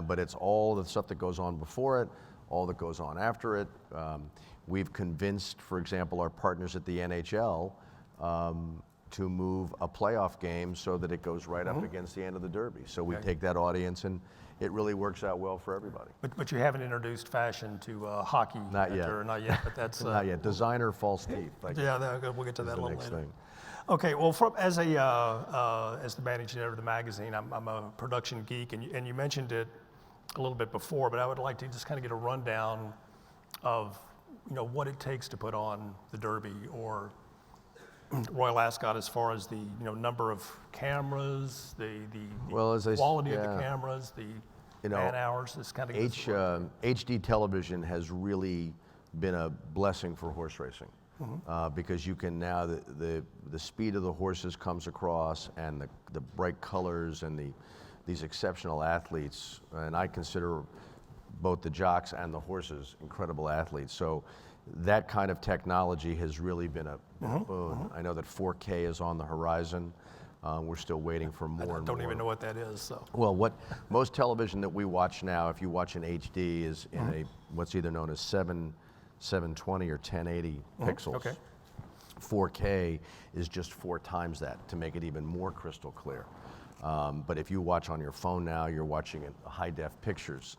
[SPEAKER 21] But it's all the stuff that goes on before it, all that goes on after it. We've convinced, for example, our partners at the NHL to move a playoff game so that it goes right up against the end of the Derby. So we take that audience, and it really works out well for everybody.
[SPEAKER 20] But you haven't introduced fashion to hockey
[SPEAKER 21] not
[SPEAKER 20] yet.
[SPEAKER 21] Yet.
[SPEAKER 20] Or not yet, but that's...
[SPEAKER 21] not yet. Designer false teeth.
[SPEAKER 20] We'll get to that a little later.
[SPEAKER 21] Thing.
[SPEAKER 20] Okay, well, as the managing editor of the magazine, I'm a production geek, and you mentioned it a little bit before, but I would like to just kind of get a rundown of what it takes to put on the Derby or Royal Ascot, as far as the number of cameras, the quality of the cameras, the man hours. This kind of
[SPEAKER 21] HD television has really been a blessing for horse racing. Because you can now, the speed of the horses comes across, and the bright colors and these exceptional athletes, and I consider both the jocks and the horses incredible athletes. So that kind of technology has really been a boon. I know that 4K is on the horizon. We're still waiting for more and more.
[SPEAKER 20] I don't even know what that is. So.
[SPEAKER 21] Well, what most television that we watch now, if you watch in HD, is in a what's either known as 720 or 1080 pixels.
[SPEAKER 20] Okay.
[SPEAKER 21] 4K is just 4 times that to make it even more crystal clear. But if you watch on your phone now, you're watching it high-def pictures.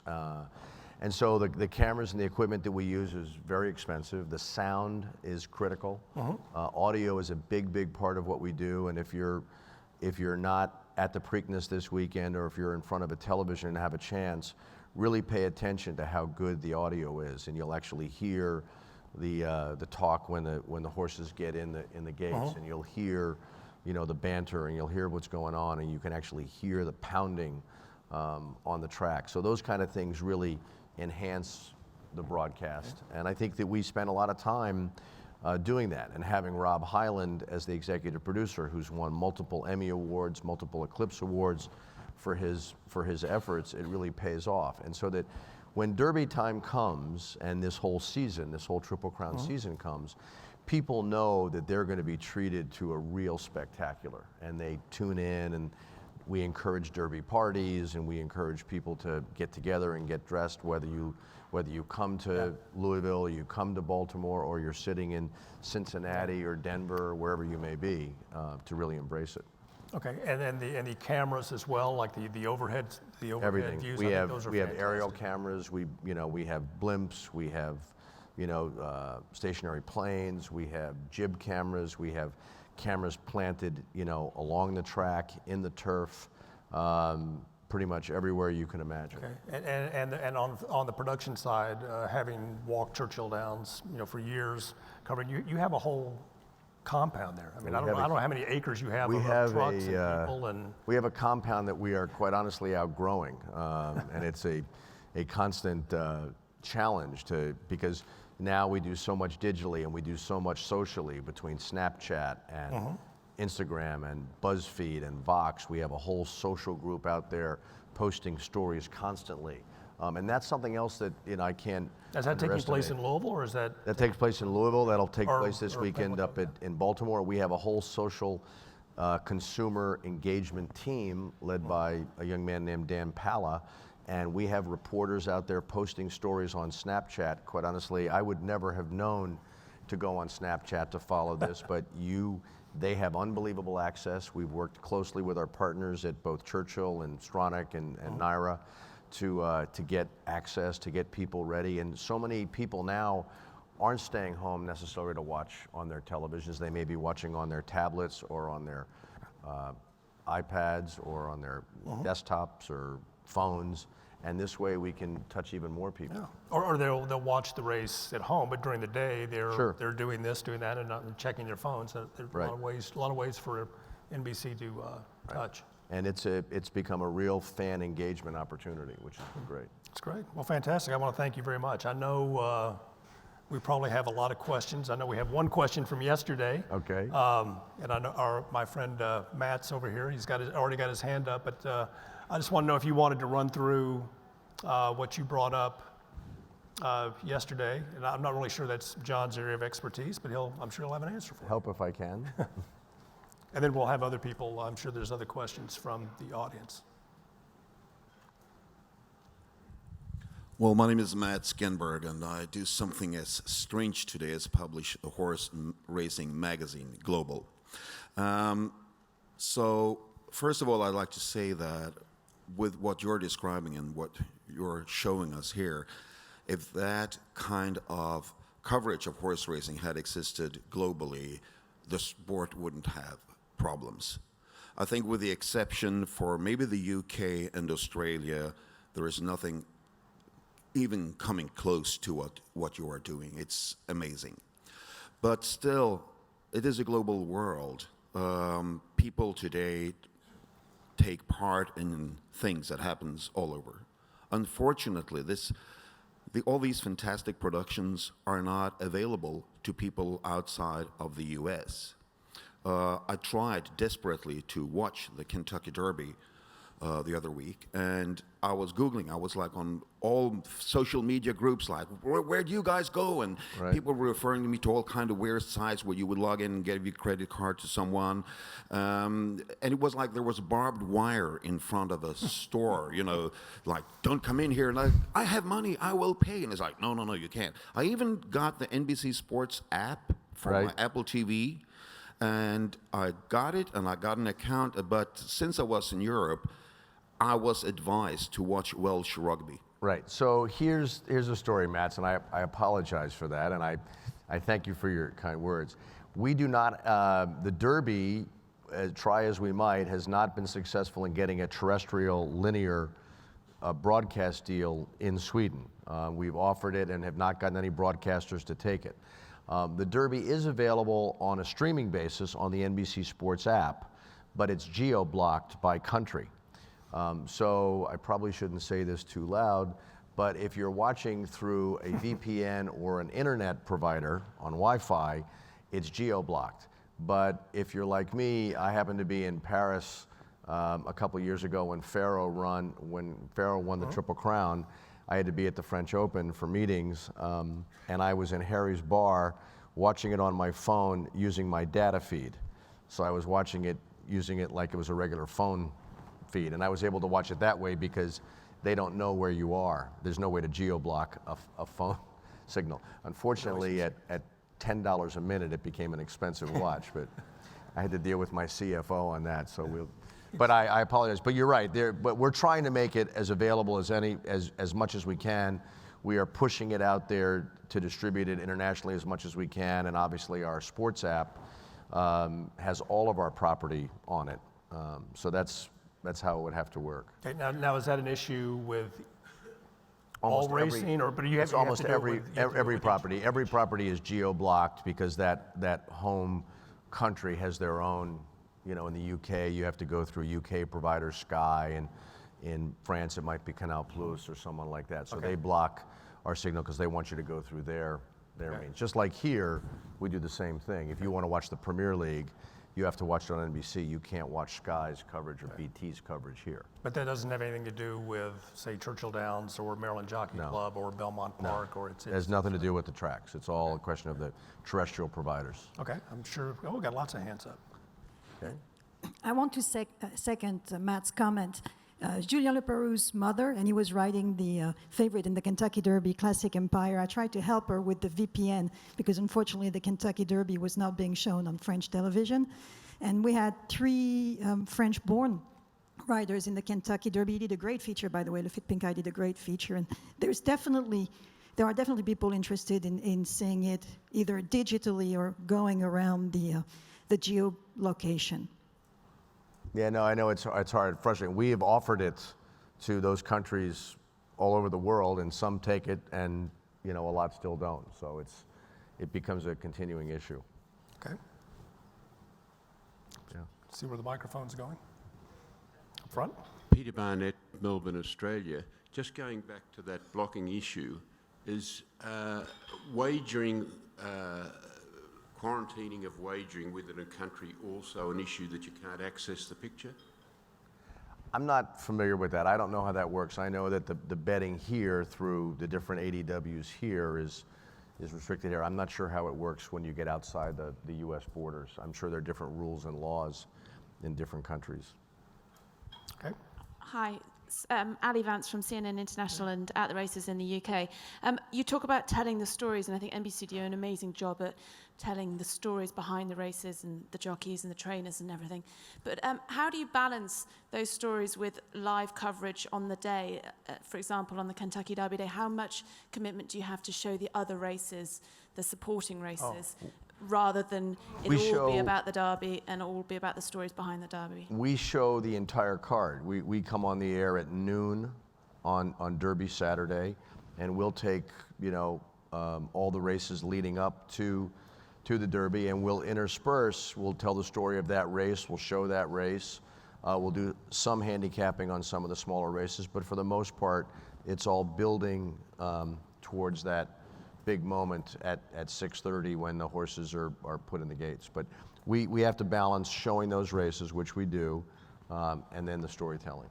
[SPEAKER 21] And so the cameras and the equipment that we use is very expensive. The sound is critical. Audio is a big part of what we do. And if you're not at the Preakness this weekend, or if you're in front of a television and have a chance, really pay attention to how good the audio is, and you'll actually hear the talk when the horses get in the gates, and you'll hear, you know, the banter, and you'll hear what's going on, and you can actually hear the pounding on the track. So those kind of things really enhance the broadcast, and I think that we spend a lot of time doing that, and having Rob Hyland as the executive producer, who's won multiple Emmy Awards, multiple Eclipse Awards for his efforts, it really pays off. And so that when Derby time comes, and this whole season, this whole Triple Crown season comes, people know that they're going to be treated to a real spectacular, and they tune in, and we encourage Derby parties, and we encourage people to get together and get dressed, whether you come to Louisville, or you come to Baltimore, or you're sitting in Cincinnati or Denver, or wherever you may be, to really embrace it.
[SPEAKER 20] Okay, and then the cameras as well, like the overhead
[SPEAKER 21] Everything.
[SPEAKER 20] views.
[SPEAKER 21] We
[SPEAKER 20] I think
[SPEAKER 21] have
[SPEAKER 20] those are
[SPEAKER 21] aerial
[SPEAKER 20] fantastic.
[SPEAKER 21] cameras. We have blimps. We have stationary planes. We have jib cameras. We have cameras planted along the track, in the turf, pretty much everywhere you can imagine.
[SPEAKER 20] Okay, and on the production side, having walked Churchill Downs, for years, covering you have a whole compound there. I mean, I don't know how many acres you have of trucks and people and.
[SPEAKER 21] We have a compound that we are quite honestly outgrowing, and it's a constant challenge because now we do so much digitally and we do so much socially between Snapchat and Instagram and BuzzFeed and Vox. We have a whole social group out there posting stories constantly. And that's something else that I can't.
[SPEAKER 20] Is that taking place in Louisville, or is that?
[SPEAKER 21] That takes place in Louisville. That'll take place this weekend up in Baltimore. We have a whole social consumer engagement team led by a young man named Dan Palla, and we have reporters out there posting stories on Snapchat. Quite honestly, I would never have known to go on Snapchat to follow this, but they have unbelievable access. We've worked closely with our partners at both Churchill and Stronach and Naira to get access, to get people ready. And so many people now aren't staying home necessarily to watch on their televisions. They may be watching on their tablets or on their iPads or on their desktops or phones. And this way we can touch even more people.
[SPEAKER 20] Yeah. Or they'll watch the race at home, but during the day they're doing this, doing that, and not checking their phones. So there's a lot of ways for NBC to touch.
[SPEAKER 21] And it's become a real fan engagement opportunity, which has been great.
[SPEAKER 20] It's great. Well, fantastic. I want to thank you very much. I know we probably have a lot of questions. I know we have one question from yesterday.
[SPEAKER 21] Okay.
[SPEAKER 20] And I know my friend Matt's over here. He's already got his hand up, but I just want to know if you wanted to run through what you brought up yesterday. And I'm not really sure that's John's area of expertise, but I'm sure he'll have an answer for it.
[SPEAKER 21] Help if I can.
[SPEAKER 20] And then we'll have other people. I'm sure there's other questions from the audience.
[SPEAKER 5] Well, my name is Matt Skenberg, and I do something as strange today as publish a horse racing magazine, Global. So, first of all, I'd like to say that with what you're describing and what you're showing us here, if that kind of coverage of horse racing had existed globally, the sport wouldn't have problems. I think with the exception for maybe the UK and Australia, there is nothing even coming close to what you are doing. It's amazing. But still, it is a global world. People today take part in things that happens all over. Unfortunately, all these fantastic productions are not available to people outside of the US. I tried desperately to watch the Kentucky Derby the other week, and I was Googling. I was like on all social media groups, like, where do you guys go? And people were referring to me to all kind of weird sites where you would log in and give your credit card to someone. And it was like there was barbed wire in front of a store, like, don't come in here. And I have money, I will pay. And it's like, no, you can't. I even got the NBC Sports app for my Apple TV. And I got it, and I got an account, but since I was in Europe, I was advised to watch Welsh rugby.
[SPEAKER 21] Right. So here's a story, Mats, and I apologize for that, and I thank you for your kind words. We do not, the Derby, try as we might, has not been successful in getting a terrestrial linear broadcast deal in Sweden. We've offered it and have not gotten any broadcasters to take it. The Derby is available on a streaming basis on the NBC Sports app, but it's geo-blocked by country. So I probably shouldn't say this too loud, but if you're watching through a VPN or an internet provider on Wi-Fi, it's geo-blocked. But if you're like me, I happened to be in Paris a couple years ago when Faro won the Triple Crown. I had to be at the French Open for meetings, and I was in Harry's bar watching it on my phone using my data feed. So I was watching it, using it like it was a regular phone feed, and I was able to watch it that way because they don't know where you are. There's no way to geo-block a phone signal. Unfortunately, at $10 a minute, it became an expensive watch, but I had to deal with my CFO on that, so but I apologize. But you're right, but we're trying to make it as available as much as we can. We are pushing it out there to distribute it internationally as much as we can, and obviously our sports app has all of our property on it. So that's how it would have to work.
[SPEAKER 20] Okay, now is that an issue with
[SPEAKER 21] Almost
[SPEAKER 20] all racing, but you have to
[SPEAKER 21] almost
[SPEAKER 20] do it with-
[SPEAKER 21] every property. Every property is geo-blocked because that home country has their own. You know, in the UK, you have to go through UK provider Sky, and in France, it might be Canal Plus or someone like that. So they block our signal because they want you to go through their means. Just like here, we do the same thing. If you want to watch the Premier League, you have to watch it on NBC. You can't watch Sky's coverage or BT's coverage here.
[SPEAKER 20] But that doesn't have anything to do with, say, Churchill Downs or Maryland Jockey Club or Belmont Park, or
[SPEAKER 21] It has nothing to do with the tracks. It's all a question of the terrestrial providers.
[SPEAKER 20] Okay, I'm sure. Oh, we got lots of hands up.
[SPEAKER 21] Okay.
[SPEAKER 7] I want to second Matt's comment. Julien Leperoux's mother, and he was riding the favorite in the Kentucky Derby, Classic Empire. I tried to help her with the VPN because unfortunately the Kentucky Derby was not being shown on French television. And we had 3 French-born riders in the Kentucky Derby. He did a great feature, by the way. Lafitte Pincay did a great feature. And there are definitely people interested in seeing it either digitally or going around the geolocation.
[SPEAKER 21] Yeah, no, I know it's hard, frustrating. We have offered it to those countries all over the world, and some take it, and a lot still don't. So it becomes a continuing issue.
[SPEAKER 20] Okay.
[SPEAKER 21] Yeah.
[SPEAKER 20] See where the microphone's going. Up front.
[SPEAKER 8] Peter Barnett, Melbourne, Australia. Just going back to that blocking issue, is wagering. Quarantining of wagering within a country also an issue that you can't access the picture?
[SPEAKER 21] I'm not familiar with that. I don't know how that works. I know that the betting here through the different ADWs here is restricted here. I'm not sure how it works when you get outside the U.S. borders. I'm sure there are different rules and laws in different countries.
[SPEAKER 20] Okay.
[SPEAKER 9] Hi. Ali Vance from CNN International and At the Races in the UK. You talk about telling the stories, and I think NBC do an amazing job at telling the stories behind the races and the jockeys and the trainers and everything. But how do you balance those stories with live coverage on the day? For example, on the Kentucky Derby Day, how much commitment do you have to show the other races, the supporting races, rather than it all be about the Derby and it all be about the stories behind the Derby?
[SPEAKER 21] We show the entire card. We come on the air at noon on Derby Saturday, and we'll take all the races leading up to the Derby, and we'll intersperse. We'll tell the story of that race. We'll show that race. We'll do some handicapping on some of the smaller races, but for the most part, it's all building towards that big moment at 6:30 when the horses are put in the gates. But we have to balance showing those races, which we do, and then the storytelling.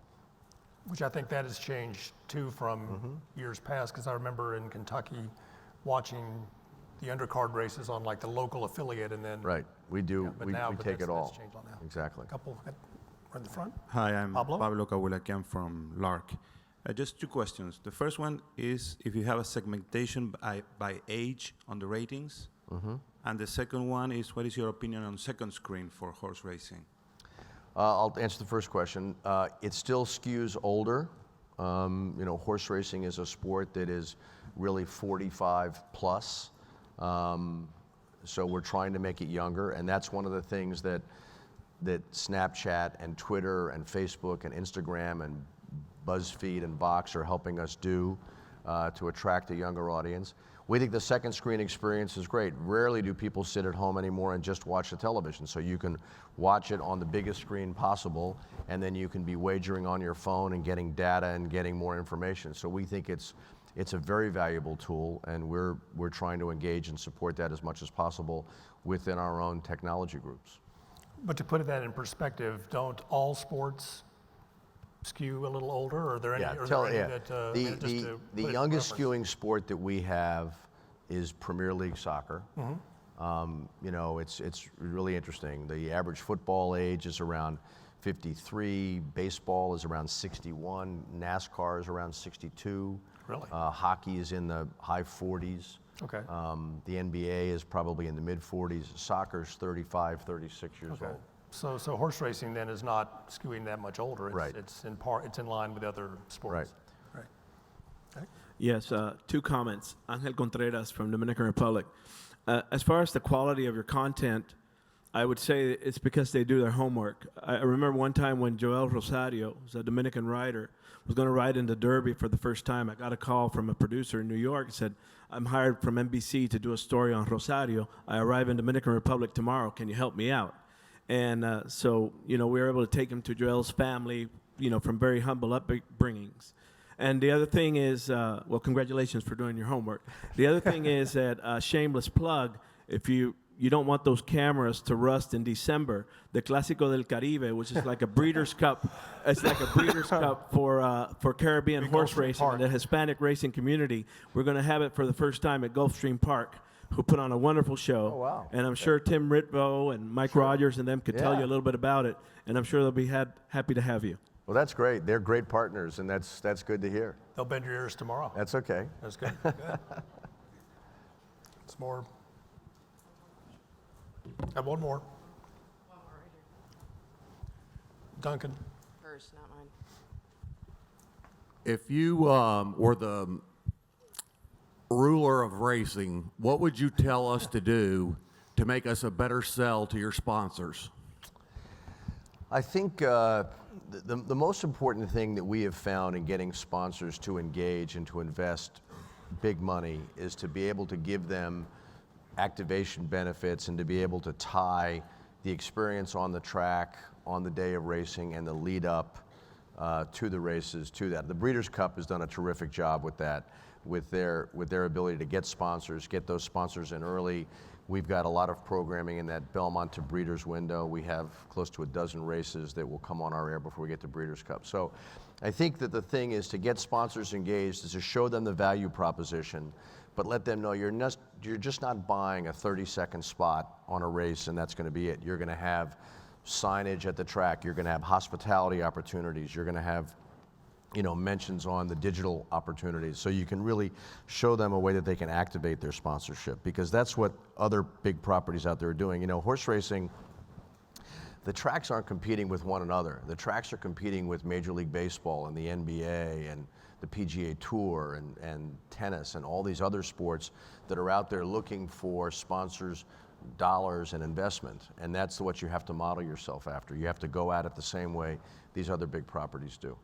[SPEAKER 20] Which I think that has changed too from years past, because I remember in Kentucky watching the undercard races on like the local affiliate, and then
[SPEAKER 21] right, we do.
[SPEAKER 20] Yeah,
[SPEAKER 21] we take it all.
[SPEAKER 20] That's changed on now.
[SPEAKER 21] Exactly.
[SPEAKER 20] A couple in the front.
[SPEAKER 24] Hi, I'm
[SPEAKER 20] Pablo
[SPEAKER 24] Kawulakian from Lark. Just 2 questions. The first one is if you have a segmentation by age on the ratings, And the second one is, what is your opinion on second screen for horse racing?
[SPEAKER 21] I'll answer the first question. It still skews older. Horse racing is a sport that is really 45 plus. So we're trying to make it younger, and that's one of the things that Snapchat and Twitter and Facebook and Instagram and BuzzFeed and Vox are helping us do to attract a younger audience. We think the second screen experience is great. Rarely do people sit at home anymore and just watch the television. So you can watch it on the biggest screen possible, and then you can be wagering on your phone and getting data and getting more information. So we think it's a very valuable tool, and we're trying to engage and support that as much as possible within our own technology groups.
[SPEAKER 20] But to put that in perspective, don't all sports skew a little older, or are there any,
[SPEAKER 21] the youngest skewing sport that we have is Premier League soccer. It's really interesting. The average football age is around 53, baseball is around 61, NASCAR is around 62.
[SPEAKER 20] Really?
[SPEAKER 21] Hockey is in the high 40s.
[SPEAKER 20] Okay.
[SPEAKER 21] The NBA is probably in the mid 40s. Soccer's 35, 36 years old.
[SPEAKER 20] So horse racing then is not skewing that much older. It's it's in line with other sports. Right. Okay.
[SPEAKER 10] Yes, two comments. Angel Contreras from Dominican Republic. As far as the quality of your content, I would say it's because they do their homework. I remember one time when Joel Rosario, who's a Dominican writer, was going to ride in the Derby for the first time. I got a call from a producer in New York and said, I'm hired from NBC to do a story on Rosario. I arrive in Dominican Republic tomorrow. Can you help me out? And so we were able to take him to Joel's family, from very humble upbringings. And the other thing is, well, congratulations for doing your homework. The other thing is that, shameless plug, if you don't want those cameras to rust in December, the Clásico del Caribe, which is like a Breeders' Cup, it's like a Breeders' Cup for Caribbean horse racing and the Hispanic racing community. We're going to have it for the first time at Gulfstream Park, who put on a wonderful show.
[SPEAKER 21] Oh, wow.
[SPEAKER 10] And I'm sure Tim Ritvo and Mike Rogers and them could tell you a little bit about it, and I'm sure they'll be happy to have you.
[SPEAKER 21] Well, that's great. They're great partners, and that's good to hear.
[SPEAKER 20] They'll bend your ears tomorrow.
[SPEAKER 21] That's okay.
[SPEAKER 20] That's good. Good. It's more. Have one more. Duncan.
[SPEAKER 14] Hers, not mine.
[SPEAKER 17] If you were the ruler of racing, what would you tell us to do to make us a better sell to your sponsors?
[SPEAKER 21] I think the most important thing that we have found in getting sponsors to engage and to invest big money is to be able to give them activation benefits and to be able to tie the experience on the track, on the day of racing, and the lead up to the races to that. The Breeders' Cup has done a terrific job with that, with their ability to get sponsors, get those sponsors in early. We've got a lot of programming in that Belmont to Breeders' window. We have close to a dozen races that will come on our air before we get to Breeders' Cup. So I think that the thing is to get sponsors engaged is to show them the value proposition, but let them know you're just not buying a 30-second spot on a race and that's going to be it. You're going to have signage at the track. You're going to have hospitality opportunities. You're going to have mentions on the digital opportunities. So you can really show them a way that they can activate their sponsorship, because that's what other big properties out there are doing. Horse racing, the tracks aren't competing with one another. The tracks are competing with Major League Baseball and the NBA and the PGA Tour and tennis and all these other sports that are out there looking for sponsors, dollars, and investment. And that's what you have to model yourself after. You have to go at it the same way these other big properties do.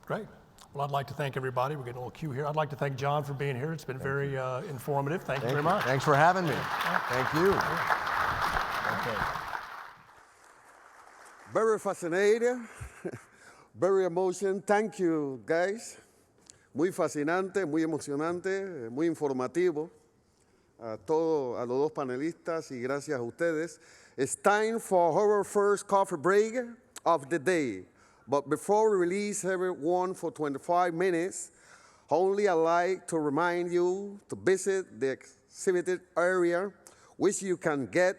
[SPEAKER 20] Great. Well, I'd like to thank everybody. We're getting a little cue here. I'd like to thank John for being here. It's been very informative. Thank you very much.
[SPEAKER 21] Thanks for having me. Thank you.
[SPEAKER 20] Okay.
[SPEAKER 15] Very fascinating, very emotional. Thank you, guys. Muy fascinante, muy emocionante, muy informativo. A los dos panelistas y gracias a ustedes. It's time for our first coffee break of the day. But before we release everyone for 25 minutes, only I'd like to remind you to visit the exhibited area, which you can get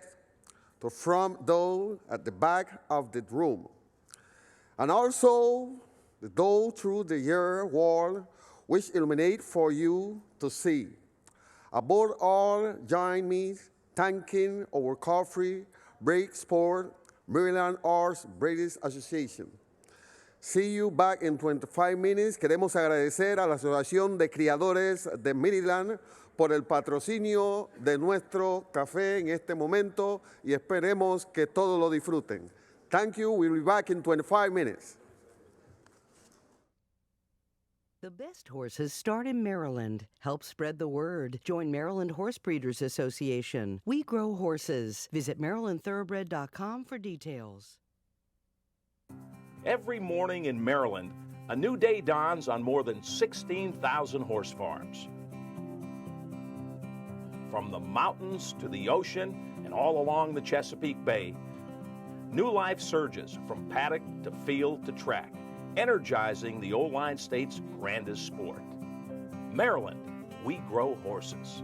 [SPEAKER 15] the front door at the back of the room. And also the door through the rear wall, which illuminate for you to see. Aboard all, join me thanking our Coffee Break Sport Maryland Arts Breeders Association. See you back in 25 minutes. Queremos agradecer a la Asociación de Criadores de Maryland por el patrocinio de nuestro café en este momento y esperemos que todos lo disfruten. Thank you. We'll be back in 25 minutes.
[SPEAKER 13] The best horses start in Maryland. Help spread the word. Join Maryland Horse Breeders Association. We grow horses. Visit MarylandThoroughbred.com for details.
[SPEAKER 14] Every morning in Maryland, a new day dawns on more than 16,000 horse farms. From the mountains to the ocean and all along the Chesapeake Bay, new life surges from paddock to field to track, energizing the O-Line State's grandest sport. Maryland, we grow horses.